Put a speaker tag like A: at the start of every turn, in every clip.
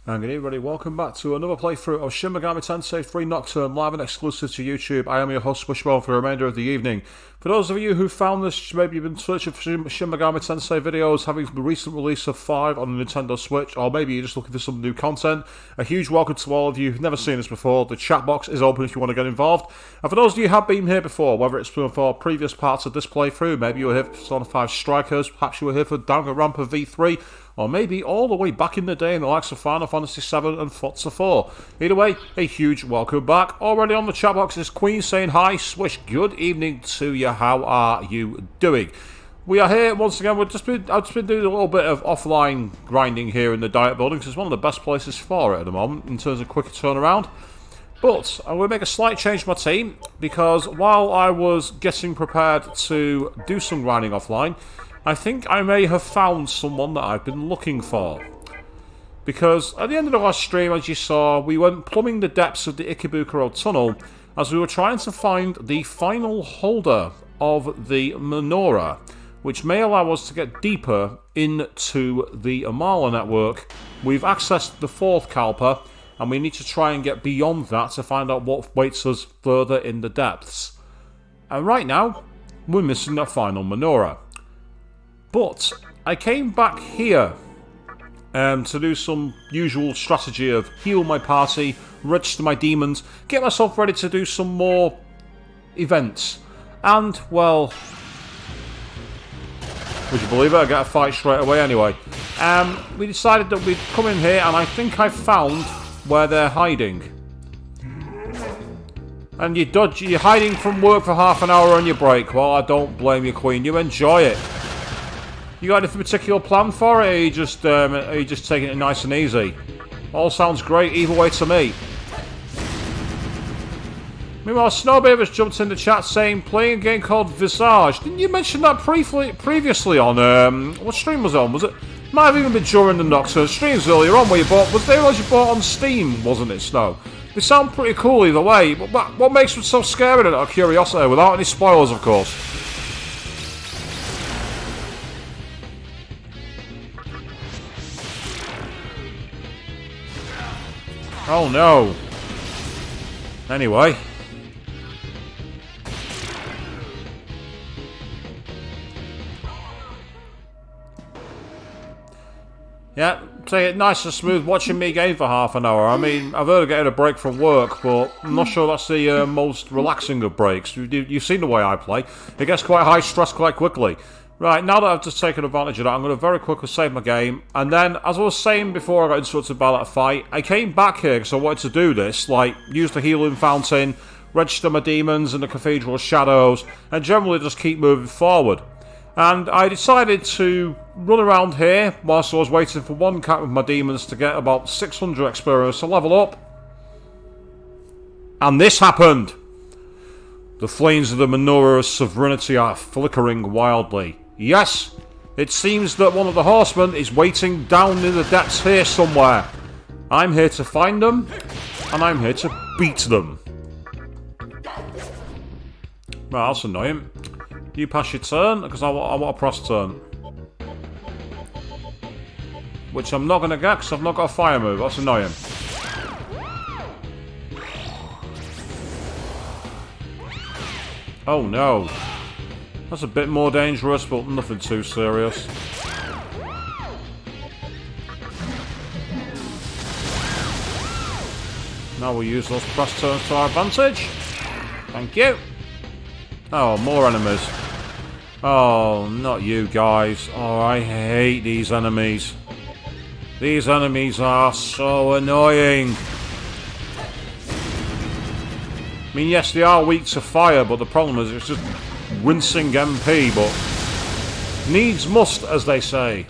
A: And good evening, everybody. Welcome back to another playthrough of Shin Megami Tensei 3 Nocturne, live and exclusive to YouTube. I am your host, Wishbone, for the remainder of the evening. For those of you who found this, maybe you've been searching for Shin Megami Tensei videos, having the recent release of 5 on the Nintendo Switch, or maybe you're just looking for some new content, a huge welcome to all of you who've never seen this before. The chat box is open if you want to get involved. And for those of you who have been here before, whether it's for previous parts of this playthrough, maybe you were here for Persona 5 Strikers, perhaps you were here for Danganronpa V3, or maybe all the way back in the day in the likes of Final Fantasy 7 and Forza 4. Either way, a huge welcome back. Already on the chat box is Queen saying hi, Swish, good evening to you, how are you doing? We are here once again. I've just been doing a little bit of offline grinding here in the Diet Building, because it's one of the best places for it at the moment in terms of quicker turnaround. But I'm going to make a slight change to my team, because while I was getting prepared to do some grinding offline, I think I may have found someone that I've been looking for. Because at the end of the last stream, as you saw, we went plumbing the depths of the Ikebukuro tunnel as we were trying to find the final holder of the Menorah, which may allow us to get deeper into the Amala network. We've accessed the 4th Kalpa, and we need to try and get beyond that to find out what waits us further in the depths. And right now, we're missing that final Menorah. But I came back here to do some usual strategy of heal my party, register my demons, get myself ready to do some more events. And, well, would you believe it? I get a fight straight away anyway. We decided that we'd come in here, and I think I found where they're hiding. And you're hiding from work for half an hour on your break. Well, I don't blame you, Queen. You enjoy it. You got anything particular plan for it, or are you just taking it nice and easy? All sounds great either way to me. Meanwhile, Snowbeaver has jumped in the chat saying, playing a game called Visage. Didn't you mention that previously on, what stream was it on? Might have even been during the Nocturne streams earlier on where you bought, was there as you bought on Steam, wasn't it, Snow? They sound pretty cool either way, but what makes them so scary out of curiosity, without any spoilers, of course? Oh no. Anyway. Yeah, say it nice and smooth watching me game for half an hour. I mean, I've heard of getting a break from work, but I'm not sure that's the most relaxing of breaks. You've seen the way I play. It gets quite high stress quite quickly. Right, now that I've just taken advantage of that, I'm going to very quickly save my game. And then, as I was saying before I got interrupted by that fight, I came back here because I wanted to do this, like, use the healing fountain, register my demons in the Cathedral Shadows, and generally just keep moving forward. And I decided to run around here whilst I was waiting for one cap of my demons to get about 600 experience to level up. And this happened! The flames of the Menorah's sovereignty are flickering wildly. Yes, it seems that one of the horsemen is waiting down in the depths here somewhere. I'm here to find them, and I'm here to beat them. Right, that's annoying. You pass your turn, because I want a cross turn. Which I'm not going to get, because I've not got a fire move. That's annoying. Oh no. That's a bit more dangerous, but nothing too serious. Now we'll use those press turns to our advantage. Thank you. Oh, more enemies. Oh, not you guys. Oh, I hate these enemies. These enemies are so annoying. I mean, yes, they are weak to fire, but the problem is it's just rinsing MP, but needs must, as they say.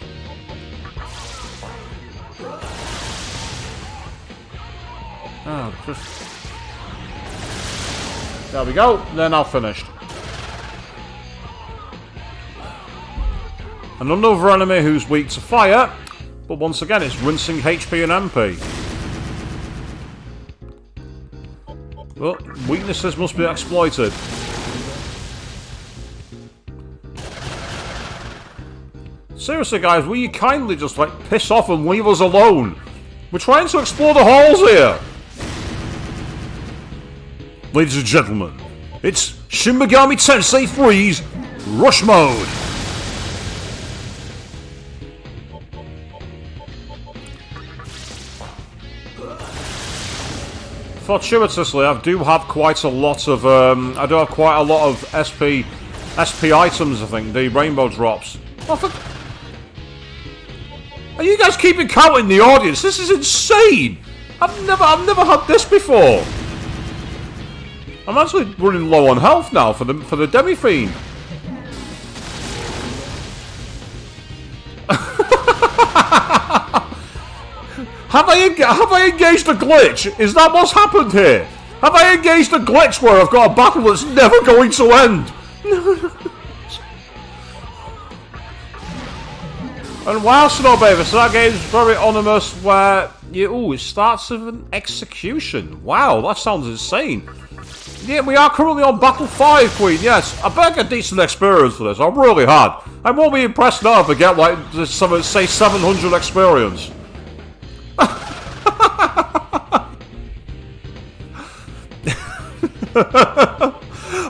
A: Oh, just... There we go, they're now finished. And another enemy who's weak to fire, but once again it's rinsing HP and MP. Well, weaknesses must be exploited. Seriously, guys, will you kindly just, like, piss off and leave us alone? We're trying to explore the halls here! Ladies and gentlemen, it's Shin Megami Tensei 3's Rush Mode! Fortuitously, I do have quite a lot of SP items, I think, the rainbow drops. Are you guys keeping count in the audience? This is insane! I've never had this before. I'm actually running low on health now for the Demi-Fiend. Have I engaged a glitch? Is that what's happened here? Have I engaged a glitch where I've got a battle that's never going to end? And wow, Snowbaby, so that game's very ominous where it starts with an execution. Wow, that sounds insane. Yeah, we are currently on Battle 5, Queen, yes. I better get a decent experience for this, I really had. I won't be impressed now if I get, like, say 700 experience.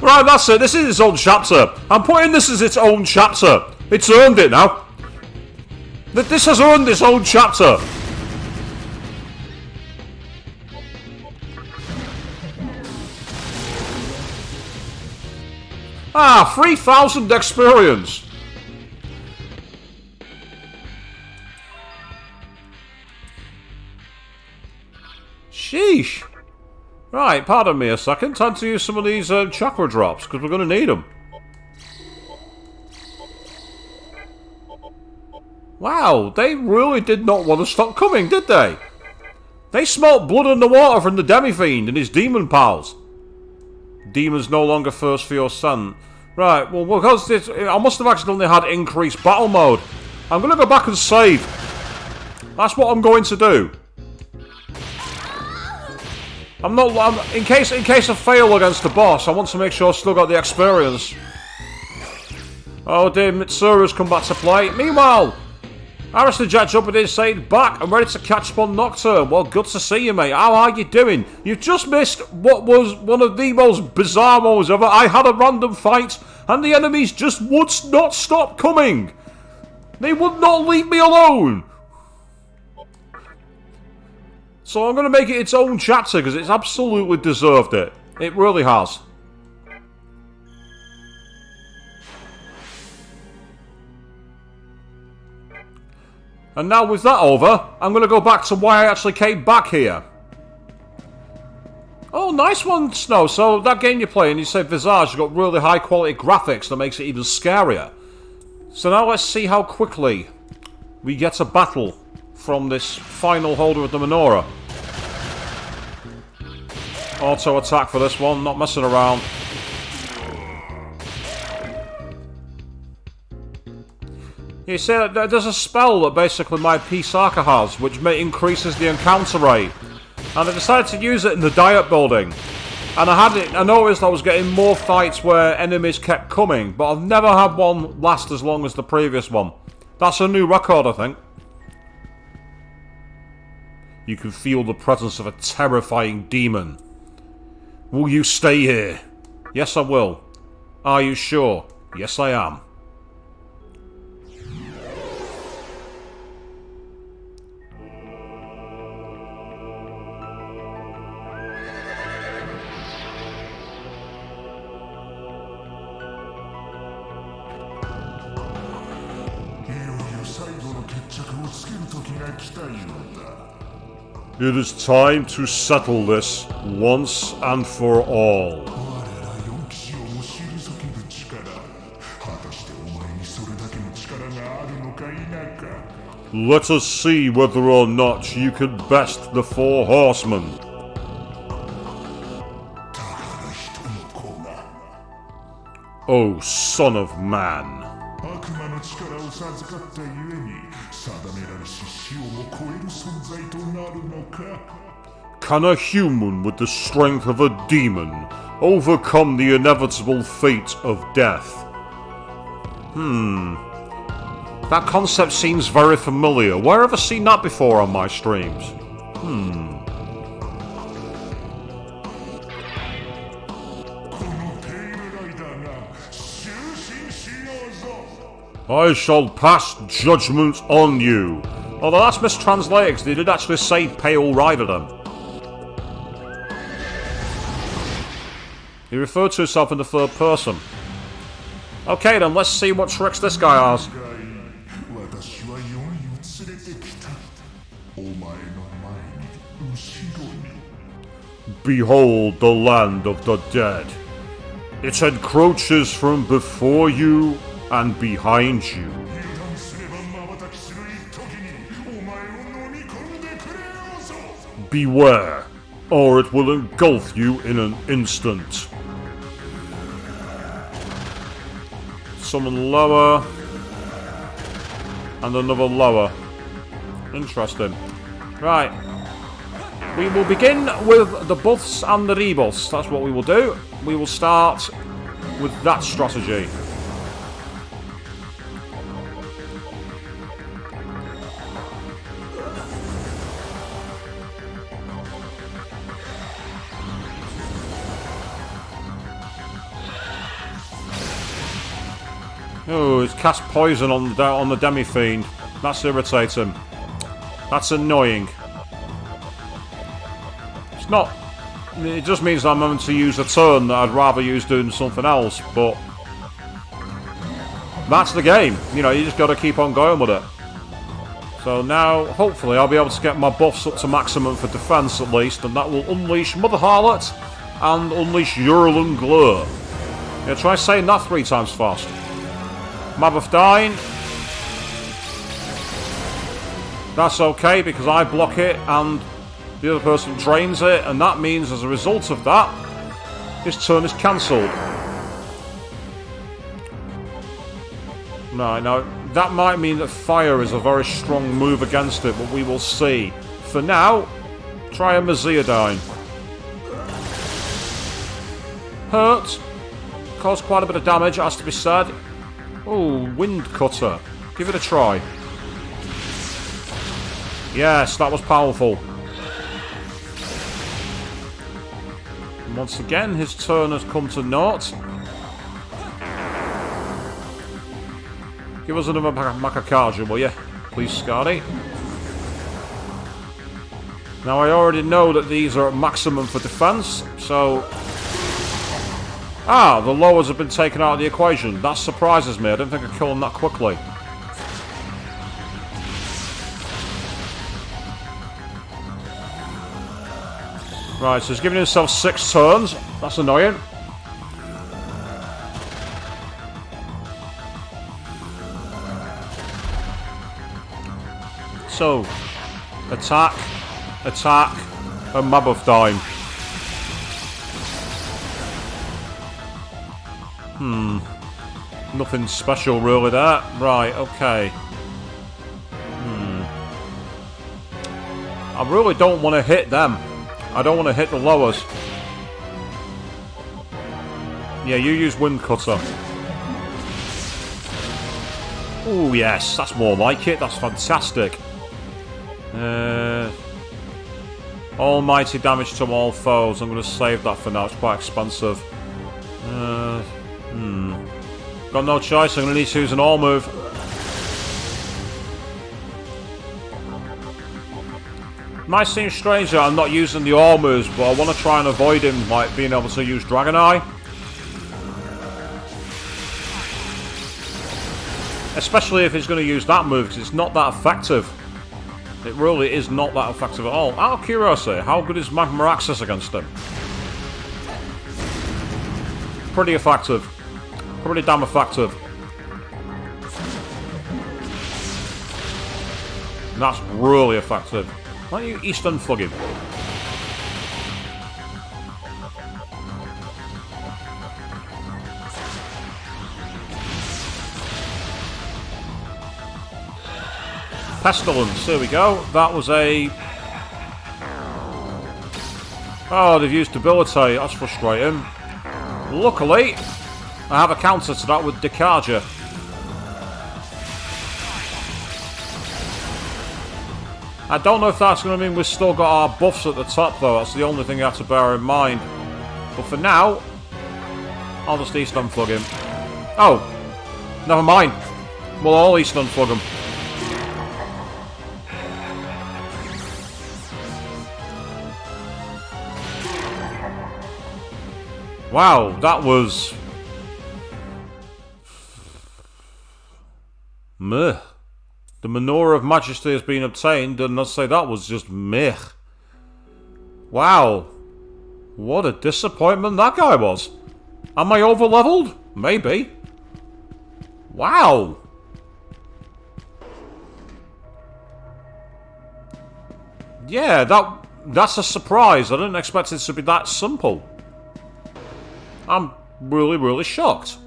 A: Right, that's it. This is its own chapter. I'm putting this as its own chapter. It's earned it now. This has earned its own chapter. Ah, 3,000 experience. Sheesh. Right, pardon me a second. Time to use some of these chakra drops, because we're going to need them. Wow, they really did not want to stop coming, did they? They smelt blood in the water from the Demi-Fiend and his demon pals. Demons no longer thirst for your scent. Right, well, because I must have accidentally had increased battle mode. I'm going to go back and save. That's what I'm going to do. In case I fail against the boss, I want to make sure I've still got the experience. Oh dear, Mitsura's come back to play. Meanwhile, Arista Jet Jumper is saying, back and ready to catch up on Nocturne. Well, good to see you, mate. How are you doing? You've just missed what was one of the most bizarre moments ever. I had a random fight, and the enemies just would not stop coming. They would not leave me alone. So I'm going to make it its own chapter, because it's absolutely deserved it. It really has. And now with that over, I'm going to go back to why I actually came back here. Oh, nice one, Snow. So that game you're playing, you say Visage, you've got really high quality graphics that makes it even scarier. So now let's see how quickly we get a battle from this final holder of the Menorah. Auto attack for this one, not messing around. You see, there's a spell that basically my Pisaka has, which increases the encounter rate. And I decided to use it in the diet building. And I noticed I was getting more fights where enemies kept coming, but I've never had one last as long as the previous one. That's a new record, I think. You can feel the presence of a terrifying demon. Will you stay here? Yes, I will. Are you sure? Yes, I am. It is time to settle this once and for all. Let us see whether or not you can best the Four Horsemen. O son of man. Can a human with the strength of a demon overcome the inevitable fate of death? That concept seems very familiar. Where have I seen that before on my streams? I shall pass judgment on you. Although that's mistranslated, because they did actually say Pale Riderden. He referred to himself in the third person. Okay then, let's see what tricks this guy has. Behold the land of the dead. It encroaches from before you and behind you. Beware, or it will engulf you in an instant. Summon lower. And another lower. Interesting. Right. We will begin with the buffs and the debuffs. That's what we will do. We will start with that strategy. Oh, he's cast poison on the Demi-Fiend. That's irritating. That's annoying. It's not... It just means I'm having to use a turn that I'd rather use doing something else, but... That's the game. You know, you just gotta keep on going with it. So now, hopefully, I'll be able to get my buffs up to maximum for defense at least, and that will unleash Mother Harlot and unleash Hurling Glare. Yeah, try saying that 3 times fast. Mab of Dying. That's okay because I block it and the other person drains it, and that means as a result of that, his turn is cancelled. Right, now that might mean that fire is a very strong move against it, but we will see. For now, try a Meziadine. Hurt. Caused quite a bit of damage, it has to be said. Oh, Wind Cutter. Give it a try. Yes, that was powerful. And once again, his turn has come to naught. Give us another Makakaja, will you? Please, Scardy. Now, I already know that these are at maximum for defense, so... Ah, the lowers have been taken out of the equation. That surprises me. I didn't think I'd kill them that quickly. Right, so he's giving himself 6 turns. That's annoying. So, attack, attack, and Mab of Dime. Nothing special really there. Right, okay. I really don't want to hit them. I don't want to hit the lowers. Yeah, you use Wind Cutter. Oh yes, that's more like it. That's fantastic. Almighty damage to all foes. I'm going to save that for now. It's quite expensive. Got no choice. I'm going to need to use an all move. Might seem strange that I'm not using the all moves, but I want to try and avoid him like being able to use Dragon Eye. Especially if he's going to use that move, because it's not that effective. It really is not that effective at all. Out of curiosity, how good is Magma Axis against him? Pretty effective. Pretty damn effective. And that's really effective. Why don't you Eastern Flug him? Pestilence, there we go. That was a... Oh, they've used Debilitate. That's frustrating. Luckily, I have a counter to that with Dekaja. I don't know if that's going to mean we've still got our buffs at the top, though. That's the only thing you have to bear in mind. But for now, I'll just East Unplug him. Oh, never mind. We'll all East Unplug him. Wow, that was... meh. The Menorah of Majesty has been obtained, and I'd say that was just meh. Wow. What a disappointment that guy was. Am I over-leveled? Maybe. Wow. Yeah, that's a surprise. I didn't expect it to be that simple. I'm really, really shocked.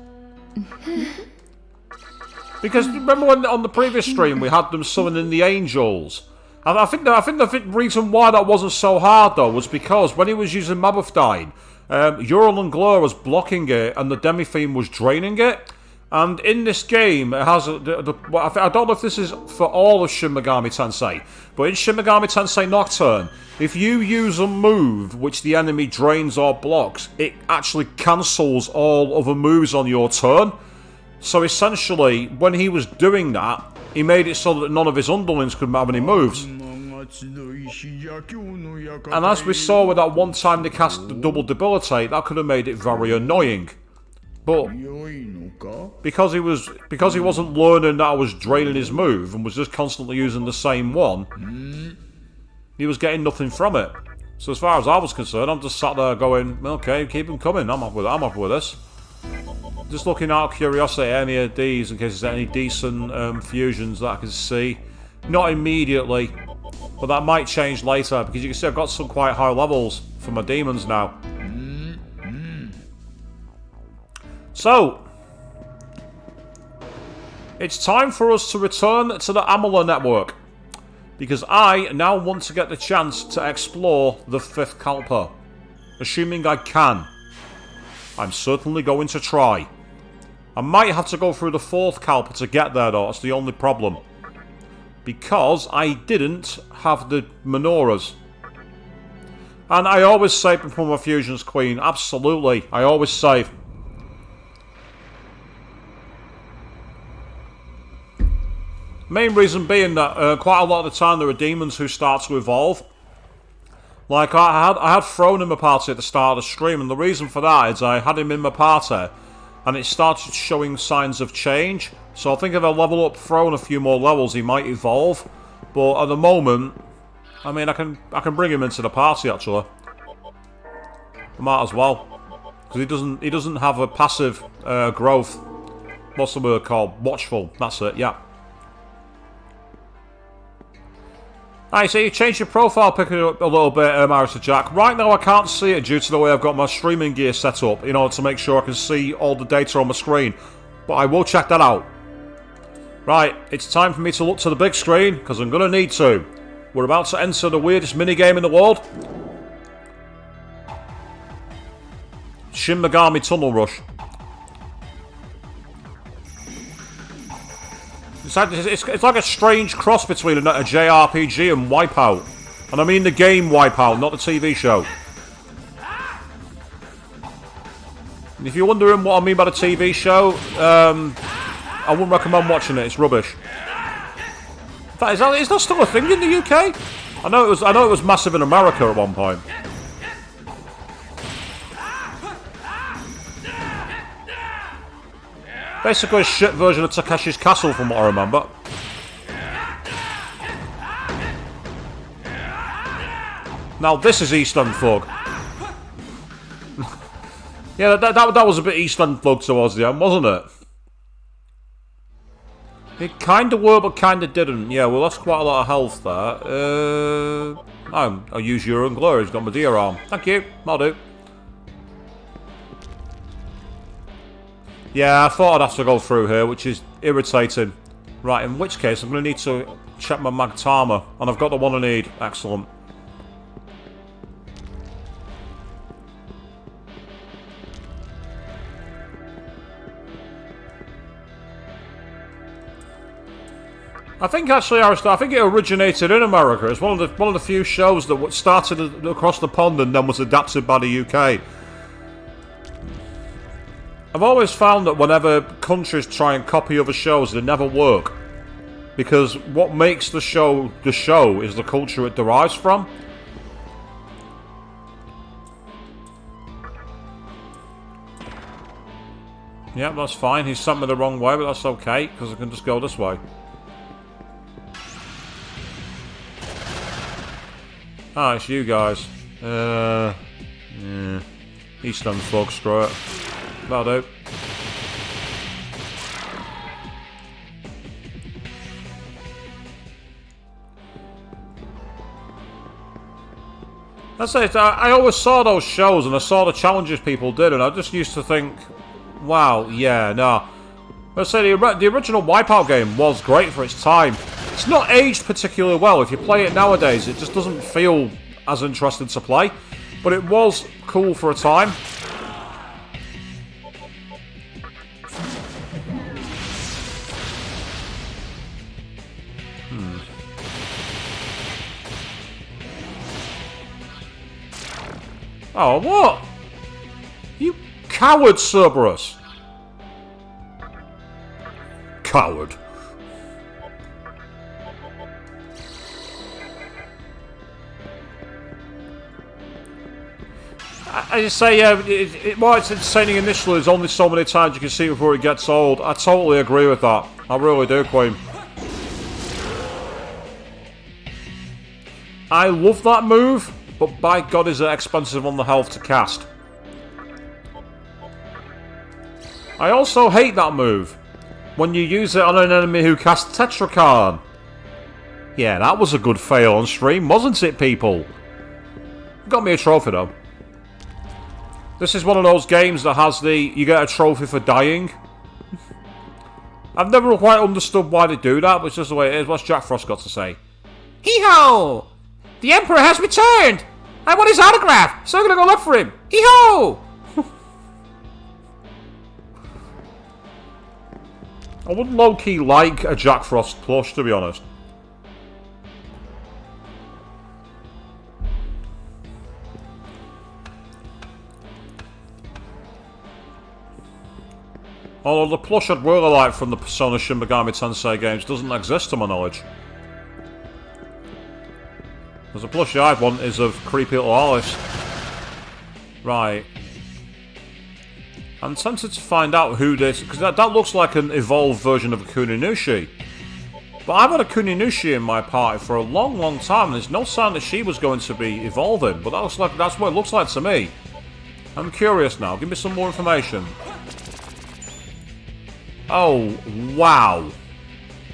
A: Because remember when on the previous stream we had them summoning the angels? And I think the reason why that wasn't so hard though was because when he was using Mabufdine, Ural and Glur was blocking it and the Demi-Fiend was draining it. And in this game, it has I don't know if this is for all of Shin Megami Tensei, but in Shin Megami Tensei Nocturne, if you use a move which the enemy drains or blocks, it actually cancels all other moves on your turn. So essentially, when he was doing that, he made it so that none of his underlings could have any moves. And as we saw with that one time they cast the double debilitate, that could have made it very annoying. But because he wasn't learning that I was draining his move and was just constantly using the same one, he was getting nothing from it. So as far as I was concerned, I'm just sat there going, okay, keep him coming. I'm happy with this. Just looking out of curiosity at any of these in case there's any decent fusions that I can see. Not immediately, but that might change later because you can see I've got some quite high levels for my demons now. So, it's time for us to return to the Amala network because I now want to get the chance to explore the 5th Kalpa. Assuming I can. I'm certainly going to try. I might have to go through the 4th Kalpa to get there though, that's the only problem. Because I didn't have the Menorahs. And I always save before my Fusions Queen, absolutely, I always save. Main reason being that quite a lot of the time there are demons who start to evolve. Like I had Throne in my party at the start of the stream, and the reason for that is I had him in my party and it started showing signs of change. So I think if I level up Throne a few more levels he might evolve. But at the moment, I mean I can bring him into the party actually. I might as well. Because he doesn't have a passive growth. What's the word called? Watchful, that's it, yeah. Alright, so you changed your profile picture up a little bit, Marissa Jack. Right now I can't see it due to the way I've got my streaming gear set up in order to make sure I can see all the data on my screen. But I will check that out. Right, it's time for me to look to the big screen, because I'm going to need to. We're about to enter the weirdest minigame in the world. Shin Megami Tunnel Rush. It's like a strange cross between a JRPG and Wipeout. And I mean the game Wipeout, not the TV show. And if you're wondering what I mean by the TV show, I wouldn't recommend watching it, it's rubbish. Is that still a thing in the UK? I know it was massive in America at one point. Basically a shit version of Takeshi's Castle from what I remember. Now this is East End Thug. Yeah, that was a bit East End Thug towards the end, wasn't it? It kinda were, but kinda didn't. Yeah, we lost quite a lot of health there. I'll use your own glory, he's got my deer arm. Thank you, I'll do. Yeah, I thought I'd have to go through here, which is irritating. Right, in which case I'm going to need to check my Magtama, and I've got the one I need. Excellent. I think actually, I think it originated in America. It's one of the few shows that started across the pond and then was adapted by the UK. I've always found that whenever countries try and copy other shows, they never work. Because what makes the show is the culture it derives from. Yeah, that's fine. He sent me the wrong way, but that's okay, because I can just go this way. Ah, it's you guys. Yeah. Eastern folk, screw it. That'll do. That's it. I always saw those shows and I saw the challenges people did, and I just used to think, wow, yeah, nah. Let's say the original Wipeout game was great for its time. It's not aged particularly well. If you play it nowadays, it just doesn't feel as interesting to play. But it was cool for a time. Oh, what? You coward, Cerberus! Coward. I just say, why it's entertaining initially is only so many times you can see it before it gets old. I totally agree with that. I really do, Queen. I love that move, but by God is it expensive on the health to cast. I also hate that move when you use it on an enemy who casts Tetrakarn. Yeah, that was a good fail on stream, wasn't it, people? Got me a trophy, though. This is one of those games that has you get a trophy for dying. I've never quite understood why they do that, but it's just the way it is. What's Jack Frost got to say? Hee-ho! The Emperor has returned! I want his autograph, so I'm gonna go look for him. Hee-ho! I would low-key like a Jack Frost plush, to be honest. Although the plush I'd really like from the Persona Shin Megami Tensei games doesn't exist to my knowledge. There's a plushie I want is of creepy little Alice. Right. I'm tempted to find out who this... because that looks like an evolved version of a Kuninushi. But I've had a Kuninushi in my party for a long, long time, and there's no sign that she was going to be evolving. But that looks like that's what it looks like to me. I'm curious now. Give me some more information. Oh, wow.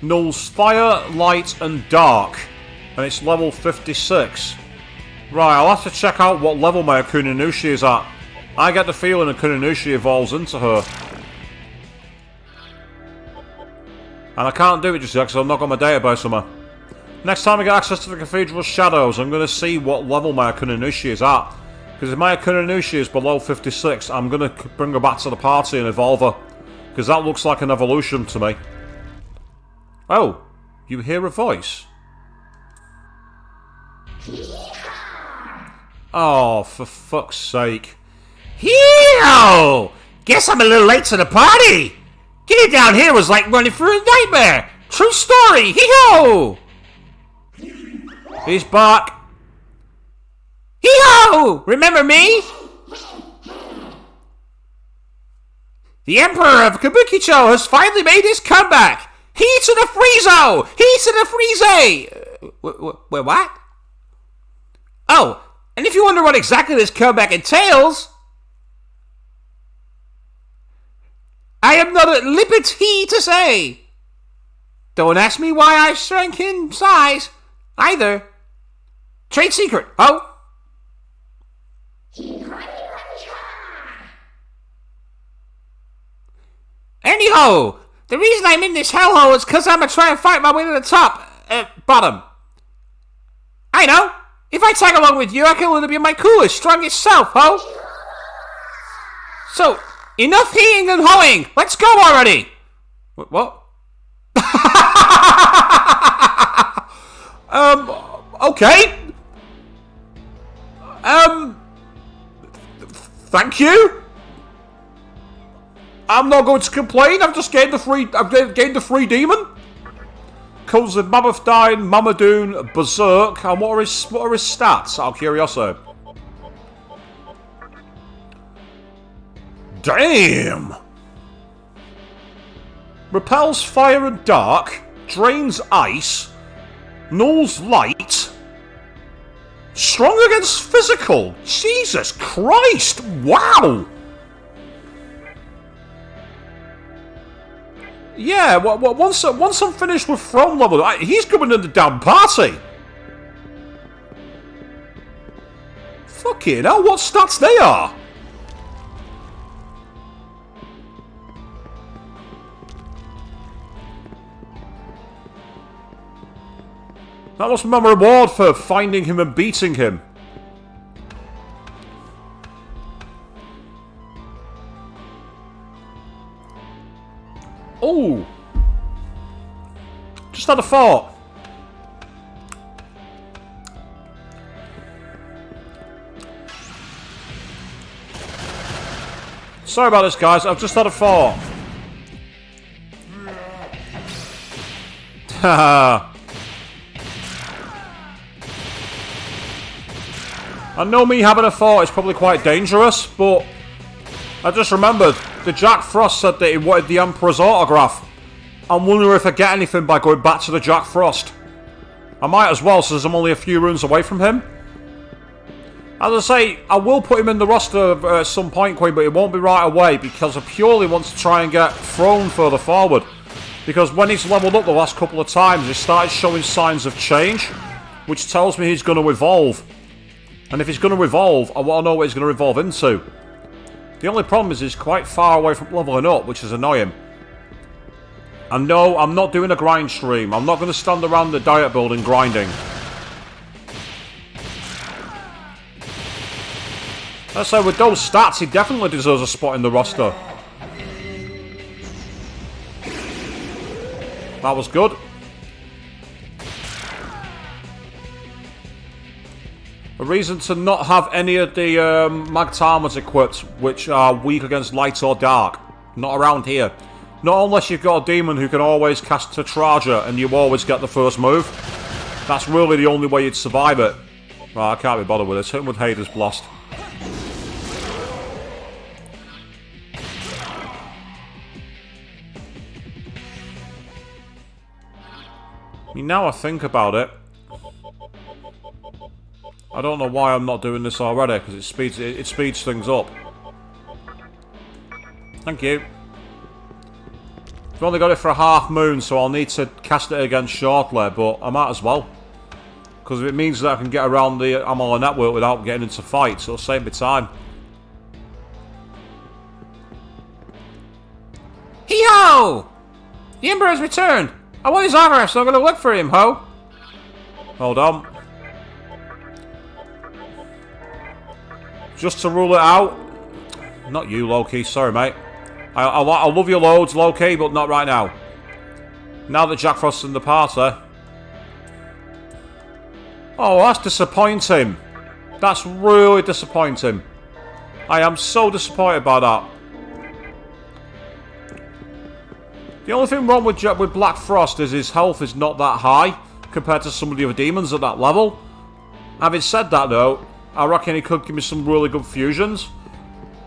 A: Null's Fire, Light, and Dark. And it's level 56. Right, I'll have to check out what level my Kuninushi is at. I get the feeling a Kuninushi evolves into her. And I can't do it just yet because I've not got my database on her. Next time I get access to the Cathedral Shadows, I'm going to see what level my Kuninushi is at. Because if my Kuninushi is below 56, I'm going to bring her back to the party and evolve her. Because that looks like an evolution to me. Oh, you hear a voice? Oh, for fuck's sake. Hee-ho! Guess I'm a little late to the party! Getting down here was like running through a nightmare! True story! Hee-ho! He's back. Hee-ho! Remember me? The Emperor of Kabukicho has finally made his comeback! He to the Friezo! He to the Frieze! Wait, what? Oh, and if you wonder what exactly this comeback entails, I am not at liberty to say. Don't ask me why I shrank in size, either. Trade secret, oh. Anyhow, the reason I'm in this hellhole is because I'm going to try and fight my way to the top, bottom. I know. If I tag along with you, I can only be my coolest, strongest self, ho! So, enough heeing and hoeing! Let's go already! What? Okay. Thank you. I'm not going to complain. I've just gained the free demon. Comes with Mammothine, Mamadoon, Berserk, and what are his stats? Out of curiosity. Damn. Repels fire and dark, drains ice, nulls light. Strong against physical. Jesus Christ! Wow. Yeah, once I'm finished with throne level, he's coming in the damn party. Fucking hell, what stats they are? That was my reward for finding him and beating him. Oh! Just had a thought. Sorry about this, guys. I've just had a thought. Haha. I know me having a thought is probably quite dangerous, but I just remembered the Jack Frost said that he wanted the Emperor's autograph. I'm wondering if I get anything by going back to the Jack Frost. I might as well, since I'm only a few runes away from him. As I say, I will put him in the roster at some point, Queen, but it won't be right away because I purely want to try and get Throne further forward. Because when he's leveled up the last couple of times, he started showing signs of change, which tells me he's going to evolve. And if he's going to evolve, I want to know what he's going to evolve into. The only problem is he's quite far away from leveling up, which is annoying. And no, I'm not doing a grind stream. I'm not going to stand around the diet building grinding. Let's say with those stats, he definitely deserves a spot in the roster. That was good. A reason to not have any of the Magtarmers equipped, which are weak against light or dark. Not around here. Not unless you've got a demon who can always cast Tetraja and you always get the first move. That's really the only way you'd survive it. Right, I can't be bothered with this. Hit him with Hades Blast. I mean, now I think about it, I don't know why I'm not doing this already, because it speeds things up. Thank you. I've only got it for a half moon, so I'll need to cast it again shortly, but I might as well. Because if it means that I can get around the Amalur network without getting into fights, it'll save me time. Hee-ho! The Emperor has returned! I want his autograph, so I'm going to look for him, ho! Hold on. Just to rule it out. Not you, Loki. Sorry, mate. I love you loads, Loki, but not right now. Now that Jack Frost's in the party. Oh, that's disappointing. That's really disappointing. I am so disappointed by that. The only thing wrong with Black Frost is his health is not that high compared to some of the other demons at that level. Having said that, though, I reckon he could give me some really good fusions.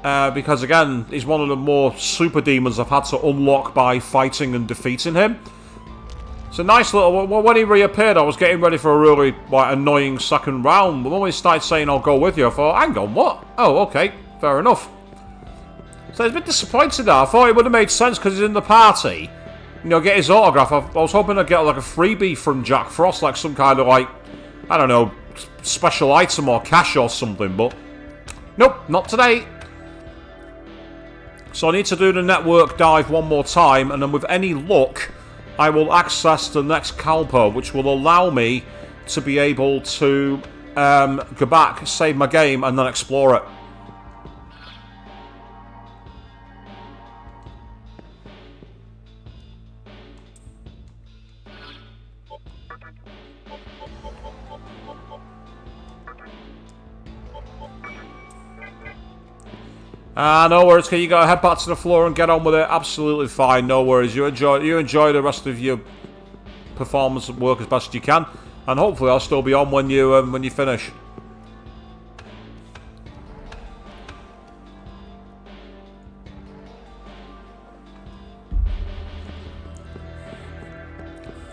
A: Because, again, he's one of the more super demons I've had to unlock by fighting and defeating him. It's a nice little... When he reappeared, I was getting ready for a really annoying second round. But when he started saying, I'll go with you, I thought, hang on, what? Oh, okay, fair enough. So it's a bit disappointed now. I thought it would have made sense because he's in the party. You know, get his autograph. I was hoping to get like a freebie from Jack Frost, like some kind of I don't know, special item or cash or something, but nope, not today. So I need to do the network dive one more time, and then with any luck, I will access the next Kalpa, which will allow me to be able to go back, save my game, and then explore it. No worries. Can you go head back to the floor and get on with it? Absolutely fine. No worries. You enjoy the rest of your performance and work as best as you can, and hopefully I'll still be on when you finish.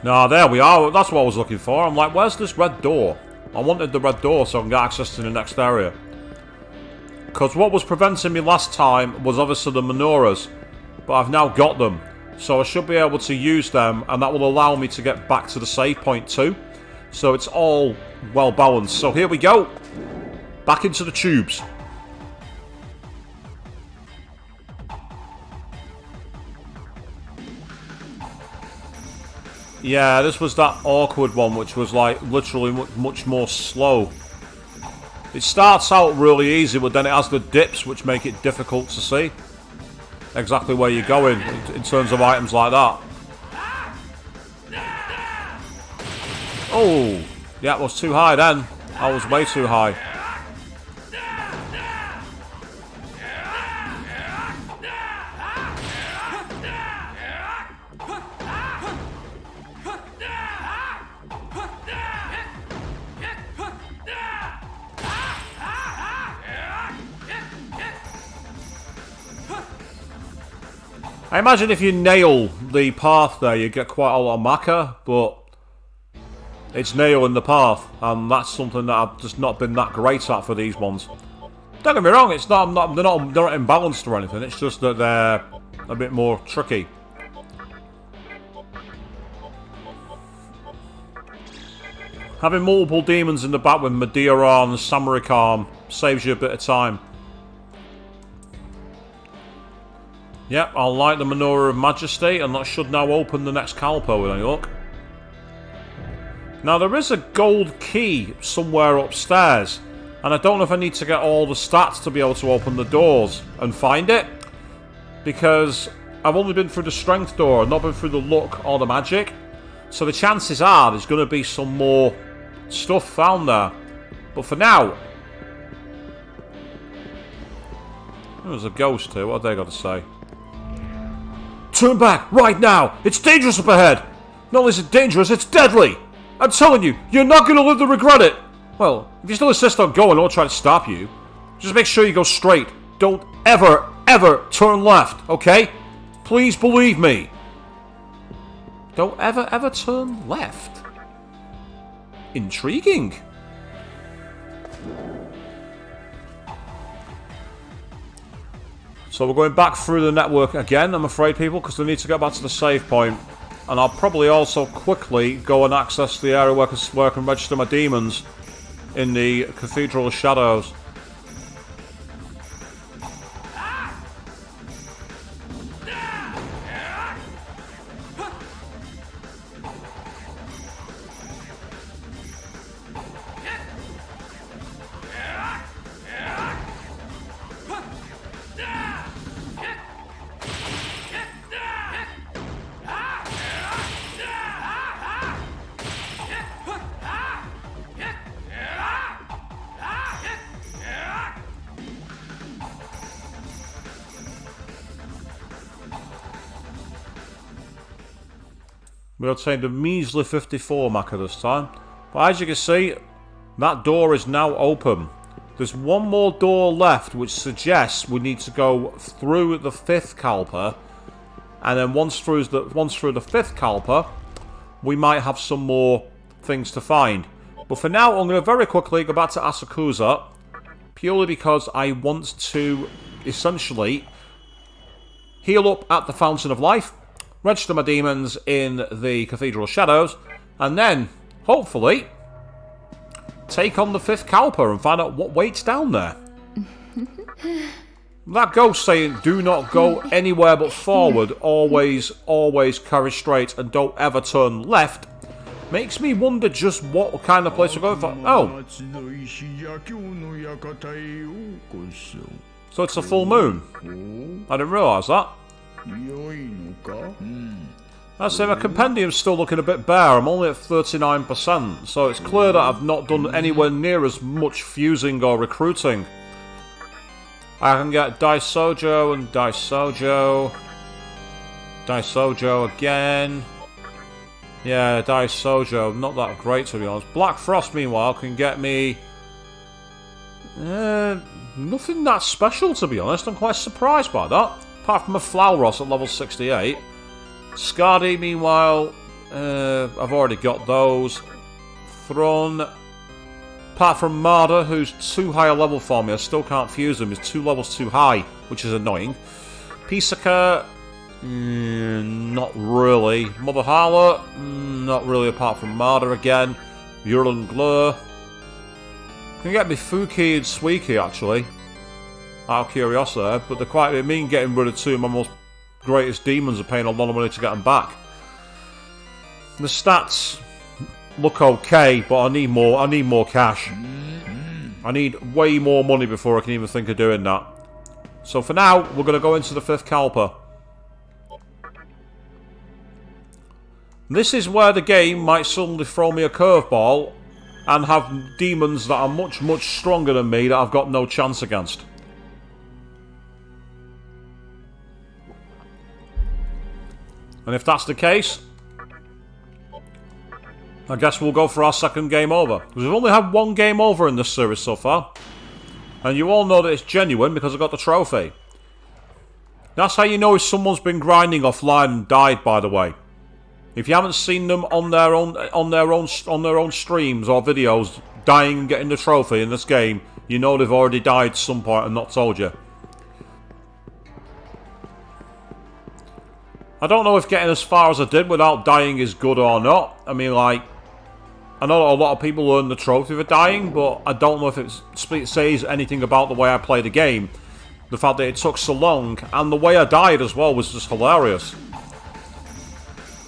A: Now, there we are. That's what I was looking for. I'm like, where's this red door? I wanted the red door so I can get access to the next area. Because what was preventing me last time was obviously the Menorahs. But I've now got them. So I should be able to use them, and that will allow me to get back to the save point too. So it's all well balanced. So here we go. Back into the tubes. Yeah, this was that awkward one, which was like literally much more slow. It starts out really easy, but then it has the dips, which make it difficult to see exactly where you're going in terms of items like that. Oh, yeah, it was too high then. I was way too high. I imagine if you nail the path there, you get quite a lot of macca, but it's nailing the path, and that's something that I've just not been that great at for these ones. Don't get me wrong, it's not, they're not imbalanced or anything, it's just that they're a bit more tricky. Having multiple demons in the back with Menorah and Samarikam saves you a bit of time. Yep, I'll light the Menorah of Majesty, and that should now open the next Kalpa with any luck. Now, there is a gold key somewhere upstairs, and I don't know if I need to get all the stats to be able to open the doors and find it, because I've only been through the strength door, not been through the luck or the magic, so the chances are there's going to be some more stuff found there. But for now, there's a ghost here. What have they got to say? Turn back, right now! It's dangerous up ahead! Not only is it dangerous, it's deadly! I'm telling you, you're not going to live to regret it! Well, if you still insist on going, I won't try to stop you. Just make sure you go straight. Don't ever, ever turn left, okay? Please believe me. Don't ever, ever turn left. Intriguing. So we're going back through the network again, I'm afraid, people, because we need to get back to the save point. And I'll probably also quickly go and access the area where I can register my demons in the Cathedral of Shadows. We obtained a measly 54 macca this time. But as you can see, that door is now open. There's one more door left, which suggests we need to go through the 5th Kalpa. And then once through the 5th Kalpa, we might have some more things to find. But for now, I'm going to very quickly go back to Asakusa. Purely because I want to, essentially, heal up at the Fountain of Life. Register my demons in the Cathedral of Shadows, and then, hopefully, take on the 5th Kalpa and find out what waits down there. That ghost saying, do not go anywhere but forward, always, always carry straight, and don't ever turn left, makes me wonder just what kind of place we're going for. Oh. So it's a full moon. I didn't realise that. I say my compendium's still looking a bit bare. I'm only at 39%, so it's clear that I've not done anywhere near as much fusing or recruiting. I can get Daisojo and Daisojo. Daisojo again. Yeah, Daisojo. Not that great, to be honest. Black Frost, meanwhile, can get me... nothing that special, to be honest. I'm quite surprised by that. Apart from a Flowros at level 68. Skadi, meanwhile, I've already got those. Thrun... Apart from Marder, who's too high a level for me, I still can't fuse him. He's 2 levels too high, which is annoying. Pisaka, not really. Mother Harlot, not really, apart from Marder again. Urlan Glur. Can get me Fuki and Suiki, actually. Out of curiosity, but they're quite... I mean, getting rid of 2 of my most greatest demons are paying a lot of money to get them back. The stats... look okay, but I need more. I need more cash. I need way more money before I can even think of doing that. So for now, we're going to go into the 5th Kalpa. This is where the game might suddenly throw me a curveball and have demons that are much, much stronger than me that I've got no chance against. And if that's the case... I guess we'll go for our 2nd game over. Because we've only had 1 game over in this series so far. And you all know that it's genuine because I got the trophy. That's how you know if someone's been grinding offline and died, by the way. If you haven't seen them on their own streams or videos dying and getting the trophy in this game, you know they've already died at some point and not told you. I don't know if getting as far as I did without dying is good or not. I mean, like... I know a lot of people earn the trophy for dying, but I don't know if it says anything about the way I play the game. The fact that it took so long, and the way I died as well was just hilarious.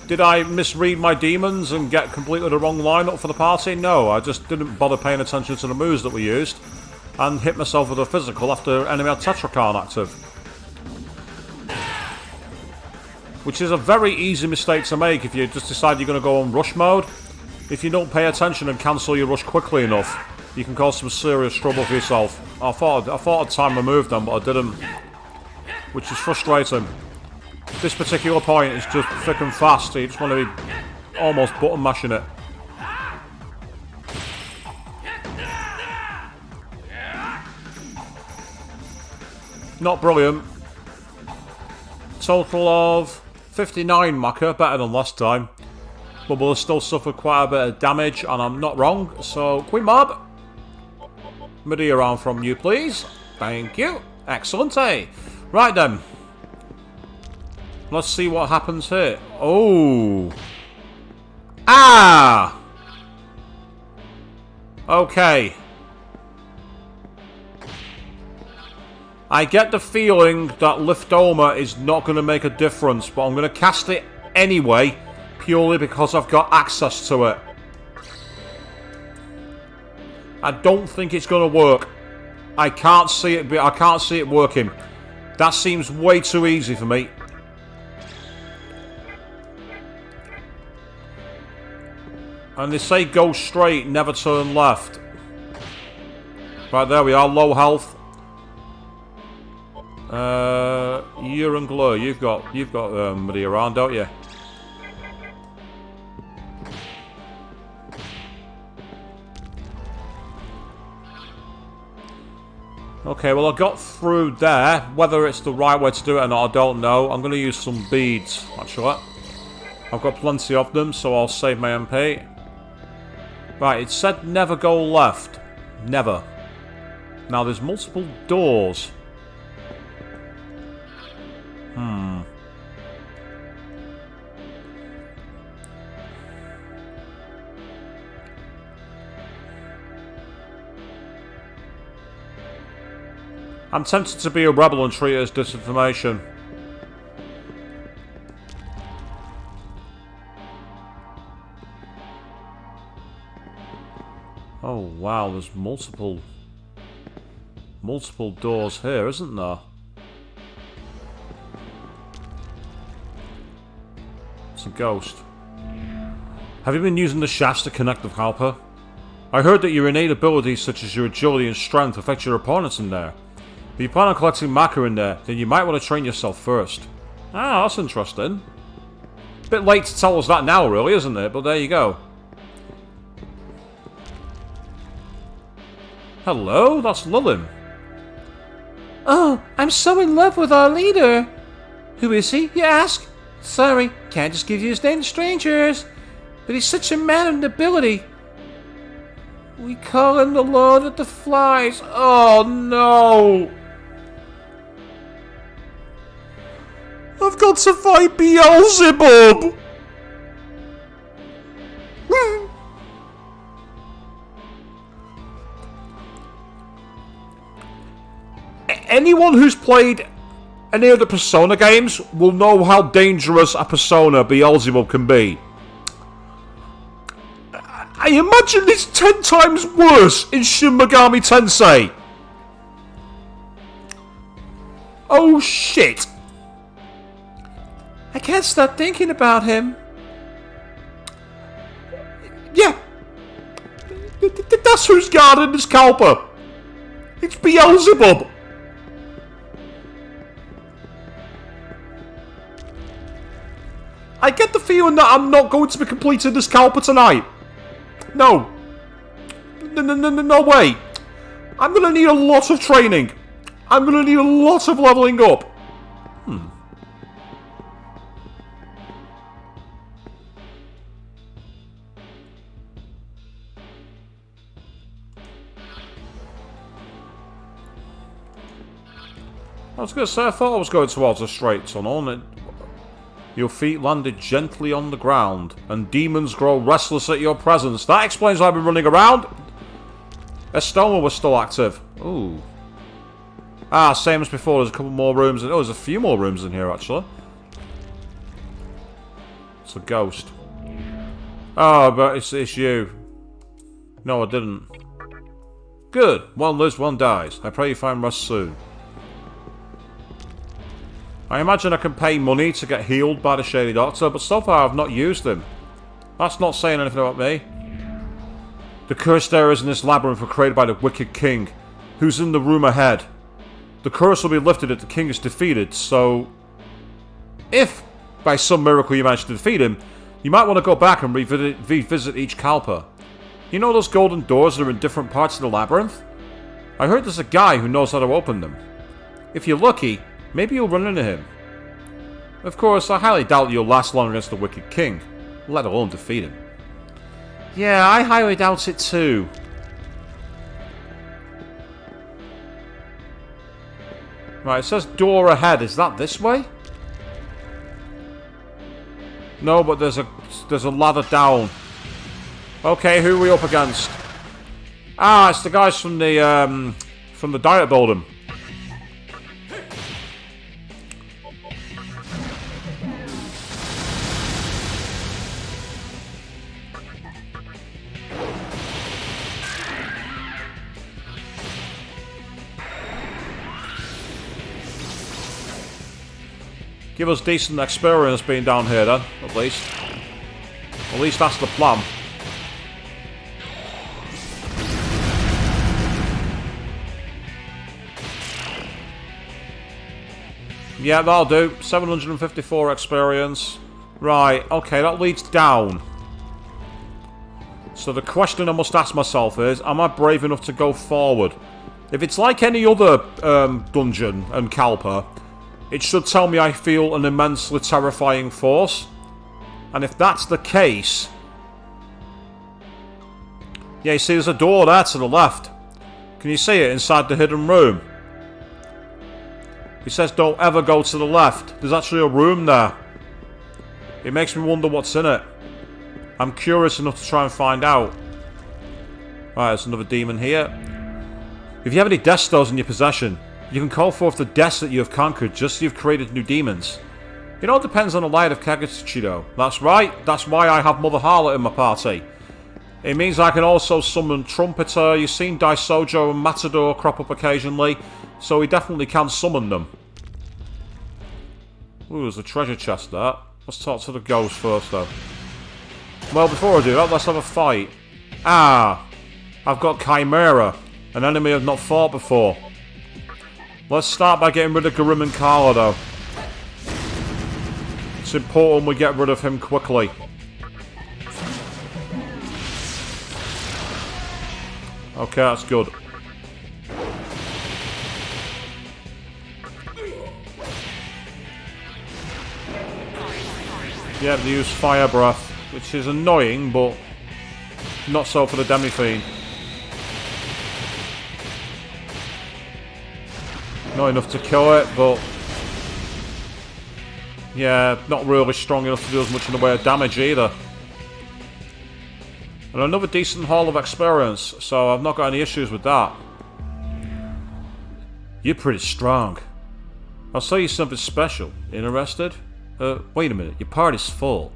A: Did I misread my demons and get completely the wrong lineup for the party? No, I just didn't bother paying attention to the moves that we used, and hit myself with a physical after enemy had Tetrakarn active. Which is a very easy mistake to make if you just decide you're going to go on rush mode. If you don't pay attention and cancel your rush quickly enough, you can cause some serious trouble for yourself. I thought I'd time my move then, but I didn't. Which is frustrating. This particular point is just thick and fast, so you just want to be almost button mashing it. Not brilliant. Total of 59 Maka, better than last time. But we'll still suffer quite a bit of damage, and I'm not wrong. So, Queen Mob, Menorah around from you, please. Thank you. Excellent, eh? Right then. Let's see what happens here. Oh. Ah! Okay. I get the feeling that Liftoma is not going to make a difference, but I'm going to cast it anyway. Purely because I've got access to it. I don't think it's going to work. I can't see it. I can't see it working. That seems way too easy for me. And they say go straight, never turn left. Right, there we are. Low health. Urlan Glur, you've got Menorah around, don't you? Okay, well I got through there. Whether it's the right way to do it or not, I don't know. I'm going to use some beads, actually. I've got plenty of them, so I'll save my MP. Right, it said never go left. Never. Now there's multiple doors. I'm tempted to be a rebel and treat it as disinformation. Oh wow, there's multiple doors here, isn't there? It's a ghost. Have you been using the shafts to connect with Kalpa? I heard that your innate abilities such as your agility and strength affect your opponents in there. If you plan on collecting Maka in there, then you might want to train yourself first. Ah, that's interesting. Bit late to tell us that now, really, isn't it? But there you go. Hello? That's Lilin.
B: Oh, I'm so in love with our leader. Who is he, you ask? Sorry, can't just give you his name to strangers. But he's such a man of nobility. We call him the Lord of the Flies.
A: Oh no! I've got to fight Beelzebub! Anyone who's played any of the Persona games will know how dangerous a Persona Beelzebub can be. I imagine it's 10 times worse in Shin Megami Tensei. Oh shit.
B: I can't stop thinking about him.
A: Yeah. That's who's guarding this Kalpa. It's Beelzebub. I get the feeling that I'm not going to be completing this Kalpa tonight. No. No way. I'm going to need a lot of training. I'm going to need a lot of leveling up. I was going to say, I thought I was going towards a straight tunnel, and your feet landed gently on the ground, and demons grow restless at your presence. That explains why I've been running around. Estoma was still active. Ooh. Ah, same as before, there's a couple more rooms. Oh, there's a few more rooms in here, actually. It's a ghost. Oh, but it's you. No, I didn't. Good. One lives, one dies. I pray you find rest soon. I imagine I can pay money to get healed by the Shady Doctor, but so far I've not used him. That's not saying anything about me. The cursed areas in this labyrinth were created by the Wicked King, who's in the room ahead. The curse will be lifted if the king is defeated, so... if, by some miracle, you manage to defeat him, you might want to go back and revisit each Kalpa. You know those golden doors that are in different parts of the labyrinth? I heard there's a guy who knows how to open them. If you're lucky, maybe you'll run into him. Of course, I highly doubt you'll last long against the Wicked King, let alone defeat him.
B: Yeah, I highly doubt it too.
A: Right, it says door ahead. Is that this way? No, but there's a ladder down. Okay, who are we up against? Ah, it's the guys from the diet building. Give us decent experience being down here then, at least. At least that's the plan. Yeah, that'll do. 754 experience. Right, okay, that leads down. So the question I must ask myself is, am I brave enough to go forward? If it's like any other dungeon and Kalpa, it should tell me I feel an immensely terrifying force. And if that's the case... yeah, you see there's a door there to the left. Can you see it inside the hidden room? It says don't ever go to the left. There's actually a room there. It makes me wonder what's in it. I'm curious enough to try and find out. Right, there's another demon here. If you have any death stones in your possession, you can call forth the deaths that you have conquered just as you've created new demons. It all depends on the light of Kagutsuchi though. That's right, that's why I have Mother Harlot in my party. It means I can also summon Trumpeter. You've seen Daisojo and Matador crop up occasionally, so we definitely can summon them. Ooh, there's a treasure chest there. Let's talk to the ghost first though. Well, before I do that, let's have a fight. Ah, I've got Chimera, an enemy I've not fought before. Let's start by getting rid of Grim and Carla, though. It's important we get rid of him quickly. Okay, that's good. Yeah, they use Fire Breath, which is annoying, but not so for the Demi-Fiend. Not enough to kill it, but yeah, not really strong enough to do as much in the way of damage either. And another decent haul of experience, so I've not got any issues with that. You're pretty strong. I'll tell you something special. Interested? Wait a minute, your party's full.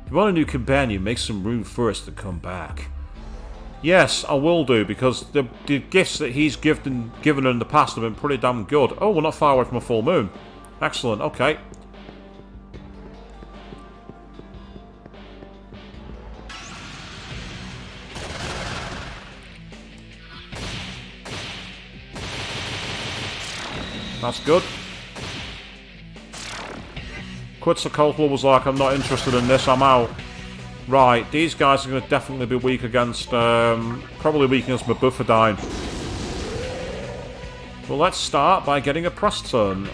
A: If you want a new companion, make some room first to come back. Yes, I will do, because the gifts that he's given her in the past have been pretty damn good. Oh, we're not far away from a full moon. Excellent, okay. That's good. Kalpa was like, I'm not interested in this, I'm out. Right, these guys are going to definitely be weak against, probably weak against Mabufadine. Well, let's start by getting a press turn.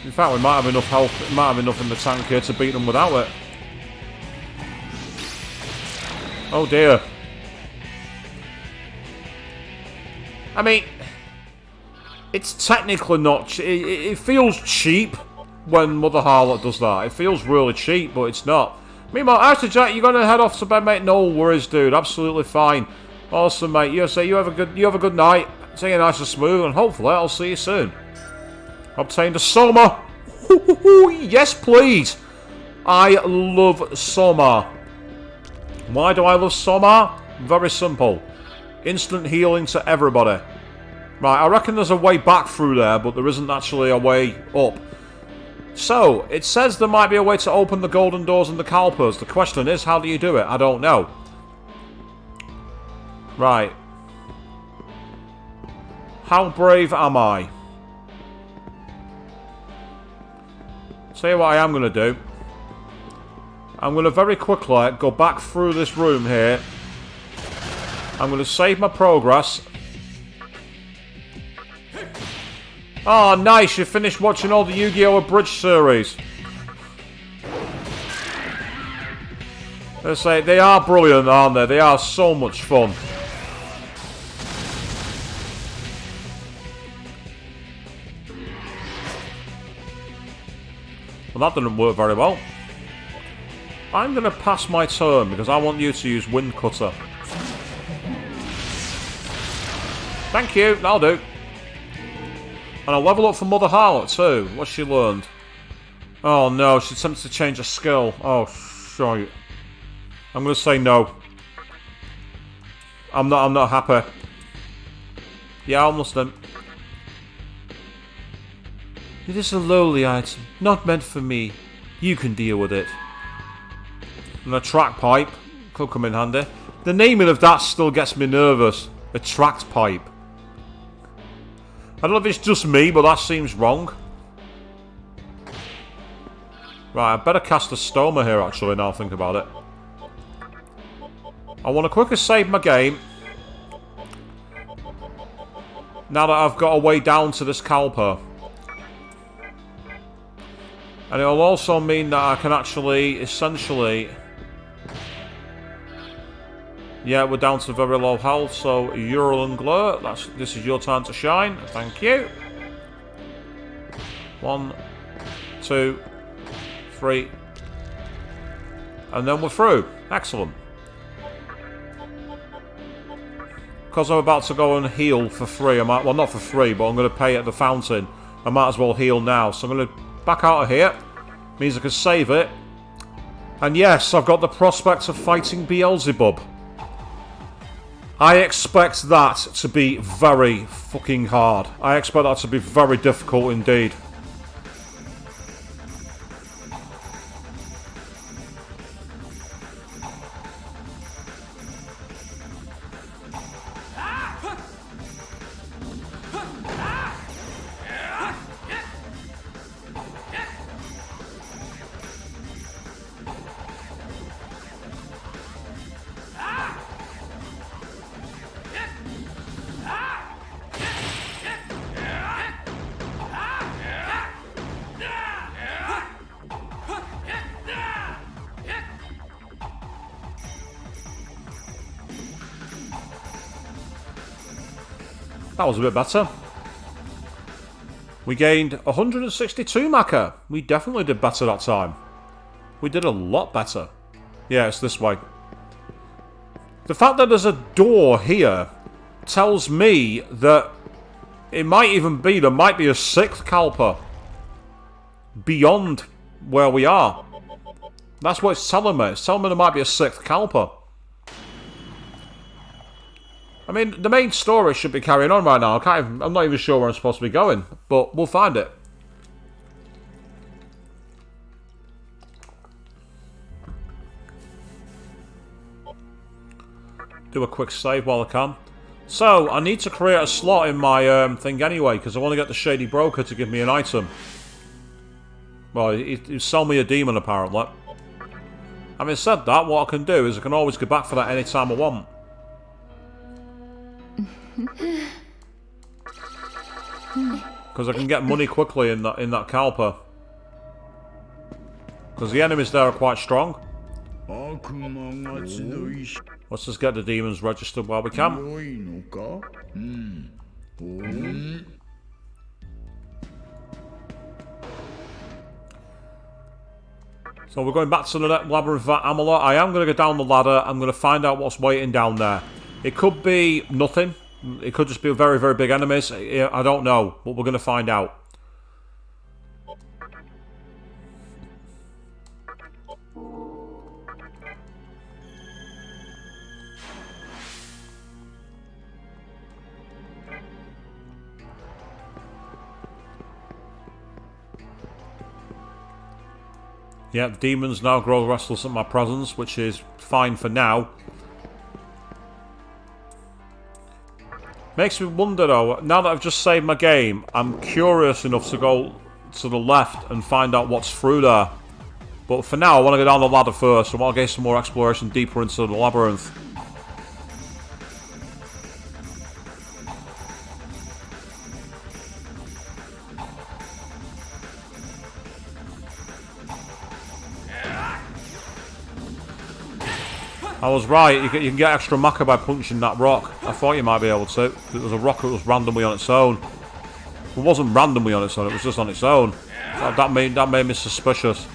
A: In fact, we might have enough health, might have enough in the tank here to beat them without it. Oh dear. I mean, it's technically not, it feels cheap when Mother Harlot does that. It feels really cheap, but it's not. Meanwhile, Arthur Jack, you're gonna head off to bed, mate. No worries, dude. Absolutely fine. Awesome, mate. You have a good night. Take it nice and smooth, and hopefully I'll see you soon. Obtained a Soma. Yes, please. I love Soma. Why do I love Soma? Very simple. Instant healing to everybody. Right, I reckon there's a way back through there, but there isn't actually a way up. So, it says there might be a way to open the golden doors and the Kalpas. The question is, how do you do it? I don't know. Right. How brave am I? Tell you what I am going to do. I'm going to very quickly go back through this room here. I'm going to save my progress. Oh, nice, you finished watching all the Yu-Gi-Oh! Abridged series. Let's say, they are brilliant, aren't they? They are so much fun. Well, that didn't work very well. I'm going to pass my turn, because I want you to use Wind Cutter. Thank you, that'll do. And I'll level up for Mother Harlot too. What's she learned? Oh no, she attempted to change her skill. Oh, shite. I'm going to say no. I'm not happy. Yeah, I'm listening. It is a lowly item, not meant for me. You can deal with it. And a track pipe could come in handy. The naming of that still gets me nervous. A tracked pipe. I don't know if it's just me, but that seems wrong. Right, I better cast a Stoma here, actually, now I think about it. I want to quickly save my game. Now that I've got a way down to this Kalpa. And it'll also mean that I can actually, essentially... Yeah, we're down to very low health, so Ural and Glur, this is your time to shine. Thank you. 1, 2, 3. And then we're through. Excellent. Because I'm about to go and heal for free, well, not for free, but I'm going to pay at the fountain. I might as well heal now. So I'm going to back out of here. Means I can save it. And yes, I've got the prospect of fighting Beelzebub. I expect that to be very fucking hard. I expect that to be very difficult indeed. That was a bit better. We gained 162 Maka. We definitely did better that time. We did a lot better. Yeah, it's this way. The fact that there's a door here tells me that it might even be, there might be a 6th Kalpa beyond where we are. That's what it's telling me. It's telling me there might be a 6th Kalpa. I mean, the main story should be carrying on right now. I'm not even sure where I'm supposed to be going, but we'll find it. Do a quick save while I can. So, I need to create a slot in my thing anyway, because I want to get the Shady Broker to give me an item. Well, he'll sell me a demon, apparently. Having said that, what I can do is I can always go back for that anytime I want. Because I can get money quickly in that Kalpa. Because the enemies there are quite strong. Let's just get the demons registered while we can. So we're going back to the Labyrinth of Amalur. I am going to go down the ladder. I'm going to find out what's waiting down there. It could be nothing. It could just be very, very big enemies. I don't know, but we're going to find out. Yeah, demons now grow restless at my presence, which is fine for now. Makes me wonder though, now that I've just saved my game, I'm curious enough to go to the left and find out what's through there. But for now, I want to go down the ladder first. I want to get some more exploration deeper into the labyrinth. I was right, you can get extra Maka by punching that rock. I thought you might be able to. It was a rock that was randomly on its own. It wasn't randomly on its own, it was just on its own. That made me suspicious.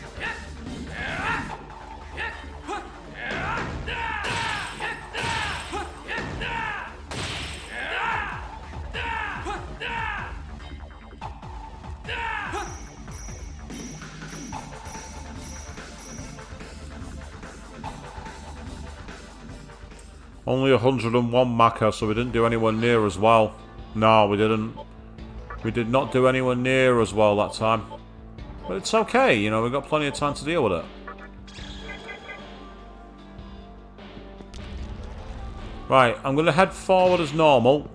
A: Only 101 Maka, so we didn't do anywhere near as well. No, we didn't. We did not do anywhere near as well that time. But it's okay, you know, we've got plenty of time to deal with it. Right, I'm going to head forward as normal.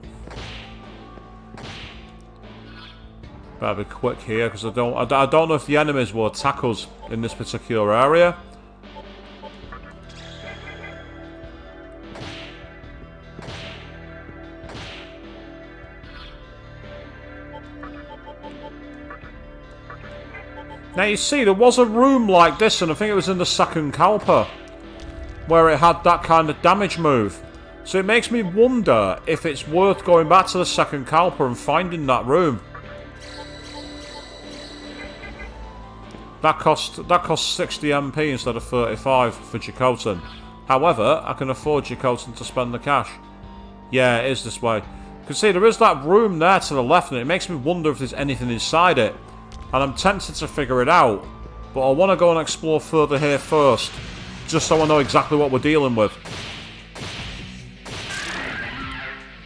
A: Better be quick here, because I don't know if the enemies will attack us in this particular area. Now you see, there was a room like this, and I think it was in the second Kalpa, where it had that kind of damage move. So it makes me wonder if it's worth going back to the second Kalpa and finding that room. That cost 60 MP instead of 35 for Jikoten. However, I can afford Jikoten to spend the cash. Yeah, it is this way. You can see there is that room there to the left, and it makes me wonder if there's anything inside it. And I'm tempted to figure it out, but I want to go and explore further here first, just so I know exactly what we're dealing with.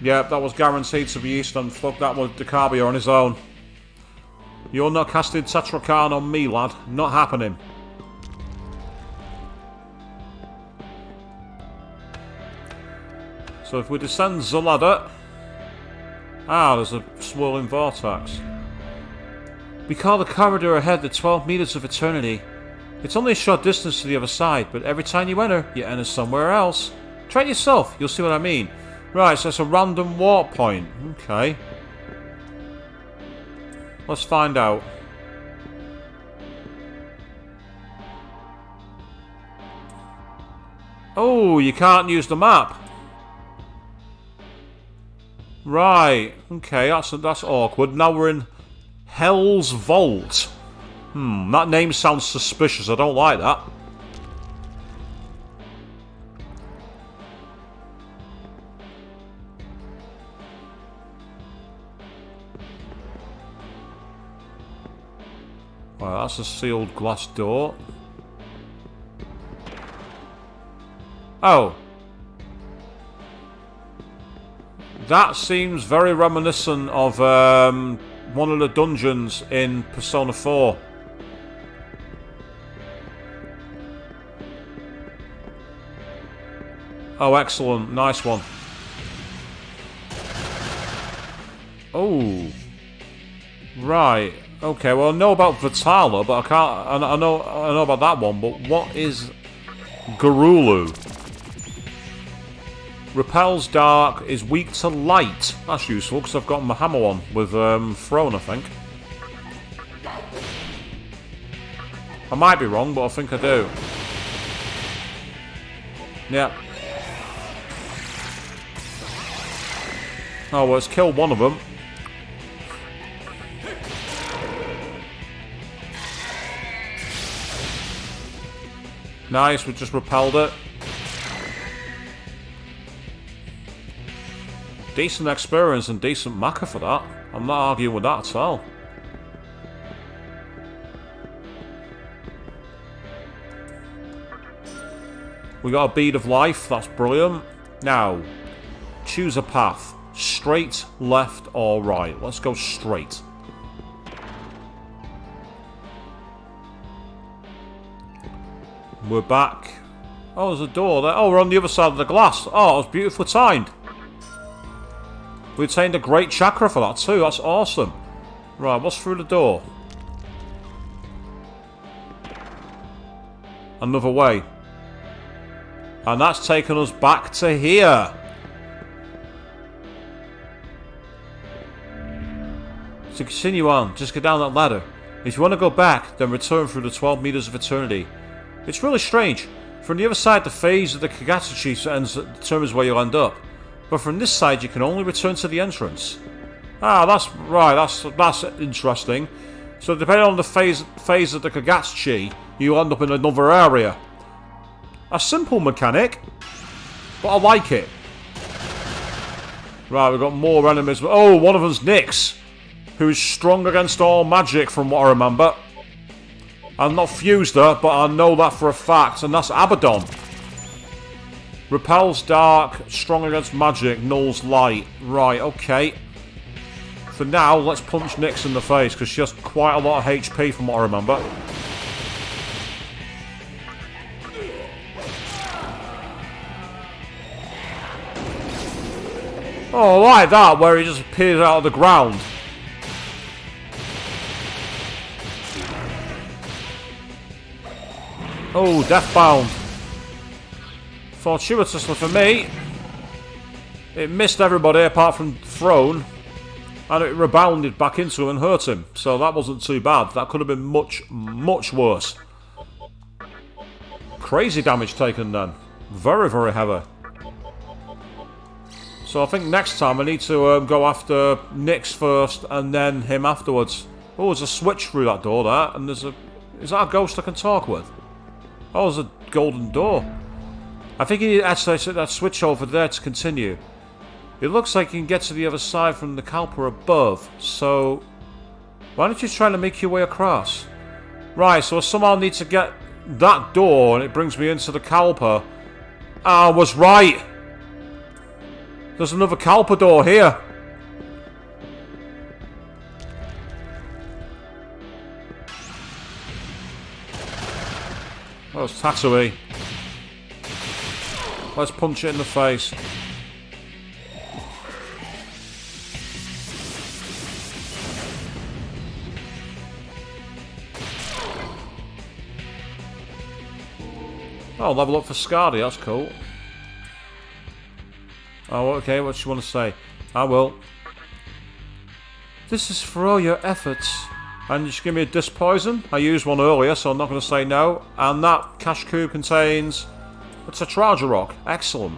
A: Yep, that was guaranteed to be Eastern. Fuck that with Decabia on his own. You're not casting Tetrakarn on me, lad. Not happening. So if we descend the ladder... Ah, there's a swirling vortex. We call the corridor ahead the 12 meters of eternity. It's only a short distance to the other side, but every time you enter somewhere else. Try it yourself, you'll see what I mean. Right, so it's a random warp point. Okay. Let's find out. Oh, you can't use the map. Right. Okay, that's awkward. Now we're in Hell's Vault. That name sounds suspicious. I don't like that. Right, that's a sealed glass door. Oh. That seems very reminiscent of one of the dungeons in Persona 4. Oh, excellent. Nice one. Oh. Right. Okay, well, I know about Vitala, but I can't... I know about that one, but what is Garulu? Repels dark, is weak to light. That's useful, because I've got my hammer on with Throne, I think. I might be wrong, but I think I do. Yeah. Oh, well, it's killed one of them. Nice, we just repelled it. Decent experience and decent mecha for that. I'm not arguing with that at all. We got a bead of life, that's brilliant. Now, choose a path. Straight, left, or right. Let's go straight. We're back. Oh, there's a door there. Oh, we're on the other side of the glass. Oh, it was beautifully timed. We attained a great chakra for that too. That's awesome. Right, what's through the door? Another way. And that's taken us back to here. To continue on, just go down that ladder. If you want to go back, then return through the 12 meters of eternity. It's really strange. From the other side, the phase of the Kagutsuchi determines where you'll end up. But from this side, you can only return to the entrance. Ah, that's right. That's interesting. So depending on the phase of the Kagutsuchi, you'll end up in another area. A simple mechanic, but I like it. Right, we've got more enemies. Oh, one of them's Nyx, who is strong against all magic, from what I remember. I've not fused her, but I know that for a fact, and that's Abaddon. Repels dark, strong against magic, nulls light. Right, okay. For now, let's punch Nyx in the face, because she has quite a lot of HP from what I remember. Oh, I like that, where he just appears out of the ground. Oh, Deathbound. Fortuitously for me, it missed everybody apart from Throne, and it rebounded back into him and hurt him. So that wasn't too bad. That could have been much, much worse. Crazy damage taken then. Very, very heavy. So I think next time I need to go after Nyx first and then him afterwards. Oh, there's a switch through that door there, and there's a... Is that a ghost I can talk with? Oh, there's a golden door. I think you need to actually set that switch over there to continue. It looks like you can get to the other side from the Kalpa above, so... Why don't you try to make your way across? Right, so I somehow need to get that door, and it brings me into the Kalpa. I was right! There's another Kalpa door here. Oh, it's Tatooine. Let's punch it in the face. Oh, level up for Skadi, that's cool. Oh, okay, what do you want to say? I will. This is for all your efforts. And just give me a disc poison. I used one earlier, so I'm not going to say no. And that cash cube contains a Tetraja rock. Excellent.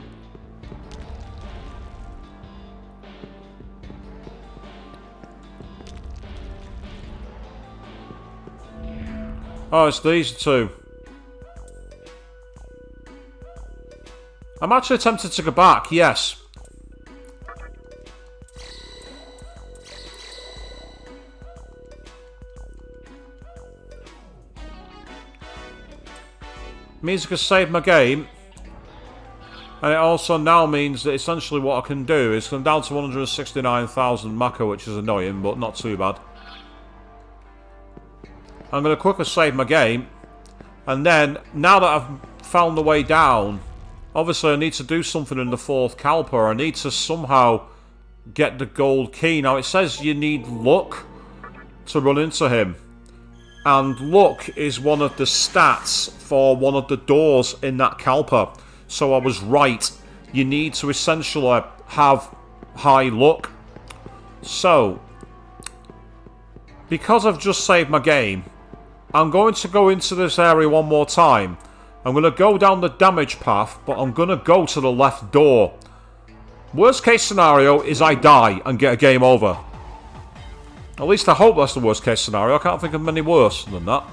A: Oh, it's these two. I'm actually tempted to go back, yes. Means I can save my game. And it also now means that essentially what I can do is come down to 169,000 Maka, which is annoying, but not too bad. I'm going to quickly save my game. And then, now that I've found the way down, obviously I need to do something in the 4th Kalpa. I need to somehow get the gold key. Now it says you need luck to run into him. And luck is one of the stats for one of the doors in that Kalpa. So I was right. You need to essentially have high luck. So, because I've just saved my game, I'm going to go into this area one more time. I'm going to go down the damage path, but I'm going to go to the left door. Worst case scenario is I die and get a game over. At least I hope that's the worst case scenario. I can't think of many worse than that.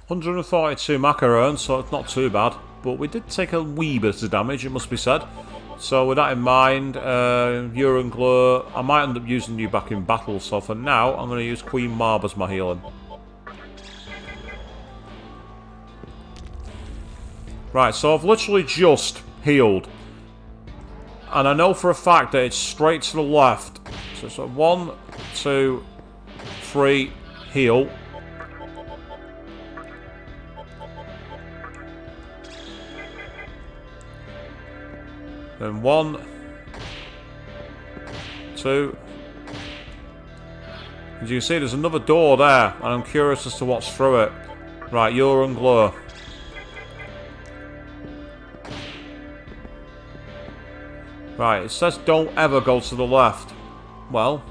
A: $142 Maka earned, so it's not too bad. But we did take a wee bit of damage, it must be said. So with that in mind, Urine Glur, I might end up using you back in battle. So for now, I'm going to use Queen Marb as my healing. Right, so I've literally just healed. And I know for a fact that it's straight to the left. So it's 1, 2, 3, heal. Then 1, 2. As you can see, there's another door there, and I'm curious as to what's through it. Right, Urine Glur. Right, it says don't ever go to the left. Well,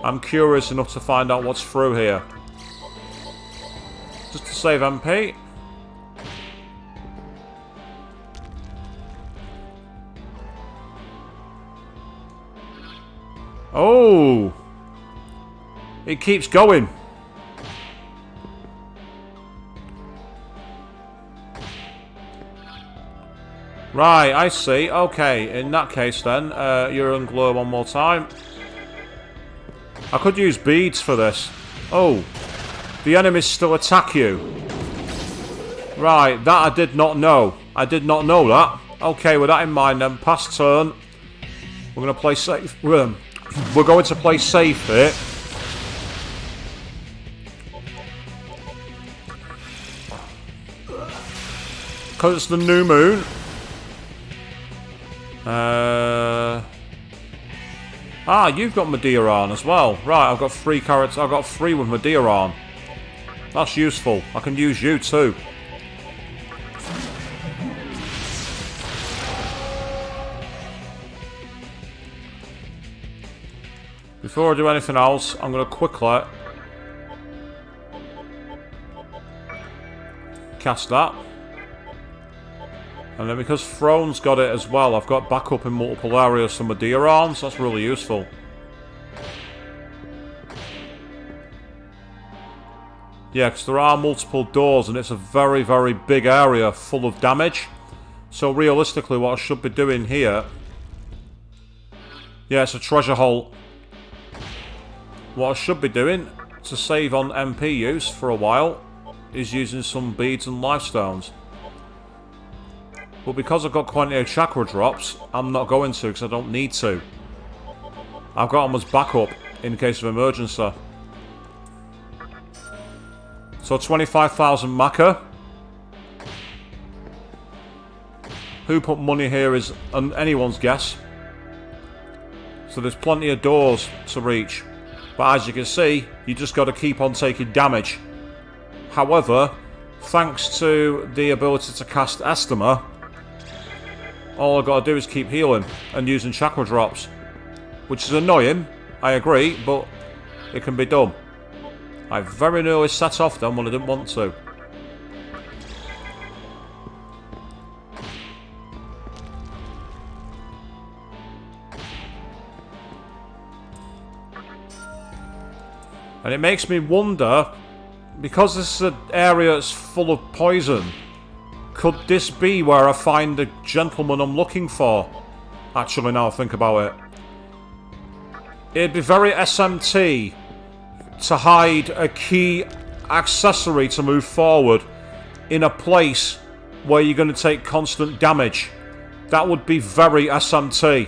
A: I'm curious enough to find out what's through here. Just to save MP. Oh! It keeps going. Right, I see. Okay, in that case then, Urine Glur one more time. I could use beads for this. Oh, the enemies still attack you. Right, that I did not know. I did not know that. Okay, with that in mind then, pass turn. We're going to play safe. We're going to play safe here. Because it's the new moon. You've got Menorah on as well. Right, I've got 3 characters. I've got 3 with Menorah on. That's useful. I can use you too. Before I do anything else, I'm going to quickly cast that. And then because Throne's got it as well, I've got backup in multiple areas for Menorah, so that's really useful. Yeah, because there are multiple doors and it's a very, very big area full of damage. So realistically what I should be doing here... Yeah, it's a treasure hole. What I should be doing to save on MP use for a while is using some beads and lifestones. But because I've got quantity of chakra drops, I'm not going to because I don't need to. I've got them as backup in case of emergency. So 25,000 Maka. Who put money here is anyone's guess. So there's plenty of doors to reach. But as you can see, you just got to keep on taking damage. However, thanks to the ability to cast Estima, all I've got to do is keep healing and using chakra drops. Which is annoying, I agree, but it can be done. I very nearly set off them when I didn't want to. And it makes me wonder, because this is an area that's full of poison, could this be where I find the gentleman I'm looking for? Actually, now I think about it. It'd be very SMT to hide a key accessory to move forward in a place where you're going to take constant damage. That would be very SMT.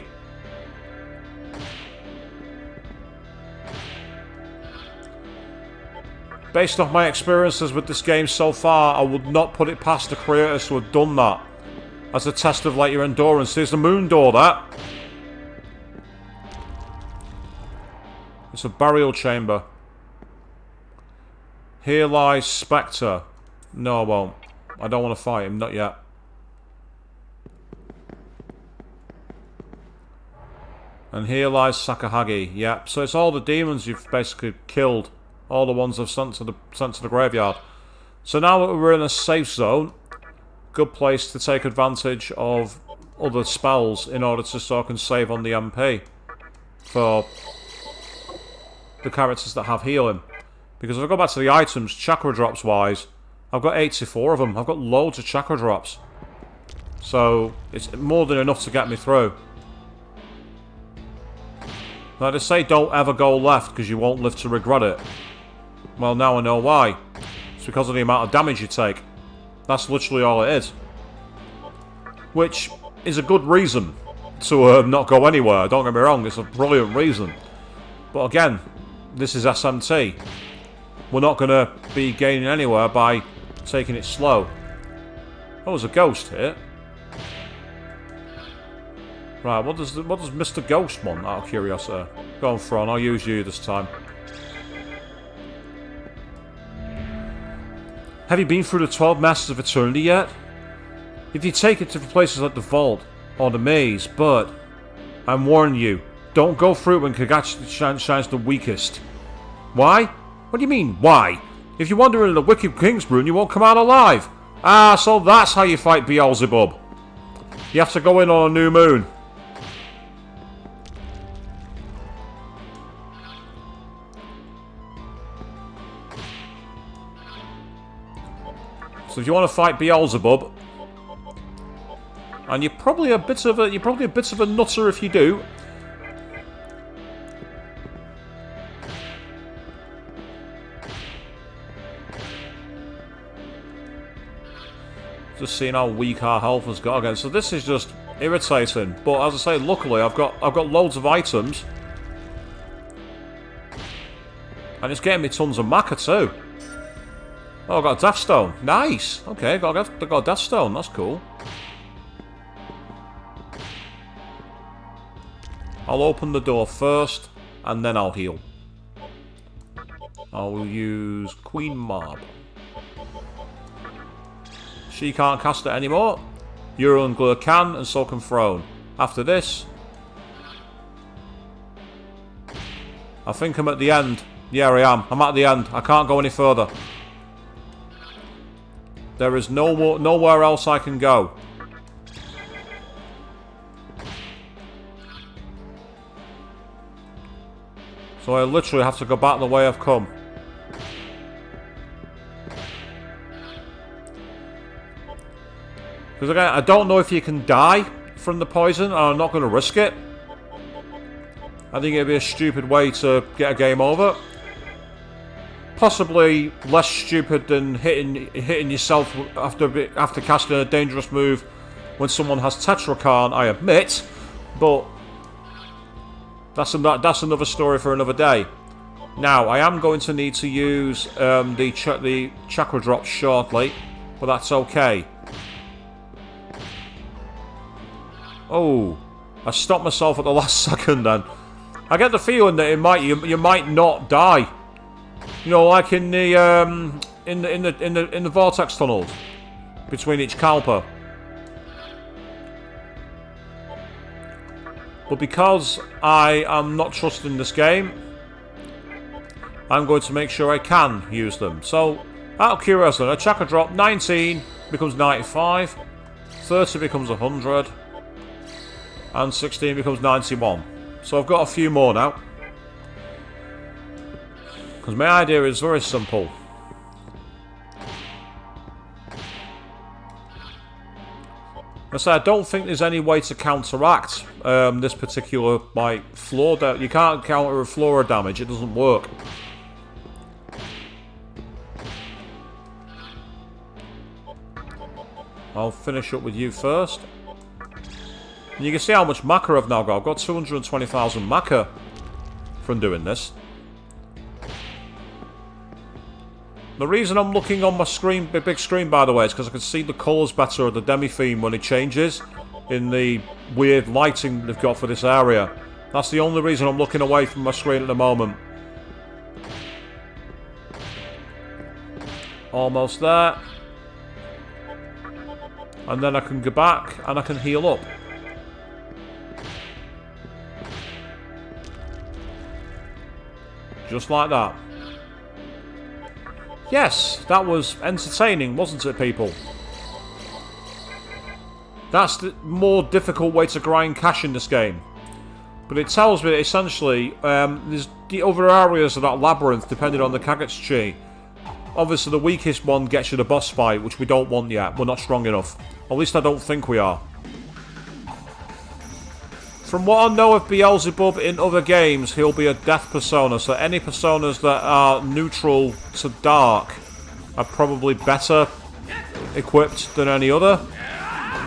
A: Based off my experiences with this game so far, I would not put it past the creators to have done that as a test of like your endurance. There's the moon door, that. It's a burial chamber. Here lies Spectre. No, I won't. I don't want to fight him, not yet. And here lies Sakahagi. Yeah, so it's all the demons you've basically killed. All the ones I've sent to the graveyard. So now that we're in a safe zone, good place to take advantage of other spells in order to so I can save on the MP for the characters that have healing. Because if I go back to the items, chakra drops wise, I've got 84 of them. I've got loads of chakra drops. So it's more than enough to get me through. Now they say don't ever go left because you won't live to regret it. Well, now I know why. It's because of the amount of damage you take. That's literally all it is. Which is a good reason to not go anywhere. Don't get me wrong, it's a brilliant reason. But again, this is SMT. We're not going to be gaining anywhere by taking it slow. Oh, there's a ghost here. Right, what does Mr. Ghost want, out of curiosity? Go on, Fron, I'll use you this time. Have you been through the 12 Masters of Eternity yet? If you take it to places like the Vault or the Maze, but I'm warning you, don't go through it when Kagutsuchi shines the weakest. Why? What do you mean, why? If you wander into the Wicked King's Rune, you won't come out alive. Ah, so that's how you fight Beelzebub. You have to go in on a new moon. So if you want to fight Beelzebub, and you're probably a bit of a nutter if you do. Just seeing how weak our health has got again. So this is just irritating. But as I say, luckily I've got loads of items, and it's getting me tons of Maka too. Oh, I got a Death Stone. Nice. Okay, got a Death Stone. That's cool. I'll open the door first, and then I'll heal. I'll use Queen Marb. She can't cast it anymore. Ural and Glur can, and so can Throne. After this, I think I'm at the end. Yeah, I am. I'm at the end. I can't go any further. There is nowhere else I can go. So I literally have to go back the way I've come. Because again, I don't know if you can die from the poison, and I'm not going to risk it. I think it'd be a stupid way to get a game over. Possibly less stupid than hitting yourself after casting a dangerous move when someone has Tetrakarn, I admit, but that's another story for another day. Now, I am going to need to use the chakra drop shortly, but that's okay. Oh, I stopped myself at the last second then. I get the feeling that you might not die. You know, like in the vortex tunnels between each Kalpa. But because I am not trusting this game, I'm going to make sure I can use them. So, out of curiosity, a chakra drop, 19 becomes 95, 30 becomes 100, and 16 becomes 91. So I've got a few more now. Because my idea is very simple. I don't think there's any way to counteract this particular, like, floor damage. You can't counter a floor damage, it doesn't work. I'll finish up with you first. And you can see how much Maka I've now got. I've got 220,000 Maka from doing this. The reason I'm looking on my screen, big screen by the way, is because I can see the colours better of the Demi-Fiend when it changes in the weird lighting they've got for this area. That's the only reason I'm looking away from my screen at the moment. Almost there. And then I can go back and I can heal up. Just like that. Yes, that was entertaining, wasn't it, people? That's the more difficult way to grind cash in this game. But it tells me that essentially, there's the other areas of that labyrinth, depending on the Kagutsuchi. Obviously, the weakest one gets you the boss fight, which we don't want yet. We're not strong enough. At least I don't think we are. From what I know of Beelzebub in other games, he'll be a death persona, so any personas that are neutral to dark are probably better equipped than any other.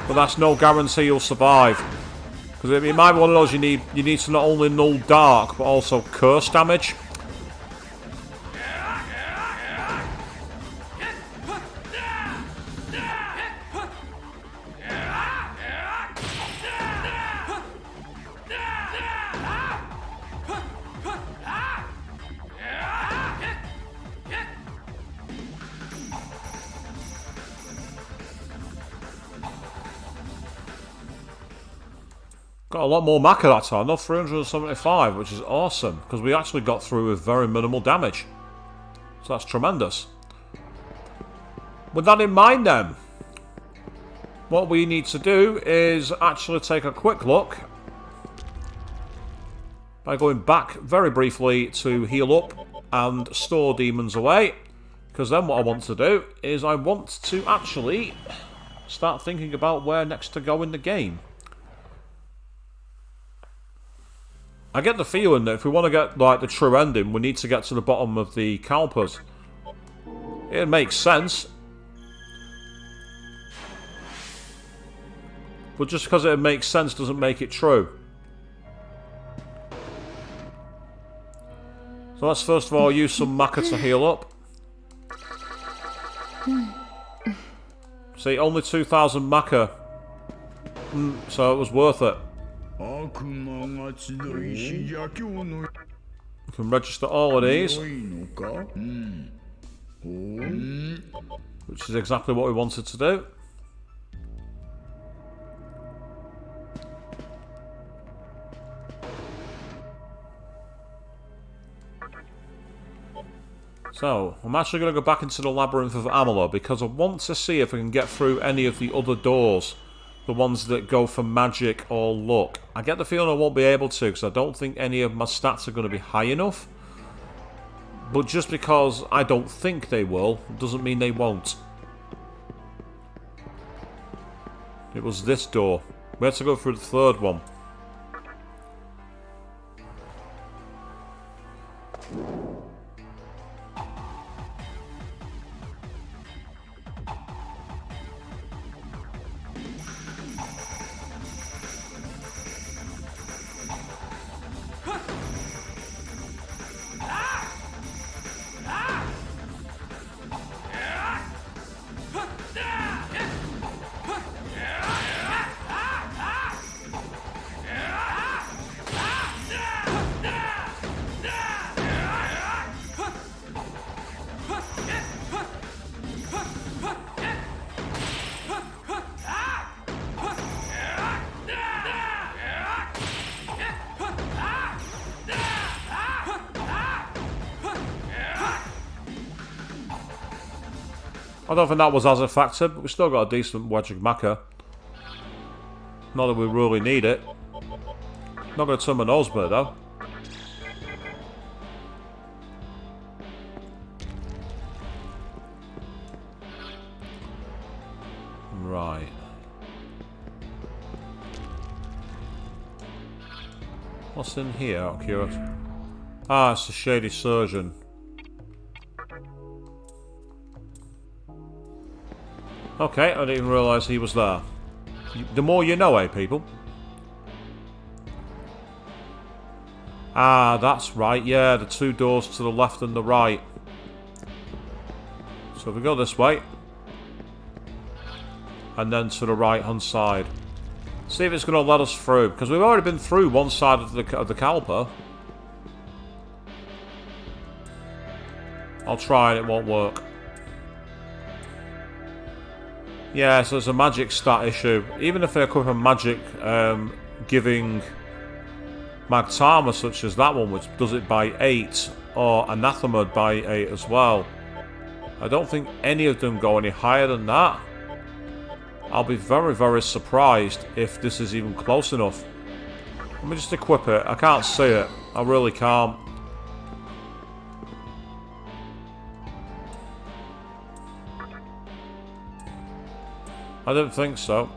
A: But that's no guarantee you'll survive. Because it might be one of those you need to not only null dark, but also curse damage. Got a lot more Maka that time, not 375, which is awesome, because we actually got through with very minimal damage. So that's tremendous. With that in mind then, what we need to do is actually take a quick look by going back very briefly to heal up and store demons away, because then what I want to do is I want to actually start thinking about where next to go in the game. I get the feeling that if we want to get, like, the true ending, we need to get to the bottom of the Kalpas. It makes sense. But just because it makes sense doesn't make it true. So let's first of all use some Maka to heal up. See, only 2,000 Maka. So it was worth it. We can register all of these, which is exactly what we wanted to do. So, I'm actually going to go back into the Labyrinth of Amalur because I want to see if I can get through any of the other doors. The ones that go for magic or luck. I get the feeling I won't be able to because I don't think any of my stats are going to be high enough. But just because I don't think they will, doesn't mean they won't. It was this door. We had to go through the third one. I don't think that was as effective, but we still got a decent wedge of mecha. Not that we really need it. Not going to turn my nose blade though. Right. What's in here, out of curiosity? Ah, it's the Shady Surgeon. Okay, I didn't even realise he was there. The more you know, eh, people? Ah, that's right, yeah, the two doors to the left and the right. So if we go this way, and then to the right hand side. See if it's going to let us through, because we've already been through one side of the Kalpa. I'll try and it won't work. Yeah, so there's a magic stat issue. Even if they equip a magic giving Magtama such as that one, which does it by 8, or Anathema by 8 as well, I don't think any of them go any higher than that. I'll be very, very surprised if this is even close enough. Let me just equip it. I can't see it. I really can't. I don't think so.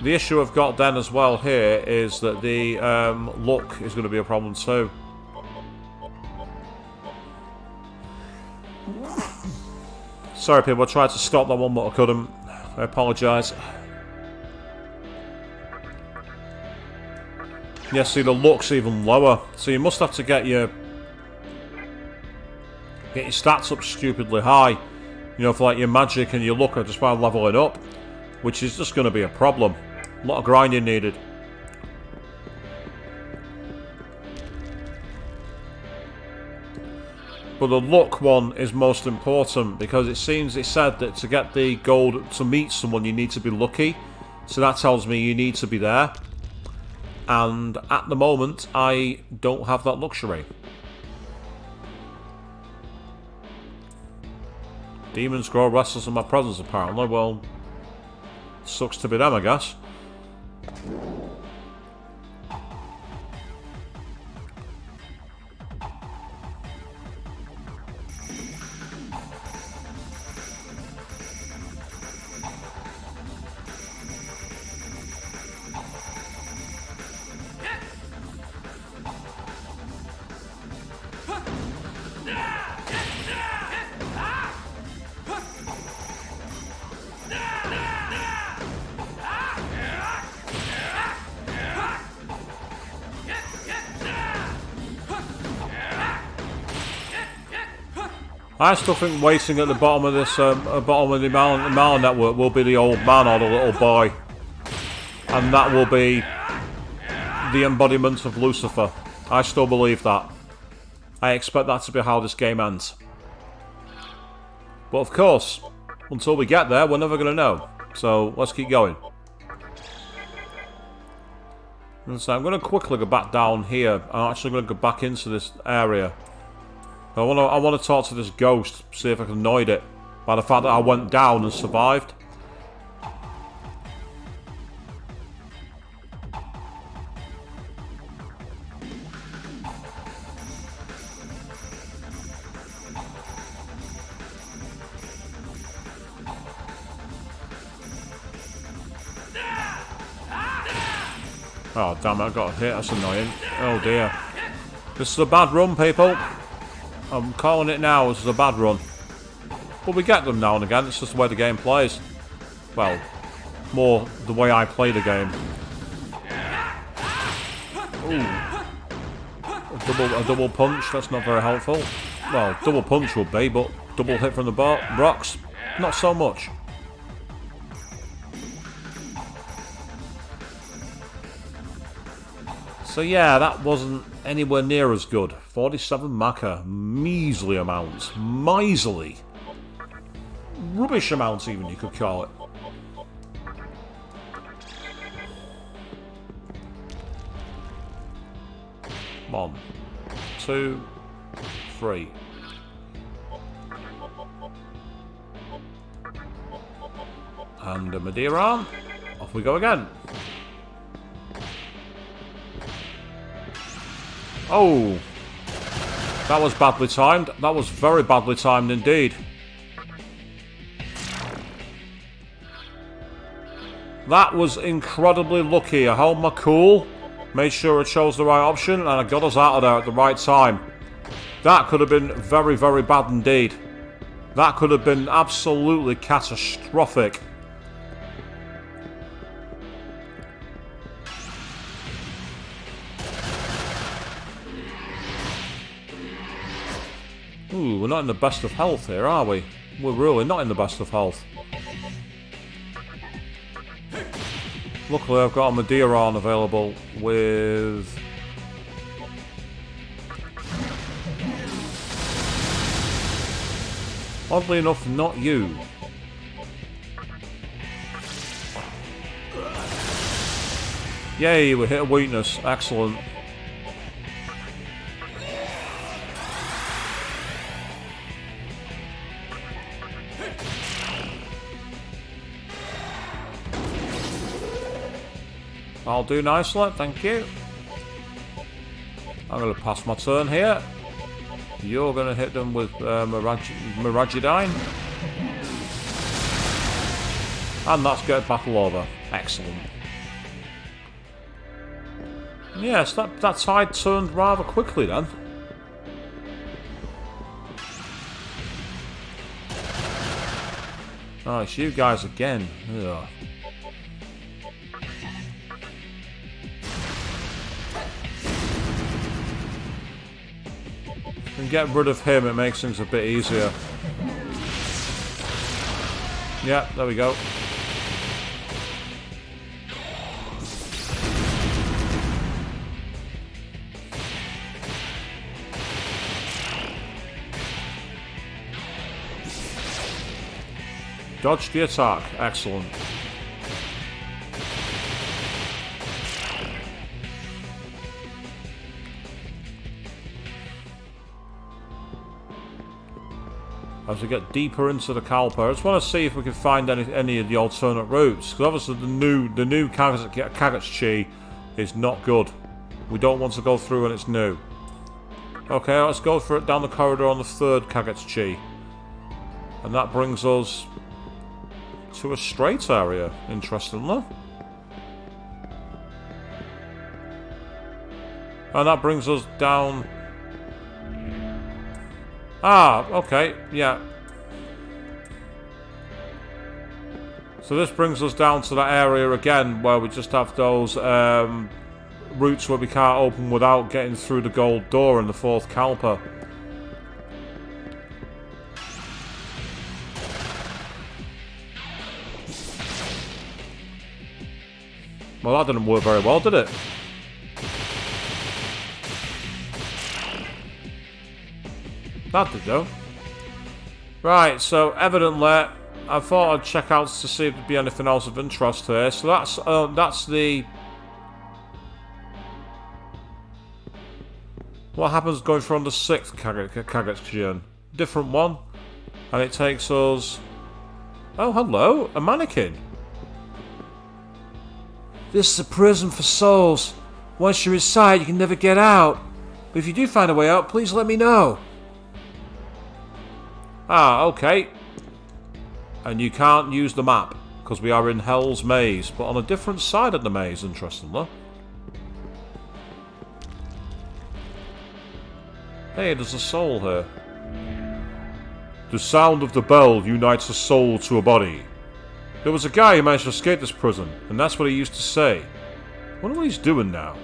A: The issue I've got then as well here is that the look is going to be a problem too. Sorry people, I tried to stop that one but I couldn't. I apologise. Yeah, see the look's even lower. So you must have to get your stats up stupidly high. You know, for like your magic and your luck just by leveling up. Which is just going to be a problem. A lot of grinding needed. But the luck one is most important because it seems it said that to get the gold to meet someone you need to be lucky. So that tells me you need to be there. And at the moment I don't have that luxury. Demons grow restless in my presence apparently. Well, sucks to be them I guess. I still think waiting at the bottom of this, bottom of the Mala network will be the old man or the little boy, and that will be the embodiment of Lucifer. I still believe that. I expect that to be how this game ends. But of course, until we get there, we're never going to know. So let's keep going. And so I'm going to quickly go back down here. I'm actually going to go back into this area. I want to talk to this ghost, see if I can annoy it by the fact that I went down and survived. Oh damn it, I got hit, that's annoying. Oh dear. This is a bad run, people. I'm calling it now, this is a bad run. But we get them now and again, it's just the way the game plays. Well, more the way I play the game. Ooh. A double punch, that's not very helpful. Well, double punch would be, but double hit from the rocks, not so much. So yeah, that wasn't anywhere near as good. 47 Maka, measly amounts, miserly. Rubbish amounts even, you could call it. One, two, three. And a Menorah. Off we go again. Oh! That was badly timed. That was very badly timed indeed. That was incredibly lucky. I held my cool, made sure I chose the right option, and I got us out of there at the right time. That could have been very, very bad indeed. That could have been absolutely catastrophic. Ooh, we're not in the best of health here, are we? We're really not in the best of health. Luckily, I've got a Menorah available with... Oddly enough, not you. Yay, we hit a weakness. Excellent. I'll do nicely, thank you. I'm going to pass my turn here. You're going to hit them with Miragidine. And that's get battle over. Excellent. Yes, that tide turned rather quickly then. Oh, it's you guys again. Ugh. And get rid of him, it makes things a bit easier. Yeah, there we go. Dodge the attack. Excellent. As we get deeper into the Kalpa, I just want to see if we can find any of the alternate routes. Because obviously the new Kagutsuchi is not good. We don't want to go through when it's new. Okay, let's go for it down the corridor on the third Kagutsuchi. And that brings us to a straight area, interestingly. And that brings us down... Ah, okay, yeah. So this brings us down to that area again, where we just have those routes where we can't open without getting through the gold door in the fourth Kalpa. Well, that didn't work very well, did it? That did, though. Right, so evidently, I thought I'd check out to see if there'd be anything else of interest here. So that's the... What happens going from the 6th Kagutsuchi? Different one. And it takes us... Oh, hello, a mannequin.
B: This is a prison for souls. Once you're inside, you can never get out. But if you do find a way out, please let me know.
A: Ah, okay. And you can't use the map, because we are in Hell's Maze, but on a different side of the maze, interestingly. Hey, there's a soul here. The sound of the bell unites a soul to a body. There was a guy who managed to escape this prison, and that's what he used to say. I wonder what he's doing now.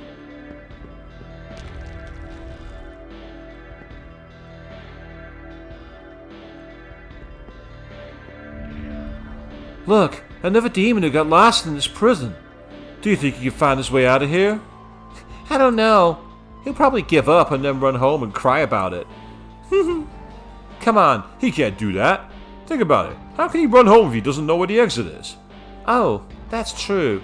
B: Look, another demon who got lost in this prison.
A: Do you think he can find his way out of here?
B: I don't know. He'll probably give up and then run home and cry about it.
A: Come on, he can't do that. Think about it. How can he run home if he doesn't know where the exit is?
B: Oh, that's true.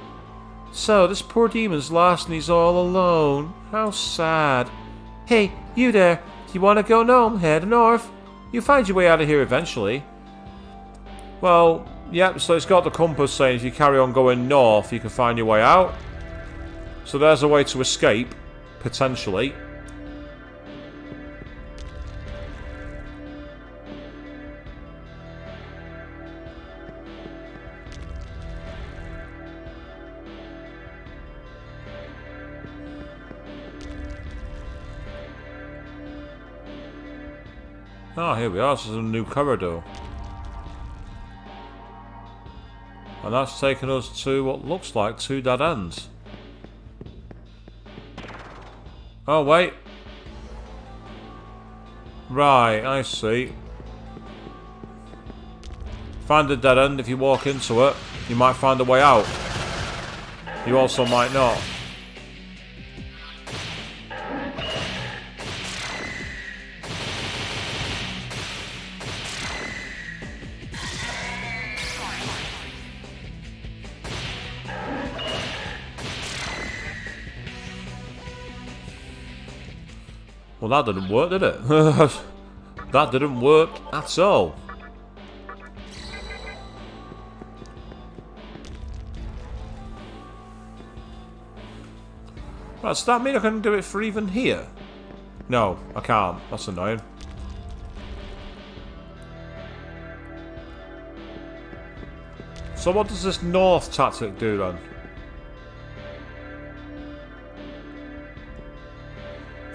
B: So, this poor demon's lost and he's all alone. How sad. Hey, you there. Do you want to go home? Head north. You'll find your way out of here eventually.
A: Well, Yep, so it's got the compass saying if you carry on going north, you can find your way out. So there's a way to escape, potentially. Ah, here we are. This is a new corridor. And that's taken us to what looks like 2 dead ends. Oh, wait. Right, I see. Find a dead end. If you walk into it, you might find a way out. You also might not. Well, that didn't work, did it? That didn't work at all. Right, does that mean I can do it for even here? No, I can't. That's annoying. So what does this north tactic do then?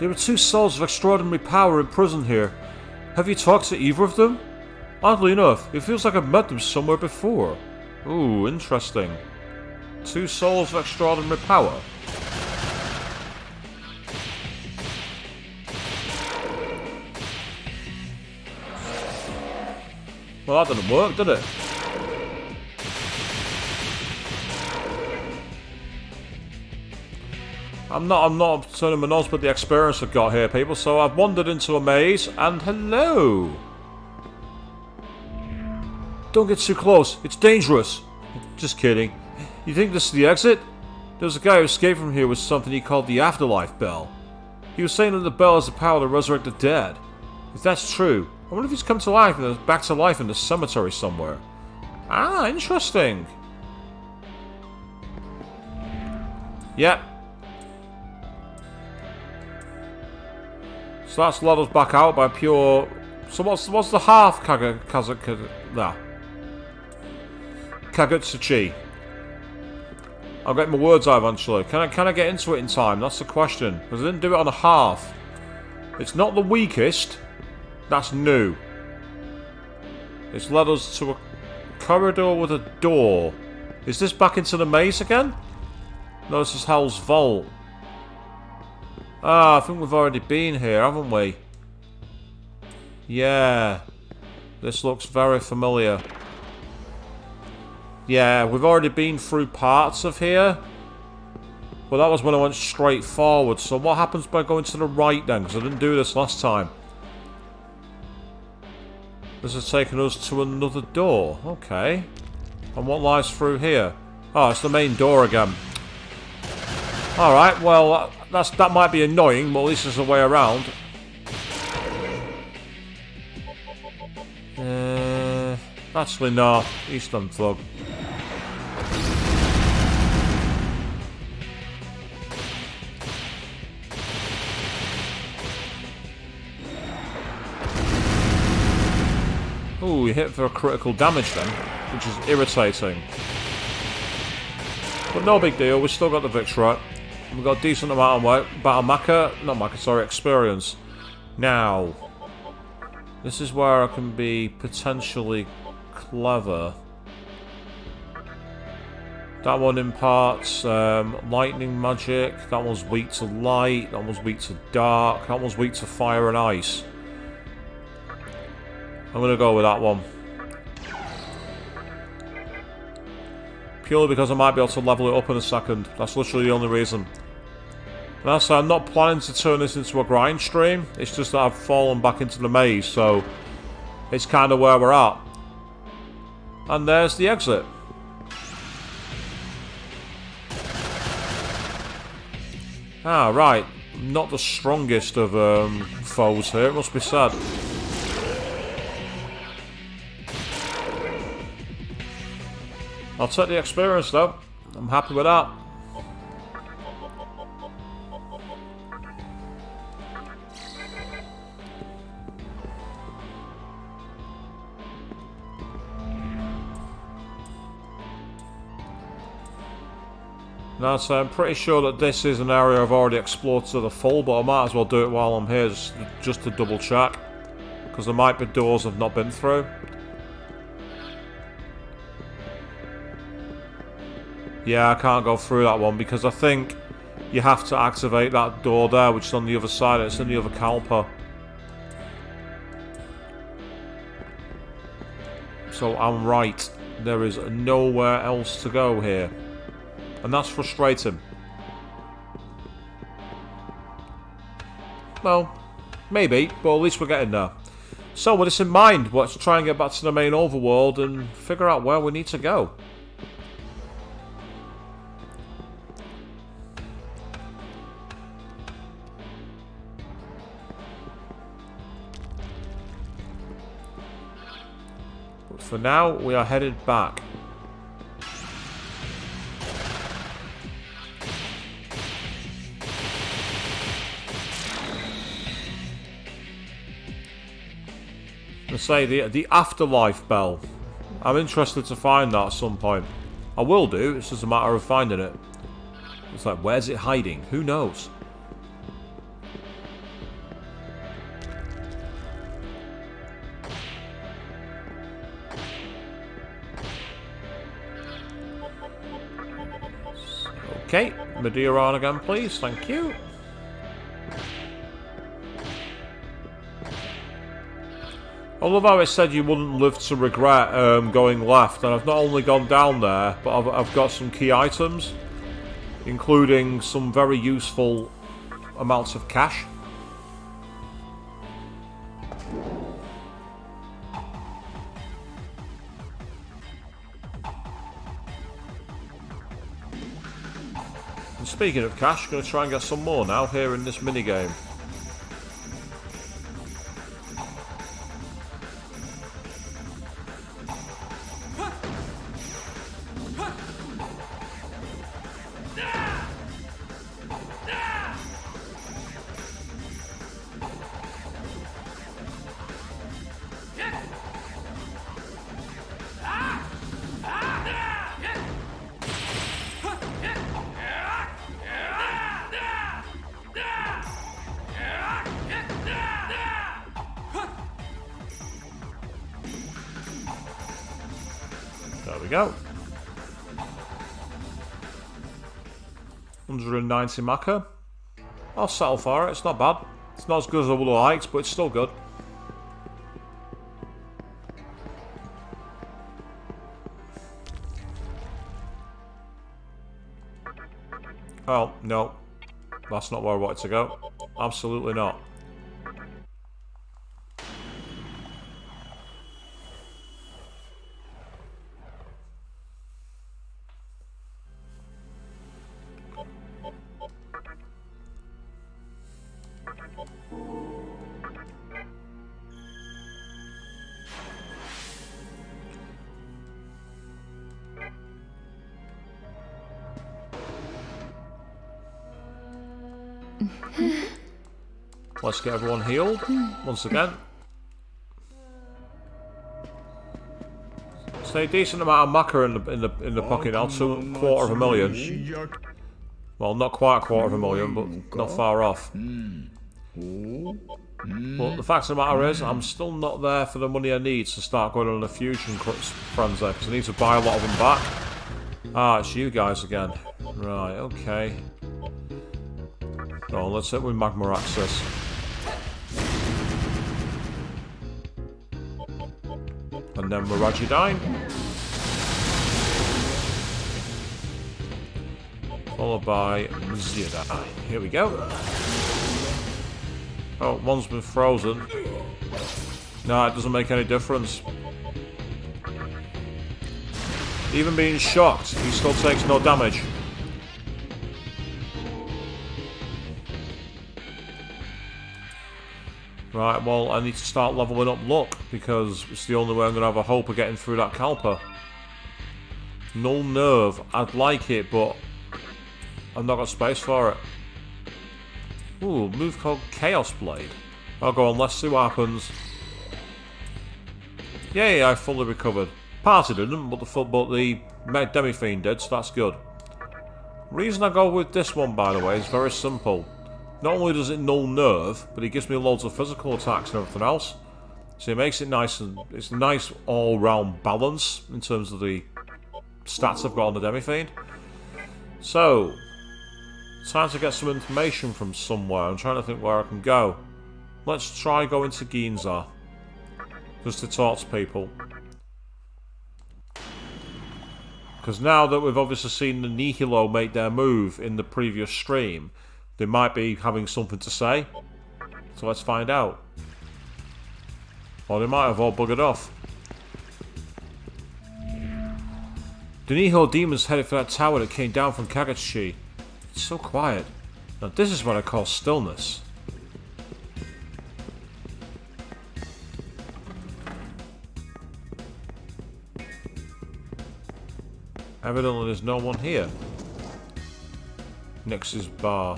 A: There are 2 souls of extraordinary power imprisoned here. Have you talked to either of them? Oddly enough, it feels like I've met them somewhere before. Ooh, interesting. 2 souls of extraordinary power. Well, that didn't work, did it? I'm not turning my nose with the experience I've got here, people, so I've wandered into a maze, and hello! Don't get too close, it's dangerous! Just kidding. You think this is the exit? There was a guy who escaped from here with something he called the afterlife bell. He was saying that the bell has the power to resurrect the dead. If that's true, I wonder if he's come to life and back to life in the cemetery somewhere. Ah, interesting! Yep. So that's led us back out by pure... So what's the half Kagutsuchi? I'll get my words out eventually. Can I get into it in time? That's the question. Because I didn't do it on a half. It's not the weakest. That's new. It's led us to a corridor with a door. Is this back into the maze again? No, this is Hell's Vault. Ah, I think we've already been here, haven't we? Yeah. This looks very familiar. Yeah, we've already been through parts of here. But that was when I went straight forward. So what happens by going to the right then? Because I didn't do this last time. This has taken us to another door. Okay. And what lies through here? Oh, it's the main door again. Alright, well, that might be annoying, but at least there's a way around. Actually, no. Eastern Thug. Ooh, we hit for a critical damage then, which is irritating. But no big deal, we still got the victory. We've got a decent amount of experience. Now, this is where I can be potentially clever. That one imparts lightning magic. That one's weak to light. That one's weak to dark. That one's weak to fire and ice. I'm going to go with that one. Purely because I might be able to level it up in a second. That's literally the only reason. And also, I'm not planning to turn this into a grind stream. It's just that I've fallen back into the maze, so it's kind of where we're at. And there's the exit. Ah, right. Not the strongest of foes here, it must be said. I'll take the experience though. I'm happy with that. Now, so I'm pretty sure that this is an area I've already explored to the full, but I might as well do it while I'm here just to double check. Because there might be doors I've not been through. Yeah, I can't go through that one because I think you have to activate that door there, which is on the other side. It's in the other Kalpa. So I'm right. There is nowhere else to go here. And that's frustrating. Well, maybe, but at least we're getting there. So with this in mind, let's try and get back to the main overworld and figure out where we need to go. But for now, we are headed back. Say the afterlife bell. I'm interested to find that at some point. I will do, it's just a matter of finding it. It's like, where's it hiding? Who knows? Okay, Menorah on again, please. Thank you. I love how it said you wouldn't live to regret going left, and I've not only gone down there, but I've got some key items, including some very useful amounts of cash. And speaking of cash, I'm going to try and get some more now here in this minigame. There we go. 190 Maka. I'll settle for it, it's not bad. It's not as good as I would have liked, but it's still good. Oh, no. That's not where I wanted to go. Absolutely not. Let's get everyone healed once again. Stay a decent amount of Maka in the pocket now, 250,000. Well, not quite 250,000, but not far off. But the fact of the matter is, I'm still not there for the money I need to start going on a fusion frenzy, because I need to buy a lot of them back. Ah, it's you guys again. Right, okay. Oh, let's hit with Magma Access. And then Miragidine. Followed by Mziadine. Here we go. Oh, one's been frozen. No, it doesn't make any difference. Even being shocked, he still takes no damage. Right, well, I need to start leveling up luck, because it's the only way I'm going to have a hope of getting through that Kalpa. Null Nerve. I'd like it, but I've not got space for it. Ooh, move called Chaos Blade. I'll go on, let's see what happens. Yay, I fully recovered. Party didn't, but the Demi-Fiend did, so that's good. Reason I go with this one, by the way, is very simple. Not only does it null nerve, but it gives me loads of physical attacks and everything else. So it makes it nice, and it's a nice all-round balance in terms of the stats I've got on the Demi-Fiend. So, time to get some information from somewhere. I'm trying to think where I can go. Let's try going to Ginza, just to talk to people. Because now that we've obviously seen the Nihilo make their move in the previous stream, they might be having something to say. So let's find out. Or they might have all buggered off. The Nihilo demons headed for that tower that came down from Kagutsuchi. It's so quiet. Now this is what I call stillness. Evidently there's no one here. Nix's bar.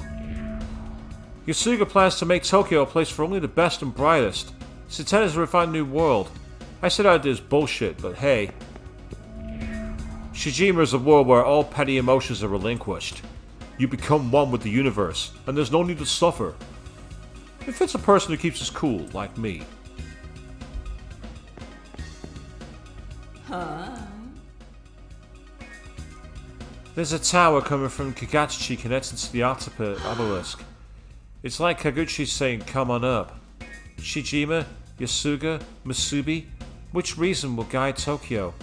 A: Yasuga plans to make Tokyo a place for only the best and brightest. It's intended to refine a new world. I said I did this bullshit, but hey. Shijima is a world where all petty emotions are relinquished. You become one with the universe, and there's no need to suffer. It fits a person who keeps his cool, like me. There's a tower coming from Kagutsuchi connected to the Obellisk. It's like Kagutsuchi saying, come on up. Shijima, Yasuga, Masubi, which reason will guide Tokyo?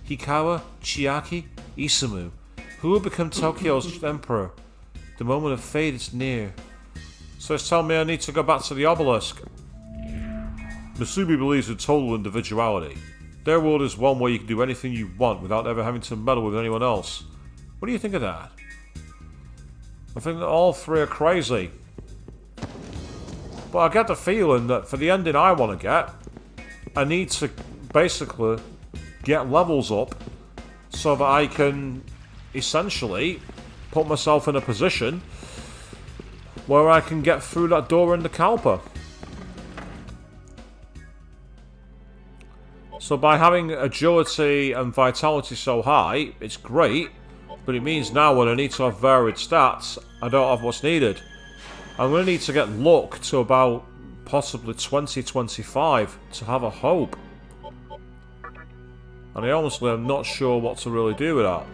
A: Hikawa, Chiaki, Isamu. Who will become Tokyo's emperor? The moment of fate is near. So it's telling me I need to go back to the Obelisk. Masubi believes in total individuality. Their world is one where you can do anything you want without ever having to meddle with anyone else. What do you think of that? I think that all three are crazy. But I get the feeling that for the ending I want to get, I need to basically get levels up so that I can essentially put myself in a position where I can get through that door in the Kalpa. So by having agility and vitality so high, it's great. But it means now when I need to have varied stats, I don't have what's needed. I'm going to need to get luck to about possibly 20-25 to have a hope. And I honestly am not sure what to really do with that.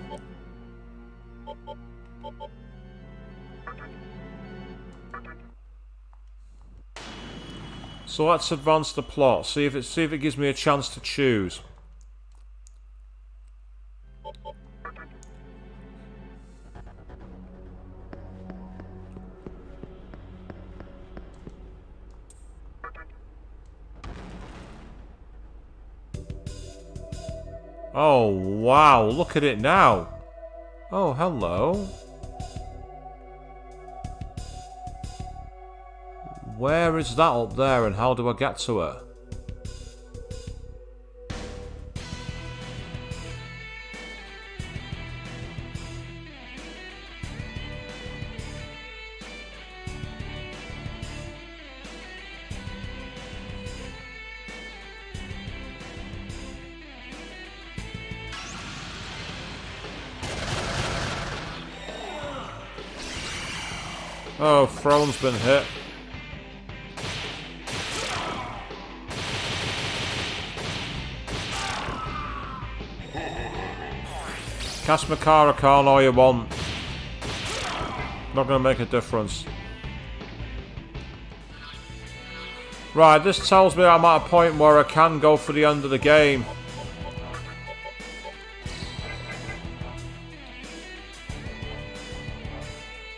A: So let's advance the plot, see if it gives me a chance to choose. Oh, wow, look at it now. Oh, hello. Where is that up there and how do I get to her? Oh, throne's been hit. Cast Makara Khan all you want. Not gonna make a difference. Right, this tells me I'm at a point where I can go for the end of the game.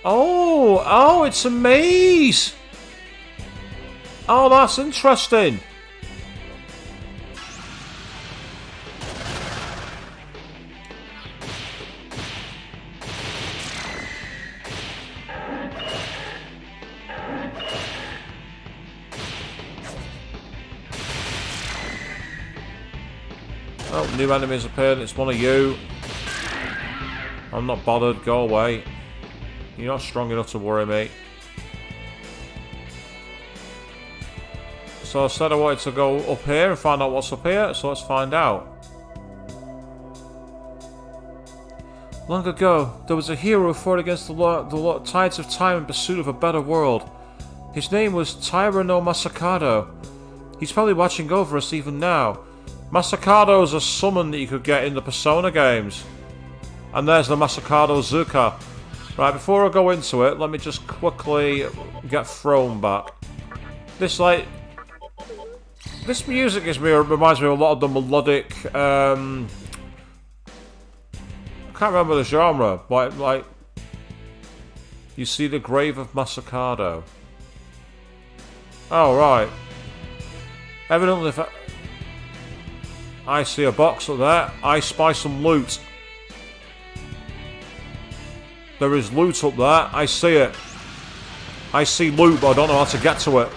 A: Oh, it's a maze! Oh, that's interesting. Oh, new enemies appeared. It's one of you. I'm not bothered. Go away. You're not strong enough to worry me. So I said I wanted to go up here and find out what's up here, so let's find out. Long ago, there was a hero who fought against the tides of time in pursuit of a better world. His name was Taira no Masakado. He's probably watching over us even now. Masakado is a summon that you could get in the Persona games. And there's the Masakado Zuka. Right, before I go into it, let me just quickly get thrown back. This music reminds me of a lot of the melodic, I can't remember the genre, but like, you see the grave of Masakado. Oh, right. Evidently, if I see a box up there, I spy some loot. There is loot up there, I see it. I see loot, but I don't know how to get to it.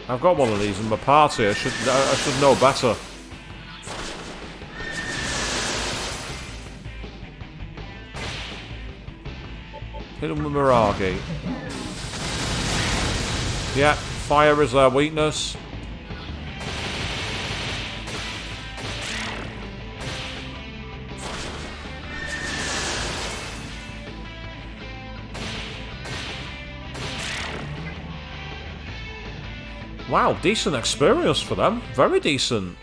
A: I've got one of these in my party, I should know better. Hit him with Miragi. Yeah, fire is their weakness. Wow, decent experience for them. Very decent.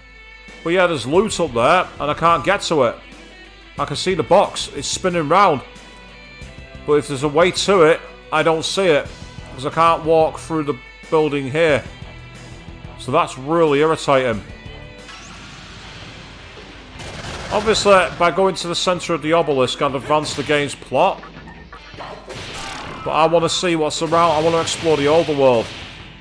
A: But yeah, there's loot up there, and I can't get to it. I can see the box. It's spinning round. But if there's a way to it, I don't see it. Because I can't walk through the building here. So that's really irritating. Obviously, by going to the centre of the obelisk, I'd advance the game's plot. But I want to see what's around. I want to explore the overworld.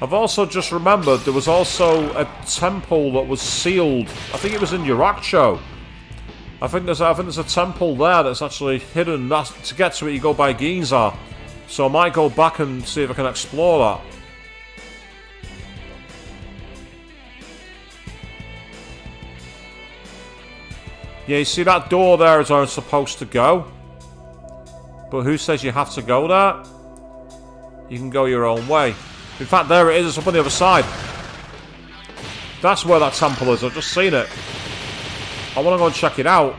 A: I've also just remembered there was also a temple that was sealed. I think it was in Yurakucho. I think there's a temple there that's actually hidden. To get to it, you go by Ginza. So I might go back and see if I can explore that. Yeah, you see that door there is where I'm supposed to go. But who says you have to go there? You can go your own way. In fact, there it is. It's up on the other side. That's where that temple is. I've just seen it. I want to go and check it out.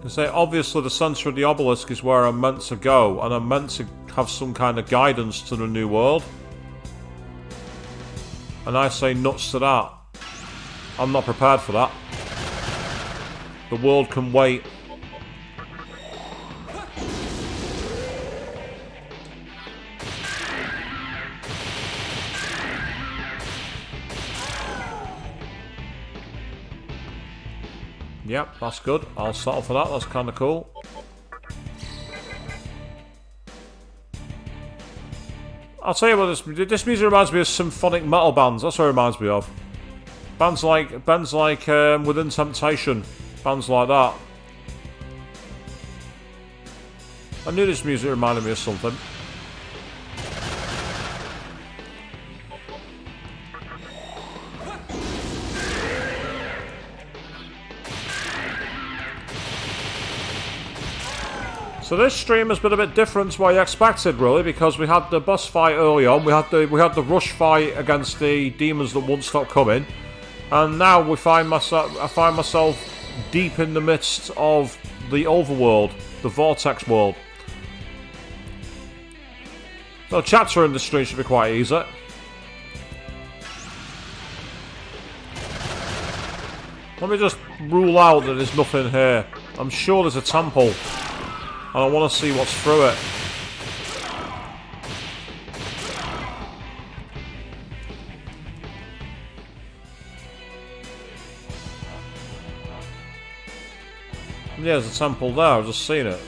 A: Say, obviously the centre of the obelisk is where I'm meant to go, and I'm meant to have some kind of guidance to the new world. And I say nuts to that. I'm not prepared for that. The world can wait. Yep, that's good. I'll settle for that. That's kind of cool. I'll tell you what, this music reminds me of symphonic metal bands. That's what it reminds me of. Bands like Within Temptation. Bands like that. I knew this music reminded me of something. So this stream has been a bit different to what I expected, really, because we had the boss fight early on. We had the rush fight against the demons that won't stop coming, and now I find myself deep in the midst of the overworld, the vortex world. So chapter in the stream should be quite easy. Let me just rule out that there's nothing here. I'm sure there's a temple. And I want to see what's through it. Yeah, there's a temple there. I've just seen it.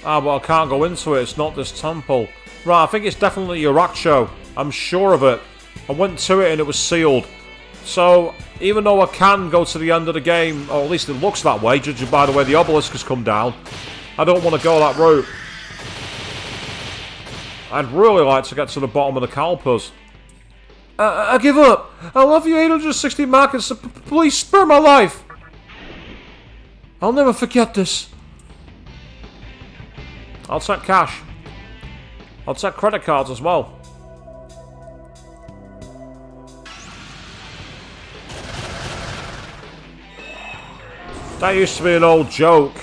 A: Ah, but I can't go into it. It's not this temple. Right, I think it's definitely Yuracho. I'm sure of it. I went to it and it was sealed. So, even though I can go to the end of the game, or at least it looks that way, judging by the way the Obellisk has come down, I don't want to go that route. I'd really like to get to the bottom of the Kalpas.
B: I give up. I love you 860 markets, so please spare my life. I'll never forget this.
A: I'll take cash. I'll take credit cards as well. That used to be an old joke.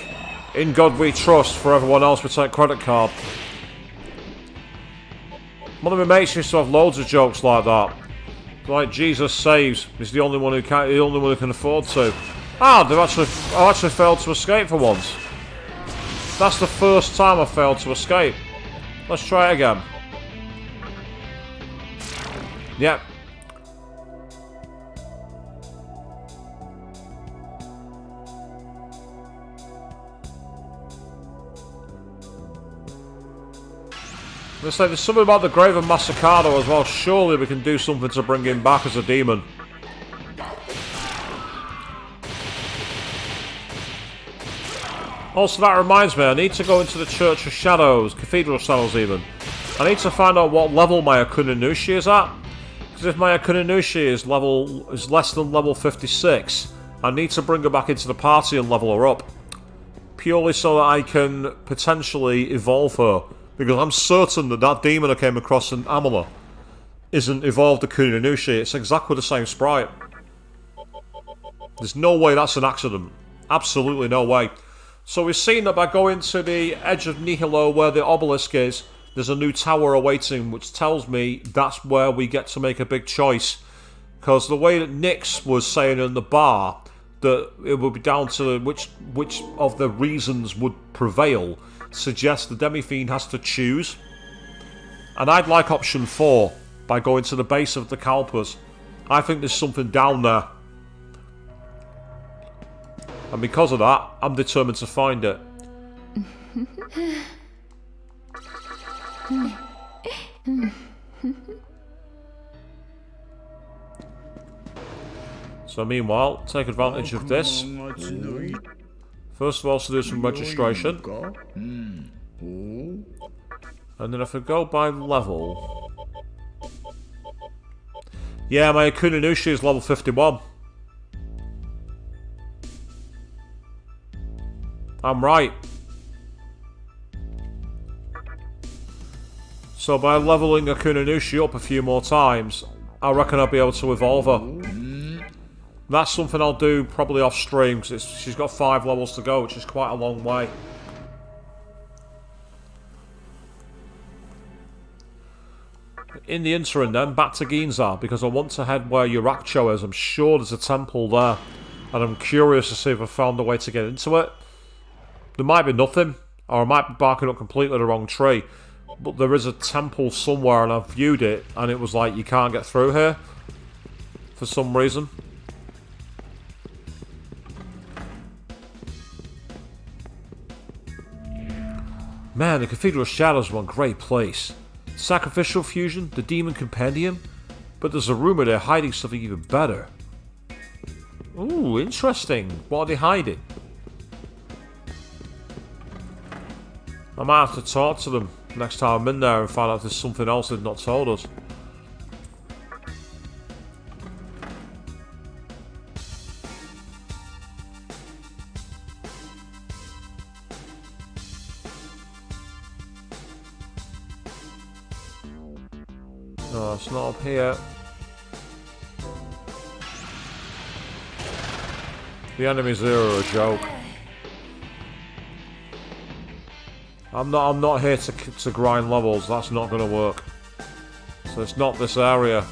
A: In God we trust, for everyone else we take credit card. One of my mates used to have loads of jokes like that. Like Jesus saves. He's the only one who can afford to. Ah, I actually failed to escape for once. That's the first time I failed to escape. Let's try it again. Yep. Let's say there's something about the grave of Masakado as well. Surely we can do something to bring him back as a demon. Also, that reminds me, I need to go into the Church of Shadows, Cathedral of Shadows even. I need to find out what level my Akunanushi is at. Because if my Akunanushi is less than level 56, I need to bring her back into the party and level her up. Purely so that I can potentially evolve her. Because I'm certain that that demon I came across in Amala isn't evolved Akunanushi. It's exactly the same sprite. There's no way that's an accident. Absolutely no way. So we've seen that by going to the edge of Nihilo where the Obellisk is, there's a new tower awaiting, which tells me that's where we get to make a big choice. Because the way that Nyx was saying in the bar, that it would be down to which of the reasons would prevail, suggests the Demi-Fiend has to choose. And I'd like option 4, by going to the base of the Kalpas. I think there's something down there. And because of that, I'm determined to find it. So meanwhile, take advantage of this. First of all, to do some registration. And then if I go by level... Yeah, my Akunanushi is level 51. I'm right. So by leveling Akunanushi up a few more times, I reckon I'll be able to evolve her. That's something I'll do probably off stream, because she's got 5 levels to go, which is quite a long way. In the interim then, back to Ginza, because I want to head where Yuracho is. I'm sure there's a temple there, and I'm curious to see if I found a way to get into it. There might be nothing, or I might be barking up completely the wrong tree, but there is a temple somewhere and I've viewed it and it was like you can't get through here for some reason. Man, the Cathedral of Shadows is one great place. Sacrificial fusion, the Demon Compendium, but there's a rumour they're hiding something even better. Ooh, interesting. What are they hiding? I might have to talk to them next time I'm in there and find out if there's something else they've not told us. No, it's not up here. The enemies here are a joke. I'm not here to grind levels. That's not going to work. So it's not this area.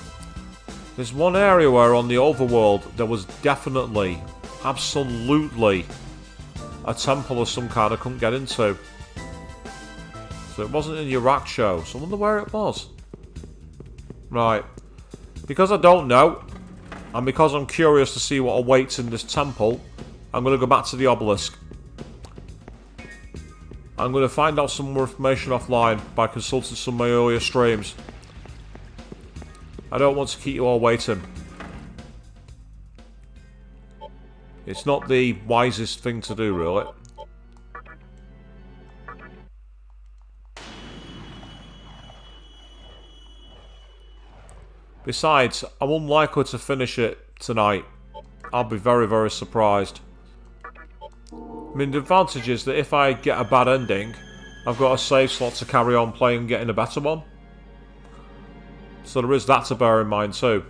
A: There's one area where on the overworld there was definitely, absolutely, a temple of some kind I couldn't get into. So it wasn't in Yuracho. So I wonder where it was. Right. Because I don't know, and because I'm curious to see what awaits in this temple, I'm going to go back to the Obelisk. I'm going to find out some more information offline by consulting some of my earlier streams. I don't want to keep you all waiting. It's not the wisest thing to do, really. Besides, I'm unlikely to finish it tonight. I'll be very, very surprised. I mean, the advantage is that if I get a bad ending, I've got a save slot to carry on playing and getting a better one. So there is that to bear in mind too.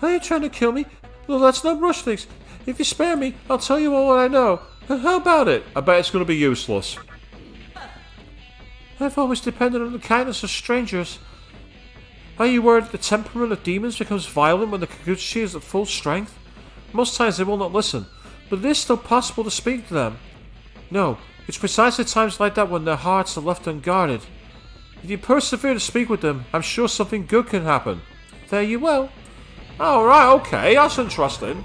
B: Are you trying to kill me? Well, let's not rush things. If you spare me, I'll tell you all what I know. How about it?
A: I bet it's going to be useless.
B: I've always depended on the kindness of strangers. Are you worried that the temperament of demons becomes violent when the Kagutsuchi is at full strength? Most times they will not listen, but it is still possible to speak to them. No, it's precisely times like that when their hearts are left unguarded. If you persevere to speak with them, I'm sure something good can happen. Fare you well.
A: Oh, right, okay, that's interesting.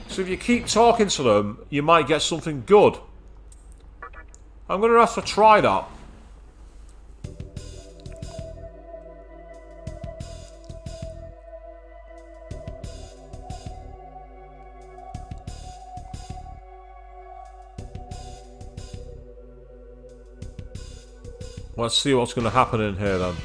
A: So if you keep talking to them, you might get something good. I'm going to have to try that. Let's see what's going to happen in here then.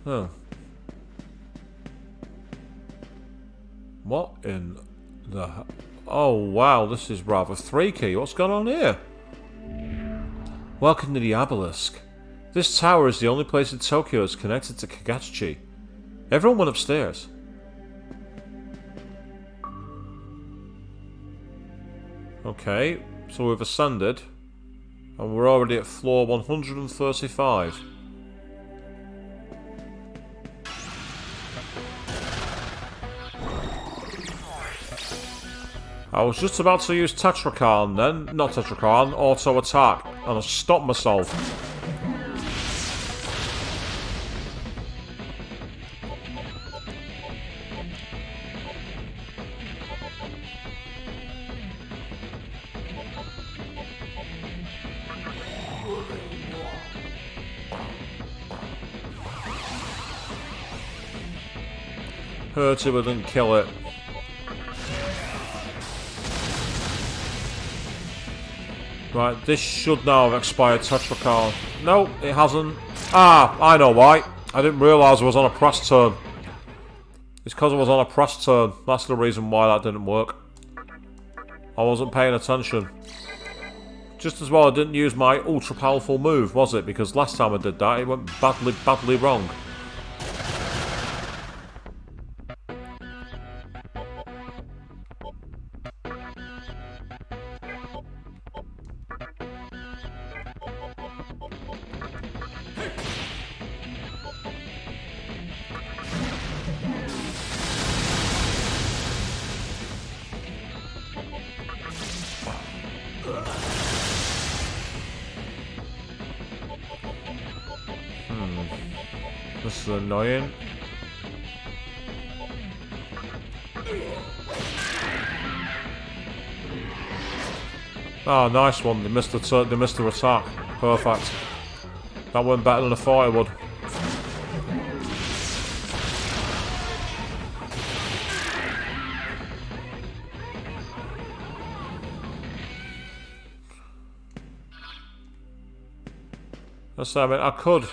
A: Huh. What in the... Oh wow, this is rather freaky. What's going on here?
B: Welcome to the Obellisk. This tower is the only place in Tokyo that's connected to Kagutsuchi. Everyone went upstairs.
A: Okay, so we've ascended. And we're already at floor 135. I was just about to use Tetrakarn then, not Tetrakarn, auto attack, and I stopped myself. Hurt it but didn't kill it. Right, this should now have expired Tetrakarn. No, it hasn't. Ah, I know why. I didn't realise I was on a press turn. It's because I was on a press turn. That's the reason why that didn't work. I wasn't paying attention. Just as well I didn't use my ultra powerful move, was it? Because last time I did that, it went badly wrong. This is annoying. Oh, nice one. They missed the attack. Perfect. That went better than I thought it would. So, I mean, I could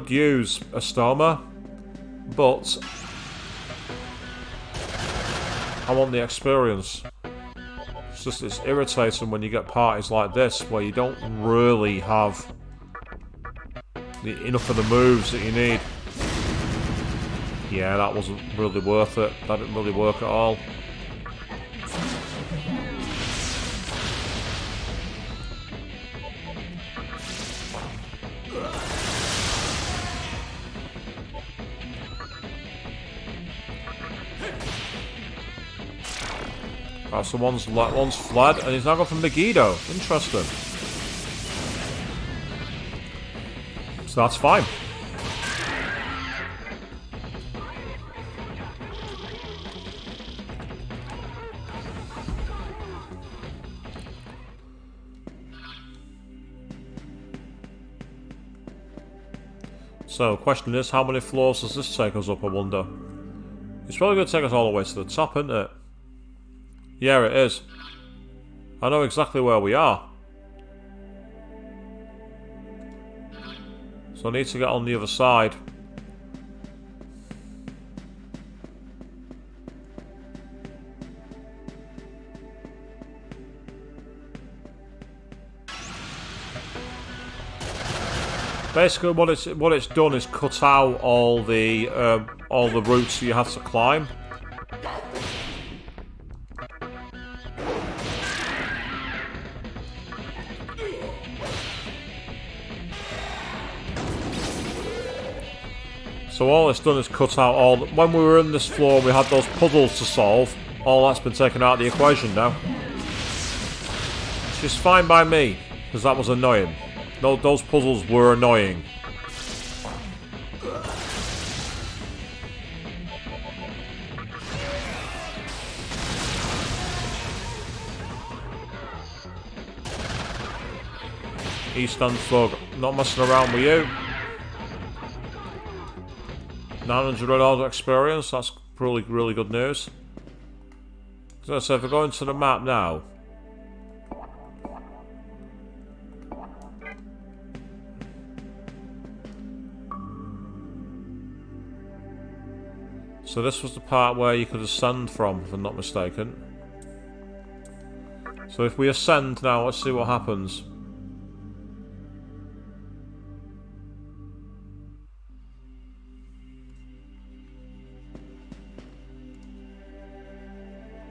A: use a Stoma, but I want the experience. It's irritating when you get parties like this where you don't really have enough of the moves that you need. Yeah, that wasn't really worth it. That didn't really work at all. Right, so one's fled, and he's now gone for Megiddo. Interesting. So that's fine. So, question is, how many floors does this take us up, I wonder? It's probably going to take us all the way to the top, isn't it? Yeah, it is. I know exactly where we are. So I need to get on the other side. Basically, what it's done is cut out all the routes you have to climb. So all it's done is cut out all... When we were in this floor, we had those puzzles to solve. All that's been taken out of the equation now. Which is fine by me, because that was annoying. Those puzzles were annoying. E stands for not messing around with you. 900 odd experience, that's really, really good news. So if we go into the map now. So this was the part where you could ascend from, if I'm not mistaken. So if we ascend now, let's see what happens.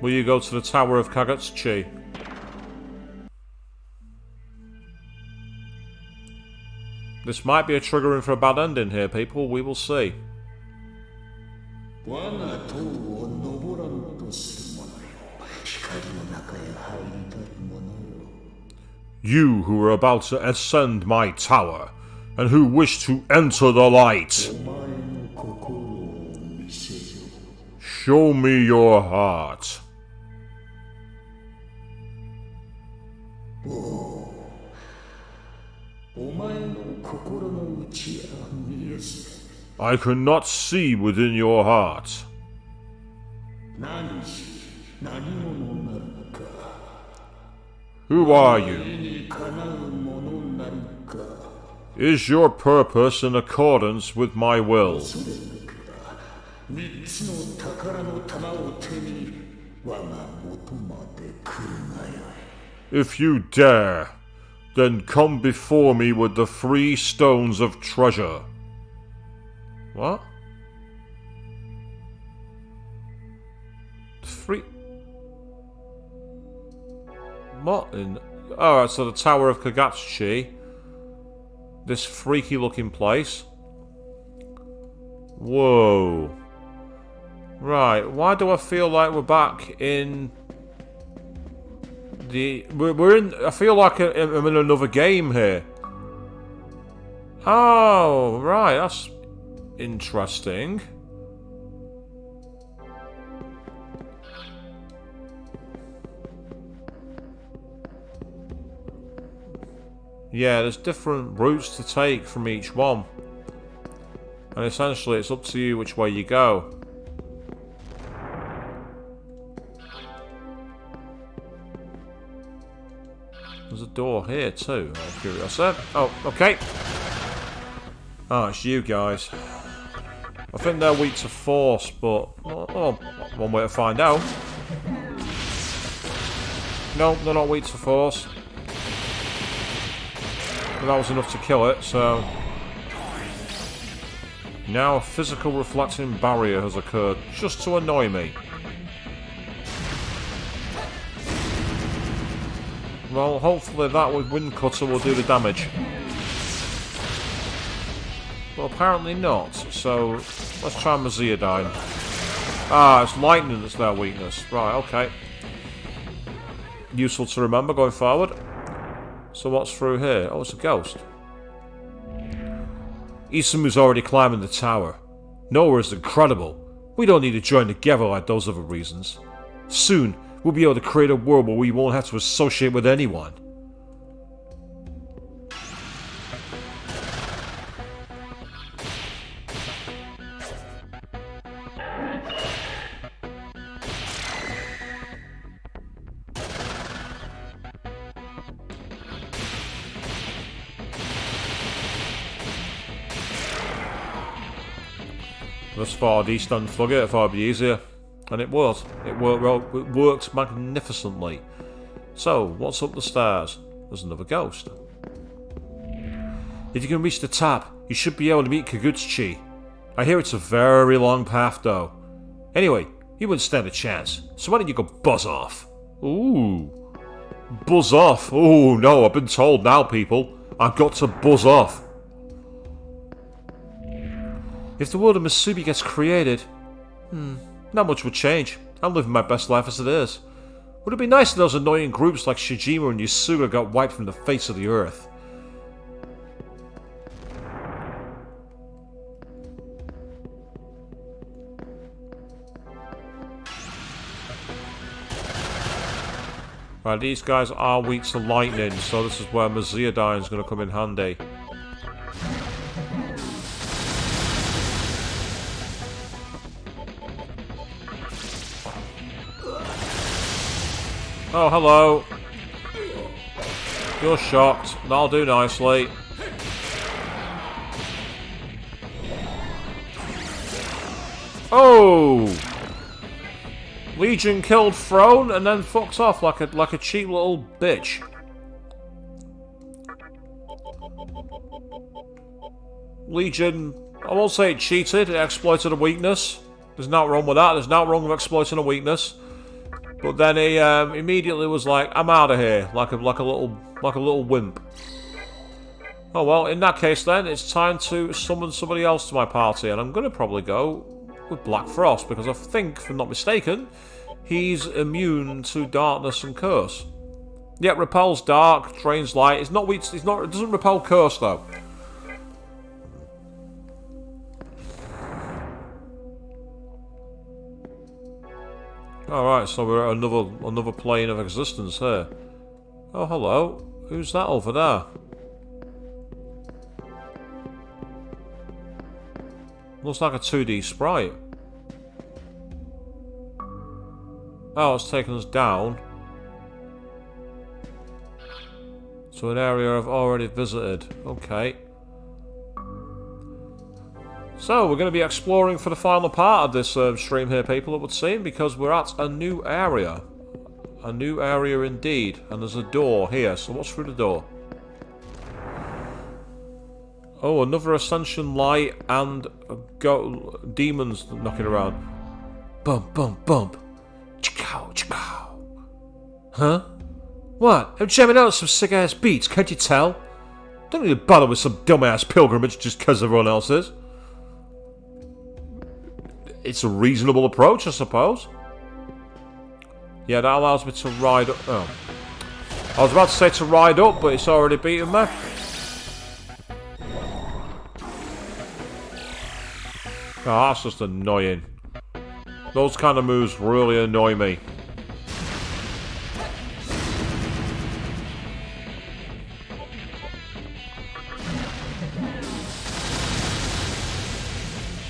A: Will you go to the Tower of Kagutsuchi? This might be a triggering for a bad ending here, people. We will see. You who are about to ascend my tower, and who wish to enter the light. Show me your heart. I cannot see within your heart. Who are you? Is your purpose in accordance with my will? If you dare, then come before me with the 3 stones of treasure. What? 3... What in... Alright, so the Tower of Kagutsuchi. This freaky looking place. Whoa. Right, why do I feel like we're back in... We're in... I feel like I'm in another game here. Oh, right, that's interesting. Yeah, there's different routes to take from each one. And essentially it's up to you which way you go. There's a door here too, out of curiosity. Oh, okay. Oh, it's you guys. I think they're weak to force, but... Oh, one way to find out. No, they're not weak to force. But that was enough to kill it, so... Now a physical reflecting barrier has occurred, just to annoy me. Well, hopefully that with Wind Cutter will do the damage. But apparently not, so let's try Maziadine. Ah, it's lightning that's their weakness. Right, okay. useful to remember going forward. So what's through here? Oh, it's a ghost. Isamu's already climbing the tower. Noah is incredible. We don't need to join together like those other reasons. Soon, we'll be able to create a world where we won't have to associate with anyone. Thus far, East unplug it, I thought it'd be easier. And it was. It worked magnificently. So, what's up the stairs? There's another ghost. If you can reach the top, you should be able to meet Kagutsuchi. I hear it's a very long path, though. Anyway, you wouldn't stand a chance, so why don't you go buzz off? Ooh. Buzz off? Oh no, I've been told now, people. I've got to buzz off. If the world of Masubi gets created, not much would change. I'm living my best life as it is. Would it be nice if those annoying groups like Shijima and Yasuga got wiped from the face of the earth? Right, these guys are weak to lightning, so this is where Maziadine is going to come in handy. Oh, hello. You're shocked. That'll do nicely. Oh! Legion killed Throne and then fucks off like a cheap little bitch. Legion, I won't say it cheated, it exploited a weakness. There's nothing wrong with that, there's nothing wrong with exploiting a weakness. But then he immediately was like, I'm out of here, like a little wimp. Oh well, in that case then, it's time to summon somebody else to my party, and I'm gonna probably go with Black Frost, because I think, if I'm not mistaken, he's immune to darkness and curse. Yet repels dark, drains light. It's not weak. It doesn't repel curse though. Alright, so we're at another plane of existence here. Oh, hello. Who's that over there? Looks like a 2D sprite. Oh, it's taken us down to an area I've already visited. Okay. So, we're going to be exploring for the final part of this stream here, people, it would seem, because we're at a new area. A new area indeed. And there's a door here, so what's through the door? Oh, another ascension light and demons knocking around. Bump, bump, bump. Chikow, chikow. Huh? What? I'm jamming out some sick-ass beats, can't you tell? Don't need to bother with some dumb-ass pilgrimage just because everyone else is. It's a reasonable approach, I suppose. Yeah, that allows me to ride up. Oh. I was about to say to ride up, but it's already beaten me. Oh, that's just annoying. Those kind of moves really annoy me.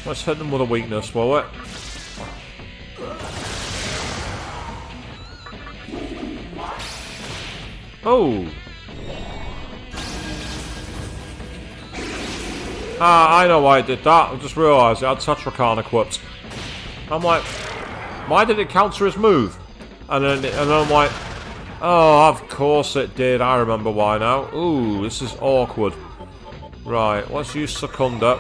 A: Let's hit them with a weakness, will it? Oh! Ah, I know why I did that. I just realised it had Tetrakarn equipped. I'm like, why did it counter his move? And then I'm like, oh, of course it did. I remember why now. Ooh, this is awkward. Right, let's use Secunda.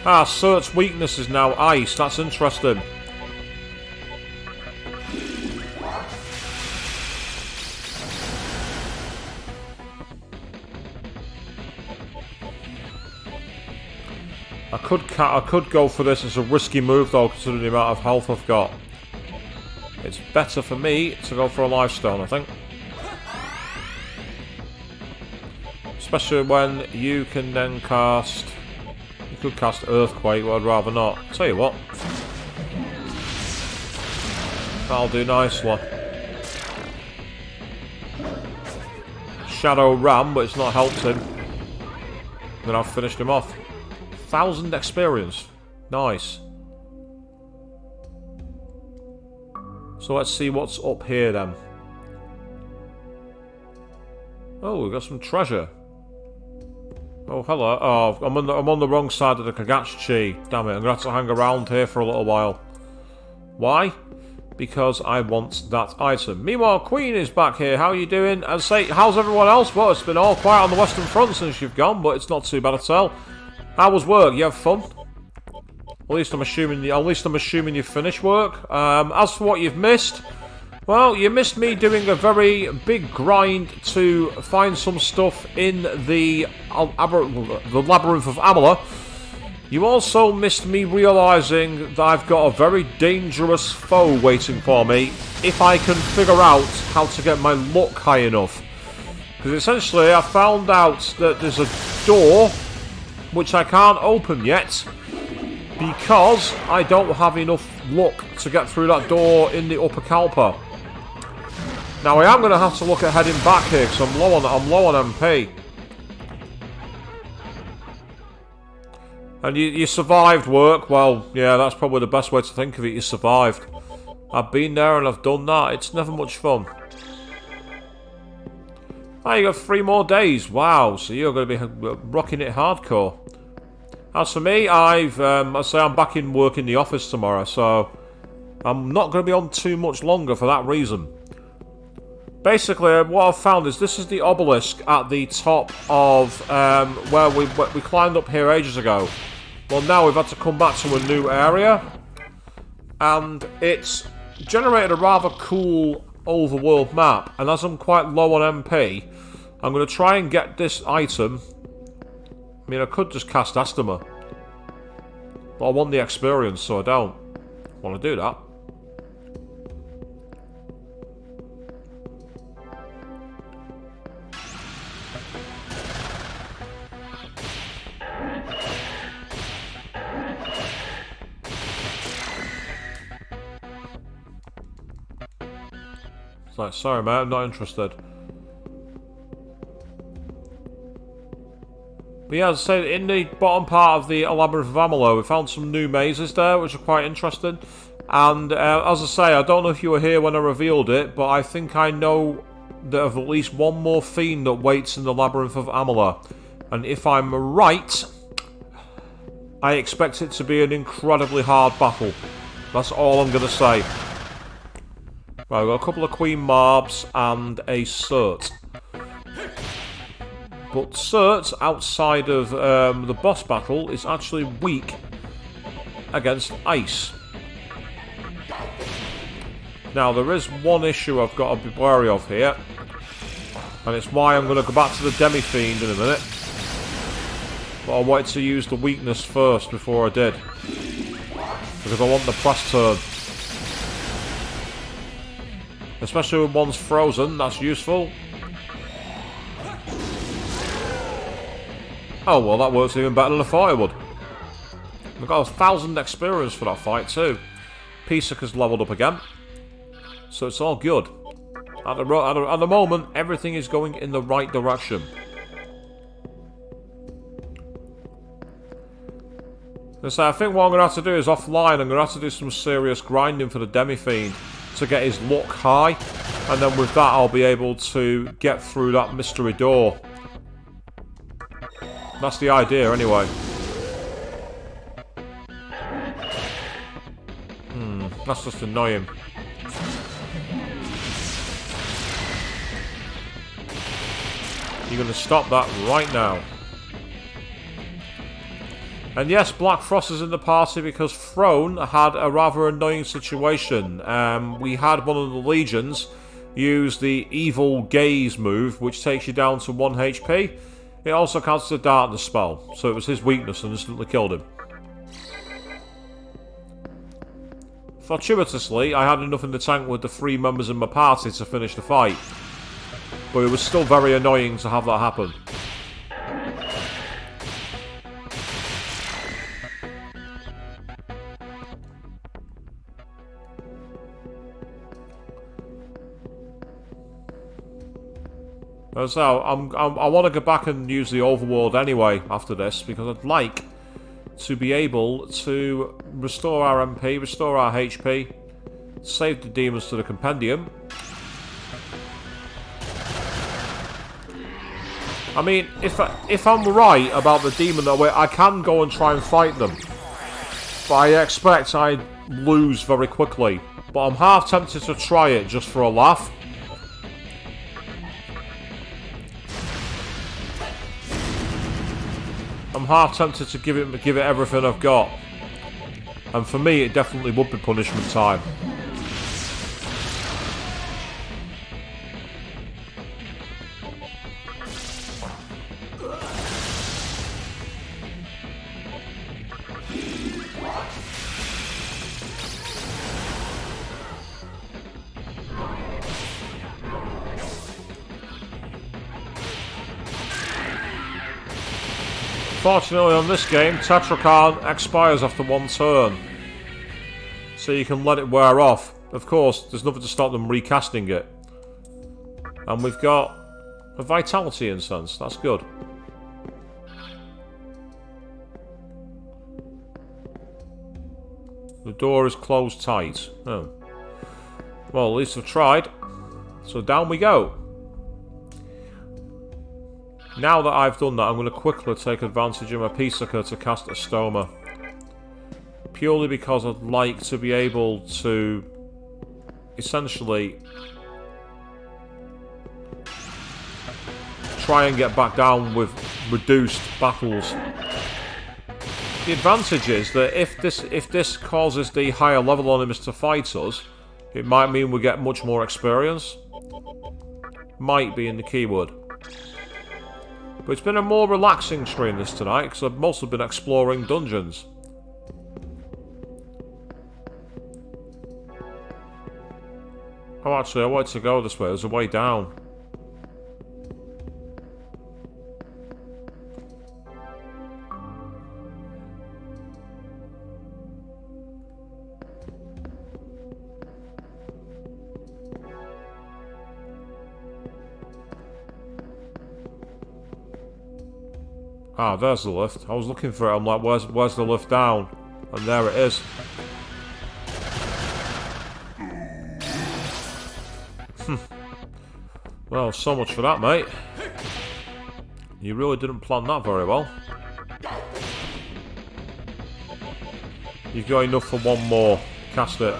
A: Ah, Surt's weakness is now ice. That's interesting. I could go for this as a risky move though, considering the amount of health I've got. It's better for me to go for a Lifestone, I think. Especially when you can then cast... You could cast Earthquake, but I'd rather not. Tell you what. That'll do nicely. Shadow Ram, but it's not helped him. Then I've finished him off. 1,000 experience. Nice. So let's see what's up here then. Oh, we've got some treasure. Oh, hello. Oh, I'm on the wrong side of the Kagutsuchi. Damn it, I'm going to have to hang around here for a little while. Why? Because I want that item. Meanwhile, Queen is back here. How are you doing? And say, how's everyone else? Well, it's been all quiet on the Western Front since you've gone, but it's not too bad at all. How was work? You have fun? At least I'm assuming you've finished work. As for what you've missed, well, you missed me doing a very big grind to find some stuff in the Labyrinth of Amalur. You also missed me realising that I've got a very dangerous foe waiting for me if I can figure out how to get my luck high enough. Because essentially I found out that there's a door which I can't open yet because I don't have enough luck to get through that door in the upper Kalpa. Now I am going to have to look at heading back here because I'm low on MP. And you survived work. Well, yeah, that's probably the best way to think of it. You survived. I've been there and I've done that. It's never much fun. Oh, you got 3 more days. Wow, so you're going to be rocking it hardcore. As for me, I say I'm back in work in the office tomorrow, so I'm not going to be on too much longer for that reason. Basically, what I've found is this is the Obellisk at the top of where we climbed up here ages ago. Well, now we've had to come back to a new area, and it's generated a rather cool overworld map. And as I'm quite low on MP, I'm going to try and get this item. I mean, I could just cast Estima, but I want the experience, so I don't want to do that. It's like, sorry mate, I'm not interested. But yeah, as I say, in the bottom part of the Labyrinth of Amalur, we found some new mazes there, which are quite interesting. And as I say, I don't know if you were here when I revealed it, but I think I know that of at least one more fiend that waits in the Labyrinth of Amalur. And if I'm right, I expect it to be an incredibly hard battle. That's all I'm going to say. Right, we've got a couple of Queen Marbs and a Cert. But Cert, outside of the boss battle, is actually weak against ice. Now, there is one issue I've got to be wary of here. And it's why I'm going to go back to the Demi-Fiend in a minute. But I wanted to use the weakness first before I did. Because I want the plus turn. Especially when one's frozen, that's useful. Oh, well, that works even better than I thought it would. We've got 1,000 experience for that fight, too. Pisaka's leveled up again. So it's all good. At the moment, everything is going in the right direction. So I think what I'm going to have to do is offline, I'm going to have to do some serious grinding for the Demi-Fiend to get his luck high. And then with that, I'll be able to get through that mystery door. That's the idea, anyway. That's just annoying. You're going to stop that right now. And yes, Black Frost is in the party because Throne had a rather annoying situation. We had one of the legions use the Evil Gaze move, which takes you down to 1 HP. It also casts a darkness spell, so it was his weakness and instantly killed him. Fortuitously, I had enough in the tank with the 3 members in my party to finish the fight. But it was still very annoying to have that happen. So I want to go back and use the overworld anyway after this, because I'd like to be able to restore our MP, restore our HP, save the demons to the compendium. I mean, if I'm right about the demon that way, I can go and try and fight them, but I expect I'd lose very quickly. But I'm half tempted to try it just for a laugh. I'm half tempted to give it everything I've got. And for me, it definitely would be punishment time. Fortunately on this game, Tetracarn expires after 1 turn. So you can let it wear off. Of course, there's nothing to stop them recasting it. And we've got a Vitality Incense, that's good. The door is closed tight. Oh. Well, at least I've tried. So down we go. Now that I've done that, I'm going to quickly take advantage of my Pisaka to cast a Stoma. Purely because I'd like to be able to essentially try and get back down with reduced battles. The advantage is that if this causes the higher level enemies to fight us, it might mean we get much more experience. Might be in the keyword. But it's been a more relaxing stream this tonight, because I've mostly been exploring dungeons. Oh, actually, I wanted to go this way. There's a way down. Ah, there's the lift. I was looking for it. I'm like, where's the lift down? And there it is. Well, so much for that, mate. You really didn't plan that very well. You've got enough for one more. Cast it.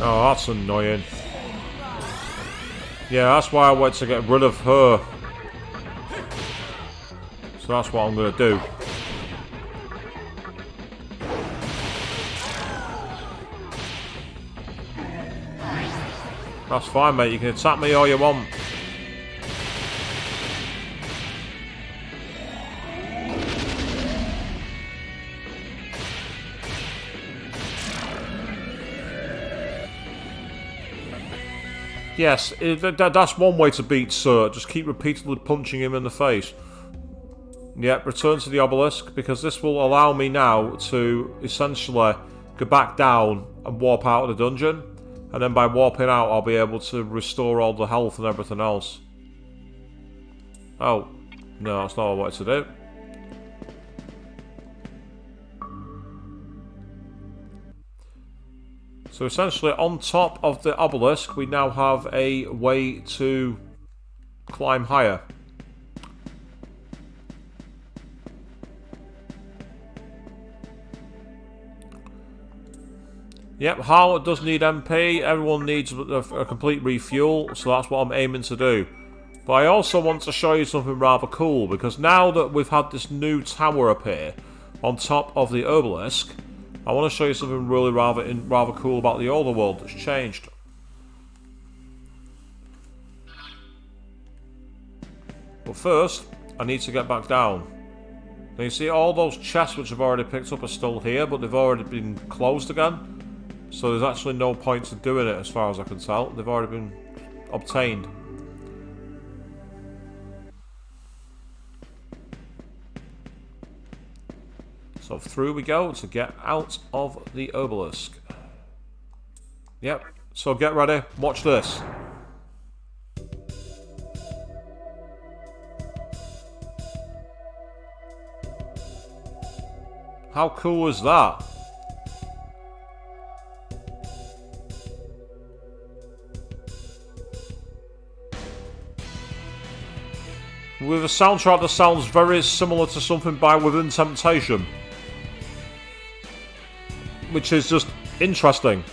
A: Oh, that's annoying. Yeah, that's why I went to get rid of her. So that's what I'm going to do. That's fine, mate. You can attack me all you want. Yes, that's one way to beat Sir. Just keep repeatedly punching him in the face. Yep, return to the Obellisk, because this will allow me now to essentially go back down and warp out of the dungeon. And then by warping out, I'll be able to restore all the health and everything else. Oh, no, that's not what I wanted to do. So essentially, on top of the Obelisk, we now have a way to climb higher. Yep, Harlot does need MP. Everyone needs a complete refuel, so that's what I'm aiming to do. But I also want to show you something rather cool, because now that we've had this new tower up here, on top of the Obellisk, I want to show you something really rather cool about the older world that's changed. But first, I need to get back down. Now you see all those chests which I've already picked up are still here, but they've already been closed again. So there's actually no point to doing it as far as I can tell. They've already been obtained. So through we go to get out of the Obellisk. Yep, so get ready, watch this. How cool is that? With a soundtrack that sounds very similar to something by Within Temptation. Which is just interesting.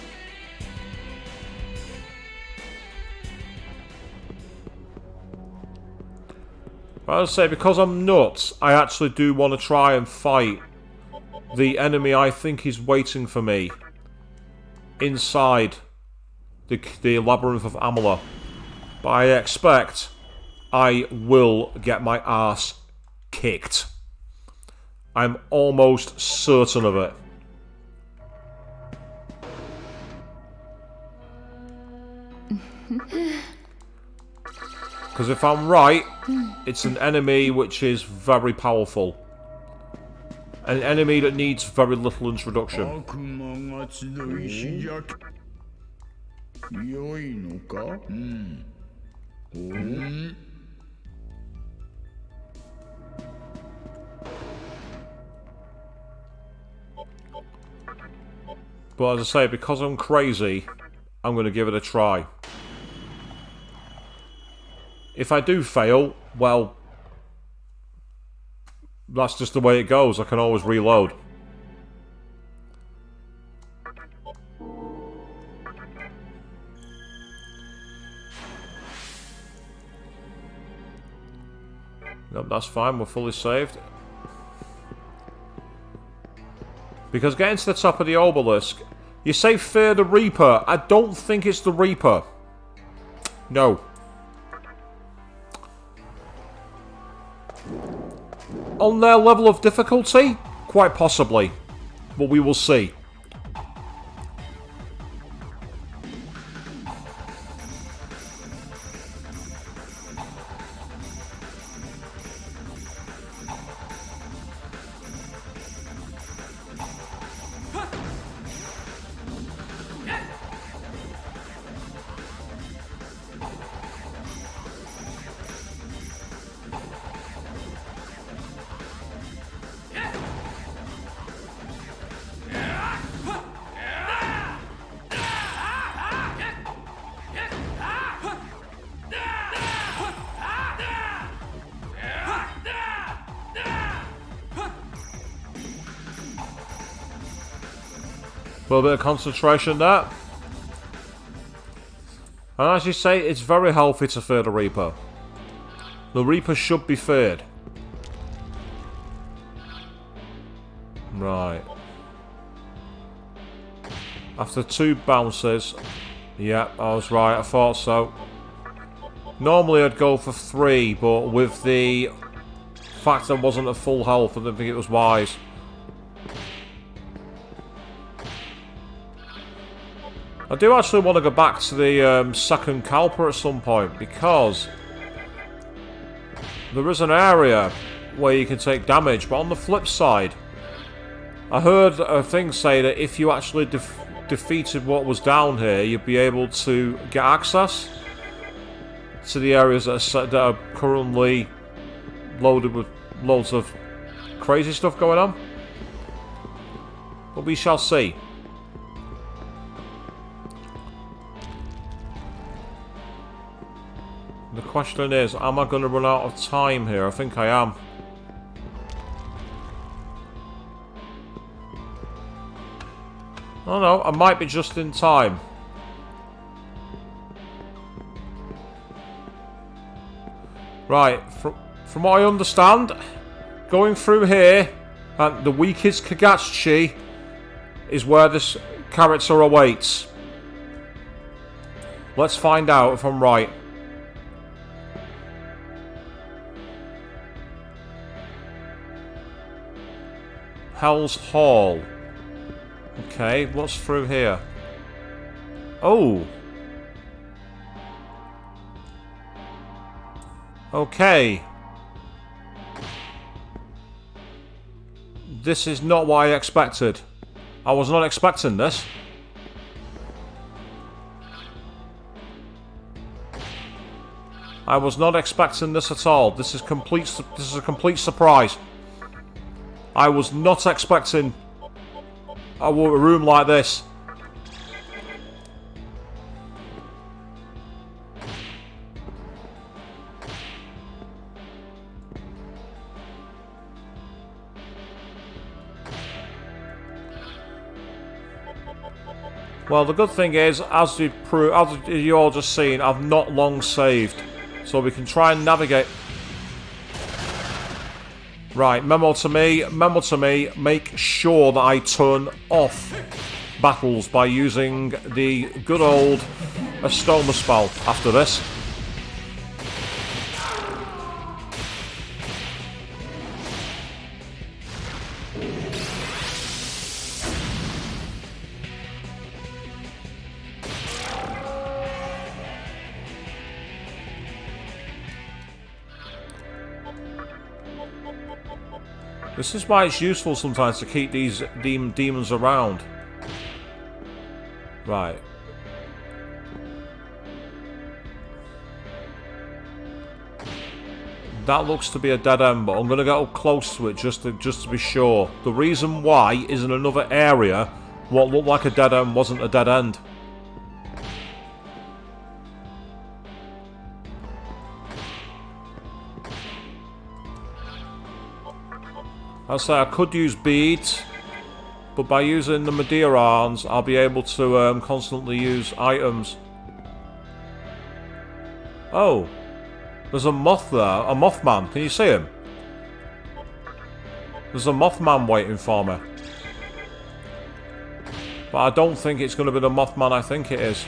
A: But I'll say, because I'm nuts, I actually do want to try and fight the enemy I think is waiting for me inside the Labyrinth of Amalur. But I expect I will get my ass kicked. I'm almost certain of it. Because if I'm right, it's an enemy which is very powerful. An enemy that needs very little introduction. But as I say, because I'm crazy, I'm going to give it a try. If I do fail, well, that's just the way it goes. I can always reload. Nope, that's fine. We're fully saved. Because getting to the top of the Obelisk, you say fear the Reaper. I don't think it's the Reaper. No. On their level of difficulty? Quite possibly. But we will see. A little bit of concentration there. And as you say, it's very healthy to fear the Reaper. The Reaper should be feared. Right. After 2 bounces. Yeah, I was right, I thought so. Normally I'd go for 3, but with the fact I wasn't at full health, I didn't think it was wise. I do actually want to go back to the second Kalpa at some point, because there is an area where you can take damage, but on the flip side, I heard a thing say that if you actually defeated what was down here, you'd be able to get access to the areas that are currently loaded with loads of crazy stuff going on. But we shall see. The question is, am I going to run out of time here? I think I am. Oh no, I might be just in time. Right, from what I understand, going through here And the weakest Kagutsuchi is where this character awaits. Let's find out if I'm right. Hell's Hall. Okay, what's through here? Oh. Okay. This is not what I expected. I was not expecting this. I was not expecting this at all. This is a complete surprise. I was not expecting a room like this. Well, the good thing is, as you all just seen, I've not long saved. So we can try and navigate. Right, memo to me, make sure that I turn off battles by using the good old Astoma spell after this. This is why it's useful sometimes to keep these demons around. Right. That looks to be a dead end, but I'm going to get up close to it just to be sure. The reason why is in another area, what looked like a dead end wasn't a dead end. I'll say I could use beads, but by using the Menorahs, I'll be able to constantly use items. Oh, there's a moth there, a Mothman. Can you see him? There's a Mothman waiting for me. But I don't think it's going to be the Mothman I think it is.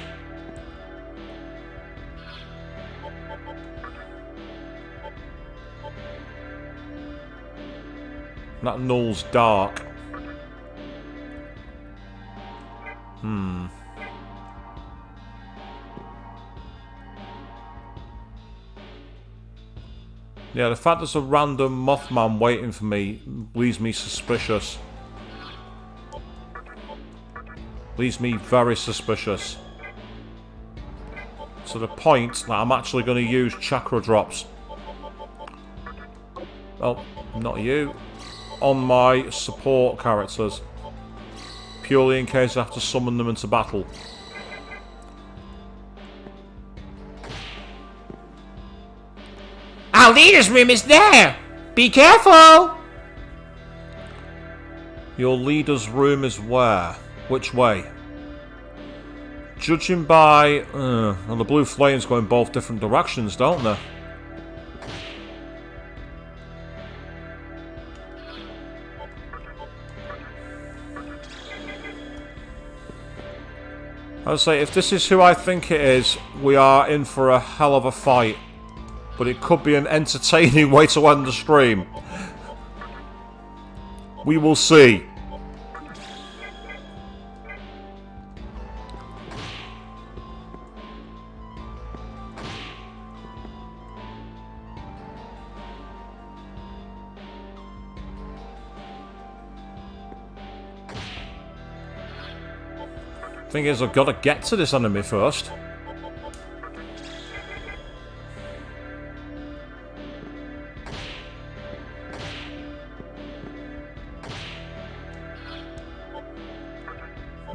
A: That null's dark. Yeah, the fact there's a random Mothman waiting for me leaves me suspicious. Leaves me very suspicious. To the point that I'm actually going to use chakra drops. Well, not you. On my support characters. Purely in case I have to summon them into battle.
B: Our leader's room is there! Be careful!
A: Your leader's room is where? Which way? Judging by... well, the blue flames go in both different directions, don't they? I'd say, if this is who I think it is, we are in for a hell of a fight. But it could be an entertaining way to end the stream. We will see. Thing is, I've got to get to this enemy first.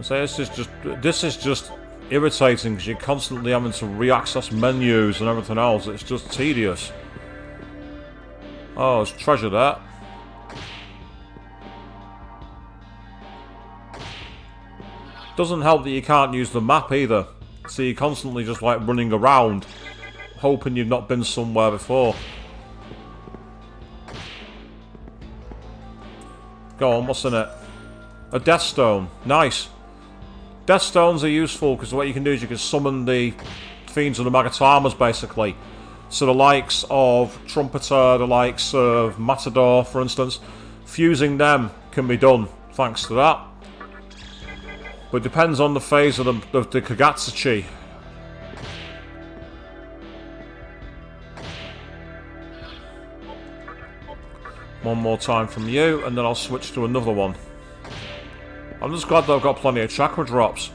A: So this is just irritating because you're constantly having to re-access menus and everything else. It's just tedious. Oh, there's treasure there. Doesn't help that you can't use the map either. So you're constantly just like running around, hoping you've not been somewhere before. Go on, what's in it? A Death Stone. Nice. Death Stones are useful because what you can do is you can summon the Fiends of the Magatamas, basically. So the likes of Trumpeter, the likes of Matador, for instance, fusing them can be done thanks to that. But it depends on the phase of the Kagutsuchi. One more time from you, and then I'll switch to another one. I'm just glad that I've got plenty of chakra drops.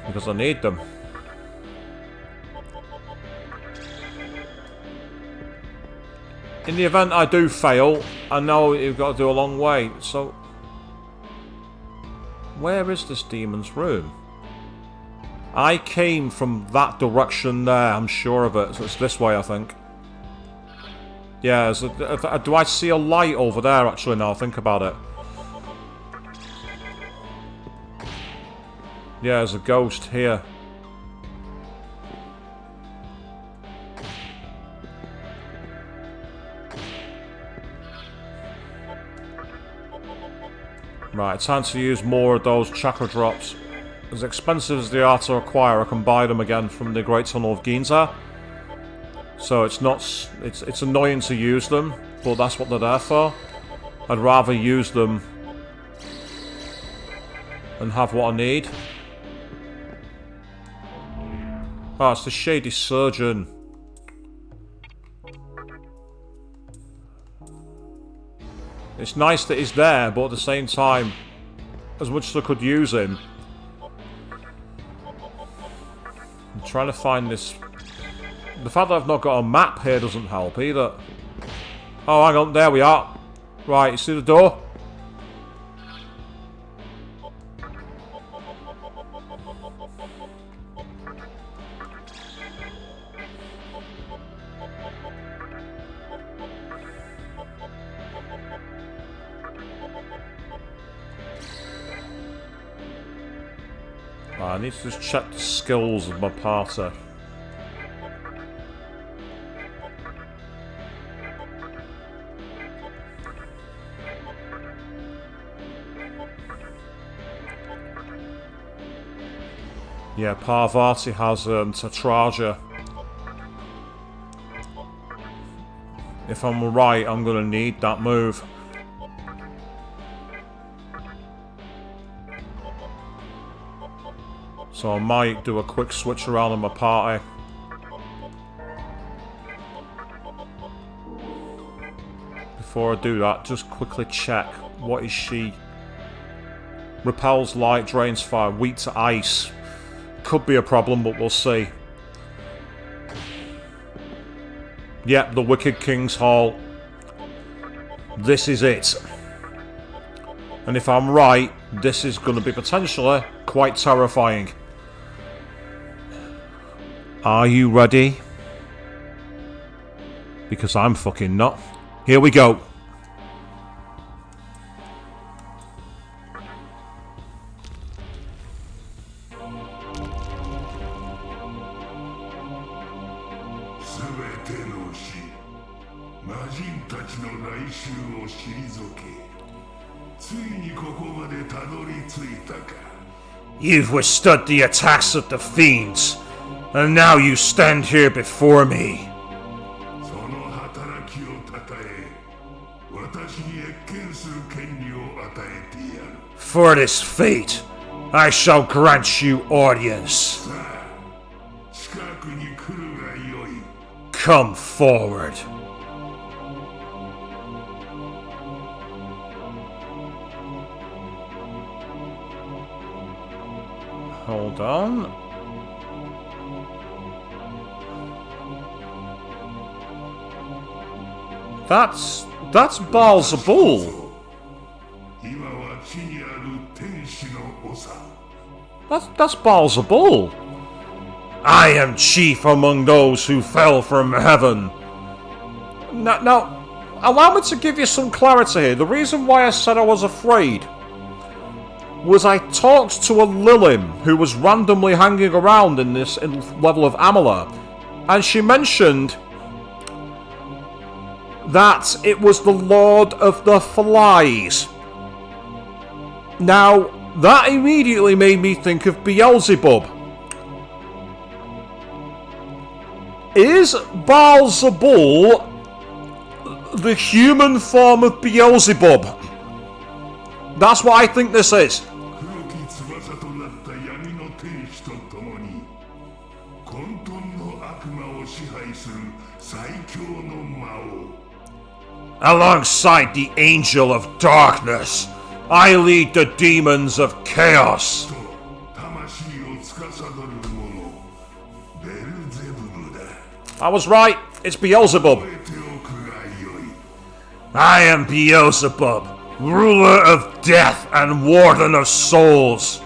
A: Because I need them. In the event I do fail, I know you've got to do a long way, so... Where is this demon's room? I came from that direction there, I'm sure of it, so it's this way, I think. Yeah, do I see a light over there, actually, now I think about it? Yeah, there's a ghost here. Right, time to use more of those chakra drops. As expensive as they are to acquire, I can buy them again from the Great Tunnel of Ginza. So it's not... It's annoying to use them, but that's what they're there for. I'd rather use them and have what I need. Ah, it's the Shady Surgeon. It's nice that he's there, but at the same time, as much as I could use him, I'm trying to find this... The fact that I've not got a map here doesn't help either. Oh, hang on, there we are. Right, you see the door? I need to just check the skills of my party. Yeah, Parvati has Tatraja. If I'm right, I'm gonna need that move. So I might do a quick switch around in my party. Before I do that, just quickly check. What is she? Repels light, drains fire, weak to ice. Could be a problem, but we'll see. Yep, the Wicked King's Hall. This is it. And if I'm right, this is going to be potentially quite terrifying. Are you ready? Because I'm fucking not. Here we go. You've withstood the attacks of the fiends, and now you stand here before me. For this fate, I shall grant you audience. Come forward. Hold on. That's Balls of Bull. That's Balls of Bull. I am chief among those who fell from heaven. Now, allow me to give you some clarity here. The reason why I said I was afraid was I talked to a Lilim who was randomly hanging around in this level of Amala, and she mentioned that it was the Lord of the Flies. Now, that immediately made me think of Beelzebub. Is Baal-Zebul the human form of Beelzebub? That's what I think this is. Alongside the Angel of Darkness, I lead the demons of chaos. I was right, it's Beelzebub. I am Beelzebub, ruler of death and warden of souls.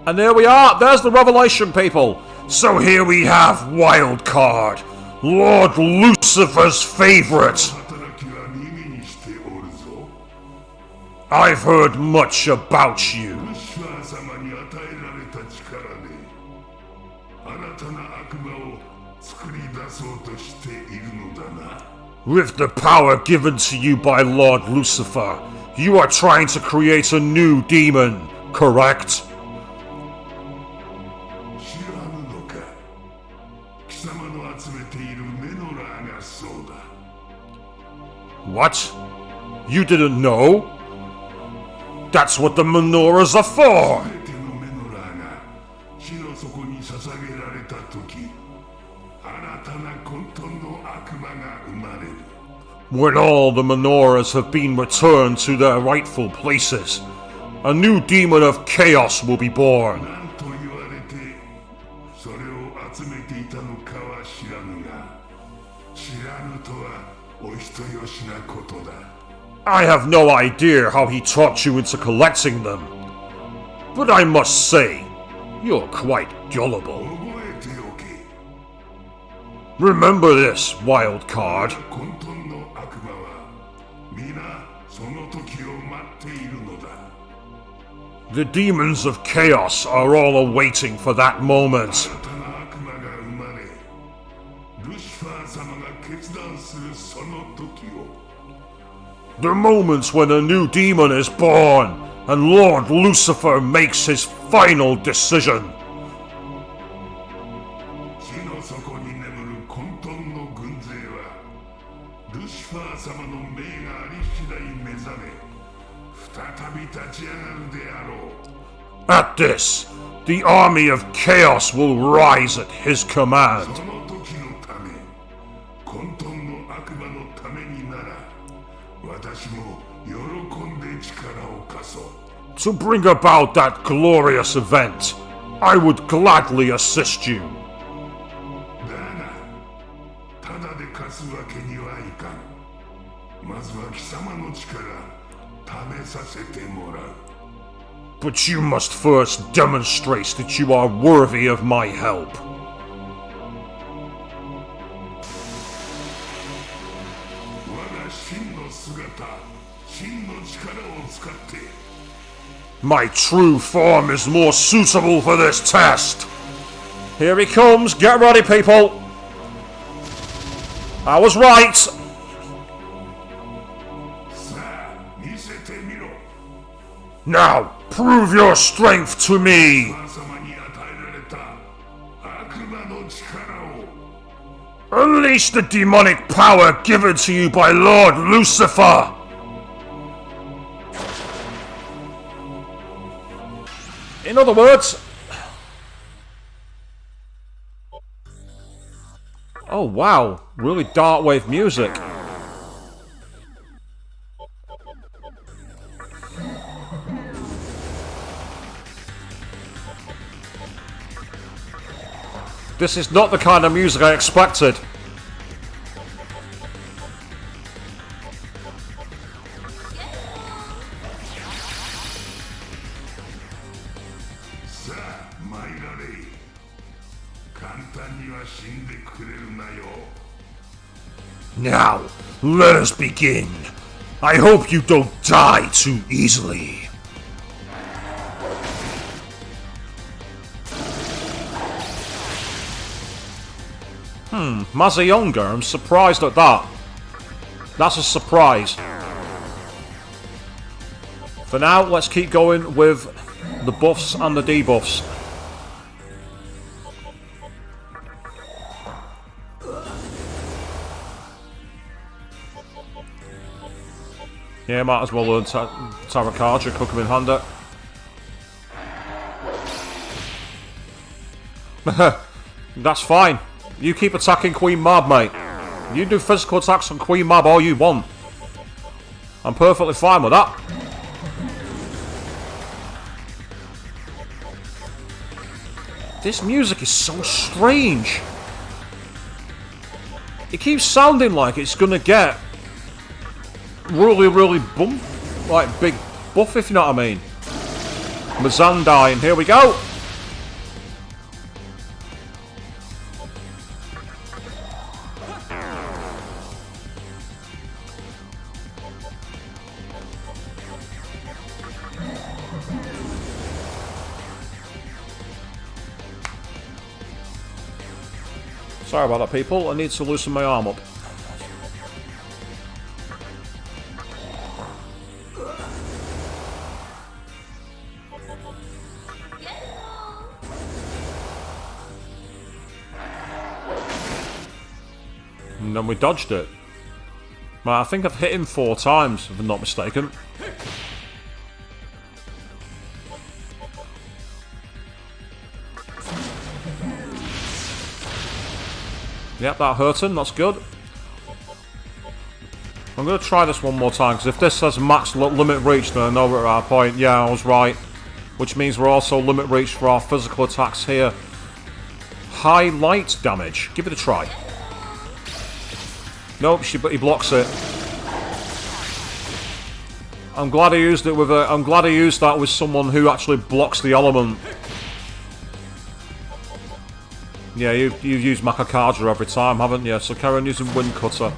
A: And there we are, there's the revelation, people. So here we have Wild Card, Lord Lucifer's favorite. I've heard much about you. With the power given to you by Lord Lucifer, you are trying to create a new demon, correct? What? You didn't know? That's what the Menorahs are for! When all the Menorahs have been returned to their rightful places, a new demon of chaos will be born. I have no idea how he talked you into collecting them, but I must say, you're quite gullible. Remember this, Wild Card. The demons of chaos are all awaiting for that moment. The moment when a new demon is born and Lord Lucifer makes his final decision. At this, the army of chaos will rise at his command. To bring about that glorious event, I would gladly assist you. But you must first demonstrate that you are worthy of my help. My true form is more suitable for this test. Here he comes, get ready, people. I was right. Now, prove your strength to me. Unleash the demonic power given to you by Lord Lucifer. In other words... Oh wow, really dark wave music. This is not the kind of music I expected. Now, let us begin. I hope you don't die too easily. Mazayonga, I'm surprised at that. That's a surprise. For now, let's keep going with the buffs and the debuffs. Yeah, might as well learn Tarakaja, cook him in handy. That's fine. You keep attacking Queen Mab, mate. You do physical attacks on Queen Mab all you want. I'm perfectly fine with that. This music is so strange. It keeps sounding like it's gonna get really, really like big buff, if you know what I mean. Mazandine, here we go. Sorry about that, people. I need to loosen my arm up. And then we dodged it. Well, I think I've hit him 4 times, if I'm not mistaken. Yep, that hurt him, that's good. I'm going to try this one more time, because if this says max limit reach, then I know we're at our point. Yeah, I was right. Which means we're also limit reach for our physical attacks here. High light damage. Give it a try. Nope, he blocks it. I'm glad I used it with a. I'm glad I used that with someone who actually blocks the element. Yeah, you've used Makakaja every time, haven't you? So carry on using Wind Cutter.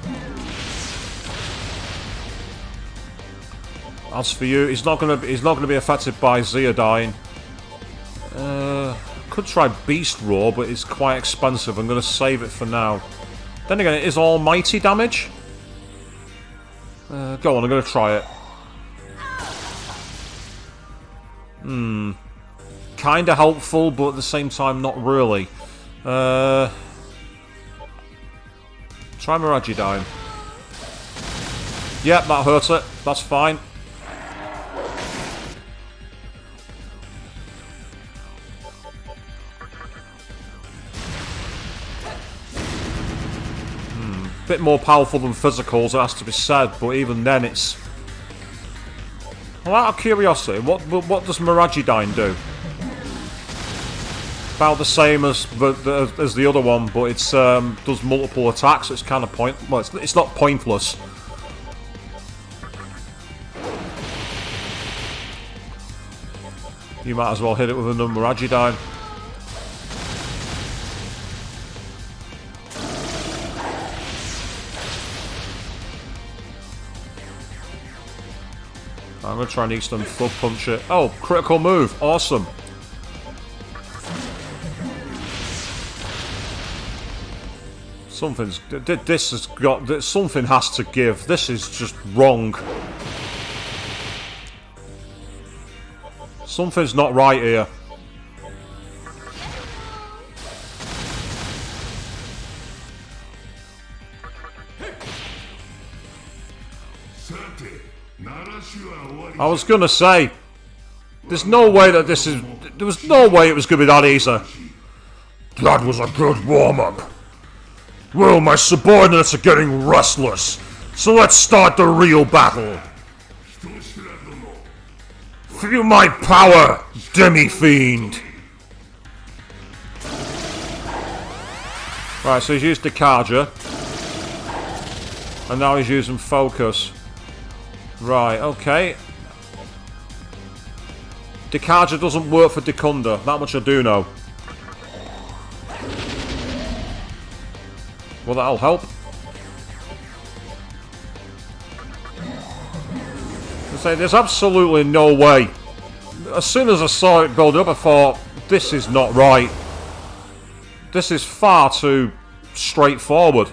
A: As for you, he's not gonna be affected by Zia dying. Could try Beast Roar, but it's quite expensive. I'm gonna save it for now. Then again, it is almighty damage. Go on, I'm gonna try it. Kinda helpful, but at the same time, not really. Try Miragidine. Yep, that hurt it. That's fine. Bit more powerful than physicals, it has to be said, but even then it's... Well, out of curiosity, what does Miragidine do? About the same as the other one, but it's does multiple attacks. So it's kind of well, it's not pointless. You might as well hit it with a Miragidine. I'm gonna try and Eastern Flood Punch it. Oh, critical move! Awesome. Something has to give. This is just wrong. Something's not right here. I was gonna say, there's no way that this is. There was no way it was gonna be that easy. That was a good warm-up. Well, my subordinates are getting restless, so let's start the real battle. Feel my power, Demi-Fiend. Right, so he's used Dekaja. And now he's using Focus. Right, okay. Dekaja doesn't work for Dekunda, that much I do know. Well, that'll help. I say, there's absolutely no way. As soon as I saw it build up, I thought, this is not right. This is far too straightforward.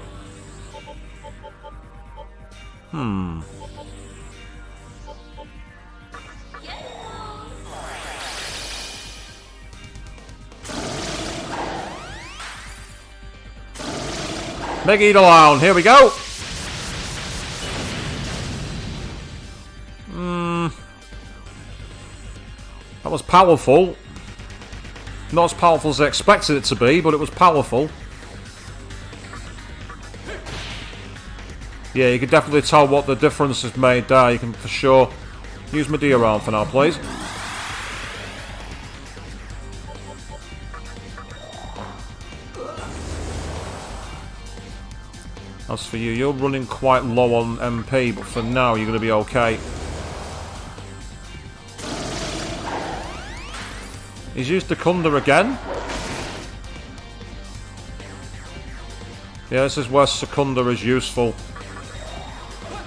A: Big Eater-Lown, here we go! That was powerful. Not as powerful as I expected it to be, but it was powerful. Yeah, you can definitely tell what the difference is made there. You can for sure use Medea around for now, please. As for you, you're running quite low on MP, but for now you're going to be okay. He's used Dekunda again. Yeah, this is where Secunda is useful.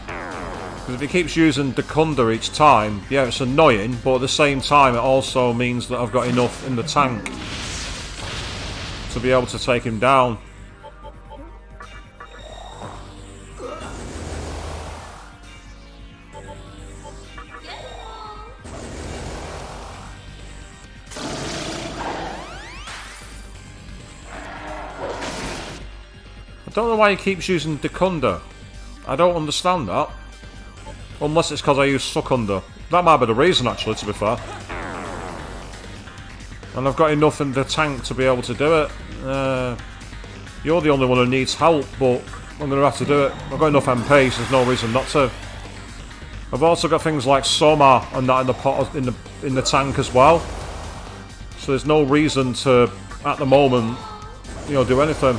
A: Because if he keeps using Dekunda each time, yeah, it's annoying, but at the same time it also means that I've got enough in the tank to be able to take him down. I don't know why he keeps using Dekunda. I don't understand that. Unless it's because I use Suckunda. That might be the reason, actually, to be fair. And I've got enough in the tank to be able to do it. You're the only one who needs help, but I'm going to have to do it. I've got enough MP, so there's no reason not to. I've also got things like Soma and that in the pot in the tank as well. So there's no reason to, at the moment, you know, do anything.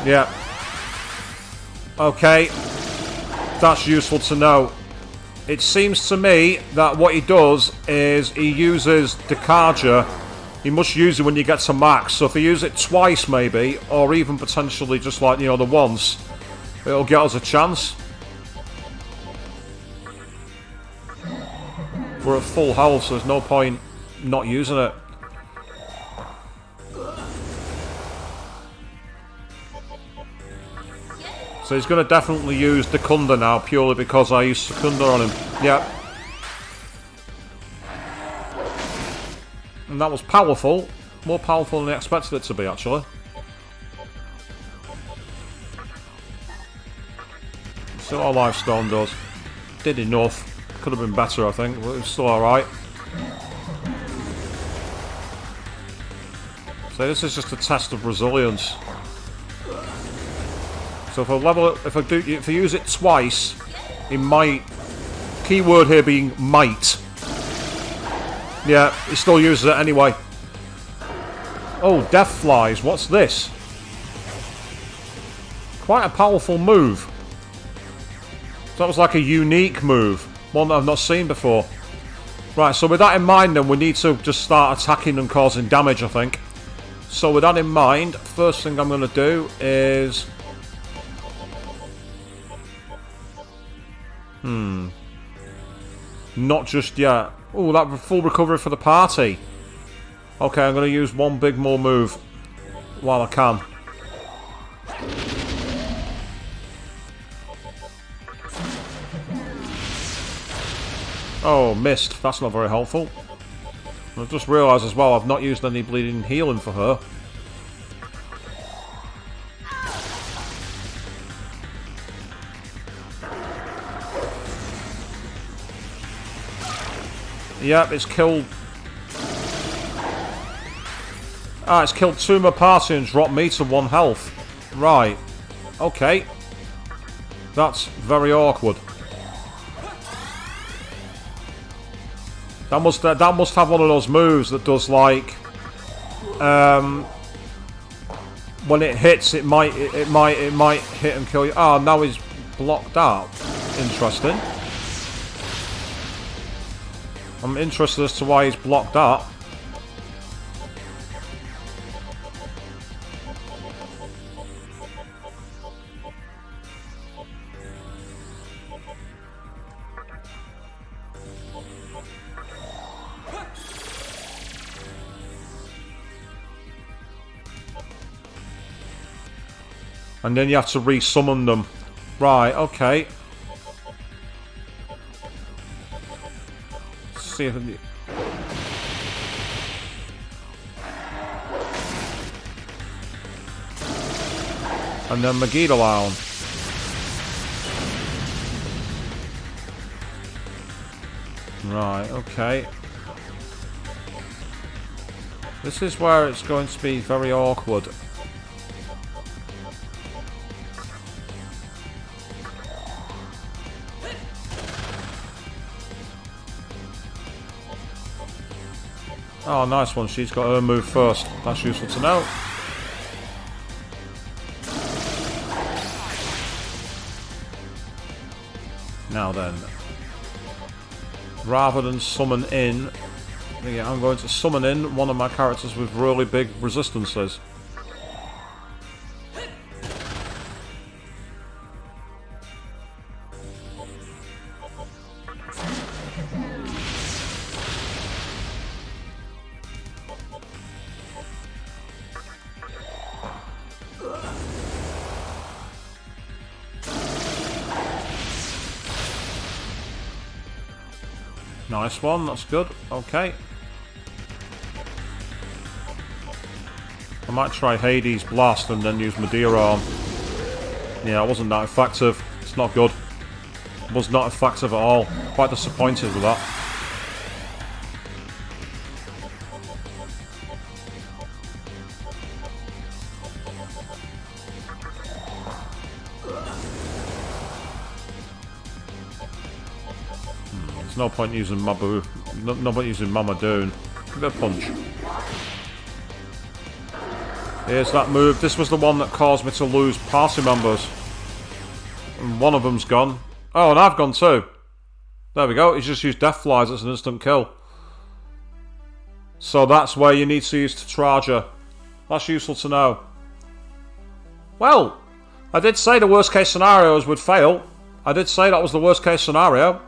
A: Yeah. Okay. That's useful to know. It seems to me that what he does is he uses Dekaja. He must use it when you get to max. So if he uses it twice maybe, or even potentially just like, you know, the once, it'll get us a chance. We're at full health, so there's no point not using it. So he's going to definitely use Dekunda now, purely because I used Secunda on him. Yep. And that was powerful. More powerful than I expected it to be, actually. See what our Lifestone does. Did enough. Could have been better, I think, but it was still alright. So this is just a test of resilience. So if I level it, if I use it twice, it might. Keyword here being might. Yeah, he still uses it anyway. Oh, Death Flies. What's this? Quite a powerful move. So that was like a unique move, one that I've not seen before. Right, so with that in mind, then we need to just start attacking and causing damage, I think. So with that in mind, first thing I'm going to do is. Not just yet. Oh, that full recovery for the party. Okay, I'm going to use one big more move while I can. Oh, missed. That's not very helpful. I've just realised as well I've not used any bleeding healing for her. Yep, it's killed. Ah, it's killed two of my party and dropped me to 1 health. Right. Okay. That's very awkward. That must have one of those moves that does like when it hits it might hit and kill you. Ah, now he's blocked out. Interesting. I'm interested as to why he's blocked that. And then you have to re-summon them. Right, okay. Let's see if... And then Megiddo. Right, okay. This is where it's going to be very awkward. Oh, nice one. She's got her move first. That's useful to know. Now then, rather than summon in, I'm going to summon in one of my characters with really big resistances. Nice one, that's good. Okay. I might try Hades Blast and then use Menorah. Yeah, it wasn't that effective. It's not good. It was not effective at all. Quite disappointed with that. There's no point using Mabu. No point using Mama Doon. Give it a punch. Here's that move. This was the one that caused me to lose party members. And one of them's gone. Oh, and I've gone too. There we go. He's just used Death Flies as an instant kill. So that's where you need to use Tetraja. That's useful to know. Well, I did say the worst case scenarios would fail. I did say that was the worst case scenario.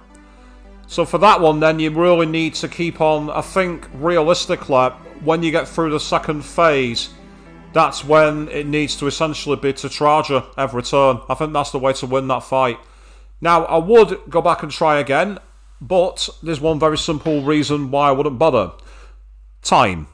A: So for that one then you really need to keep on, I think realistically, when you get through the second phase, that's when it needs to essentially be Tetraja every turn. I think that's the way to win that fight. Now, I would go back and try again, but there's one very simple reason why I wouldn't bother. Time.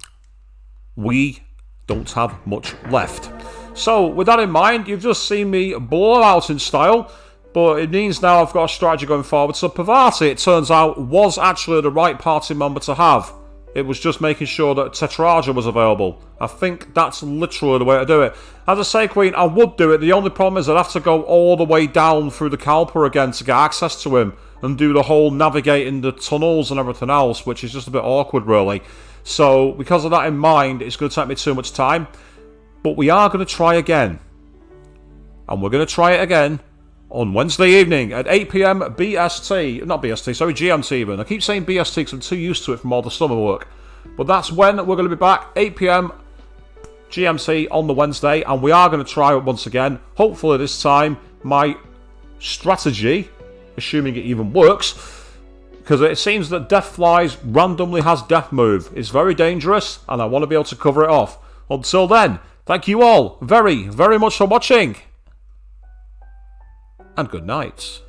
A: We don't have much left. So, with that in mind, you've just seen me blow out in style, but it means now I've got a strategy going forward. So Parvati, it turns out, was actually the right party member to have. It was just making sure that Tetraja was available. I think that's literally the way to do it. As I say, Queen, I would do it. The only problem is I'd have to go all the way down through the Kalpa again to get access to him and do the whole navigating the tunnels and everything else, which is just a bit awkward, really. So, because of that in mind, it's going to take me too much time. But we are going to try again. And we're going to try it again on Wednesday evening at 8 PM BST. Not BST, sorry, GMT even. I keep saying BST because I'm too used to it from all the summer work. But that's when we're going to be back, 8 PM GMT on the Wednesday. And we are going to try it once again. Hopefully this time my strategy, assuming it even works, because it seems that Death Flies randomly has Death Move. It's very dangerous and I want to be able to cover it off. Until then, thank you all very, very much for watching. And good night.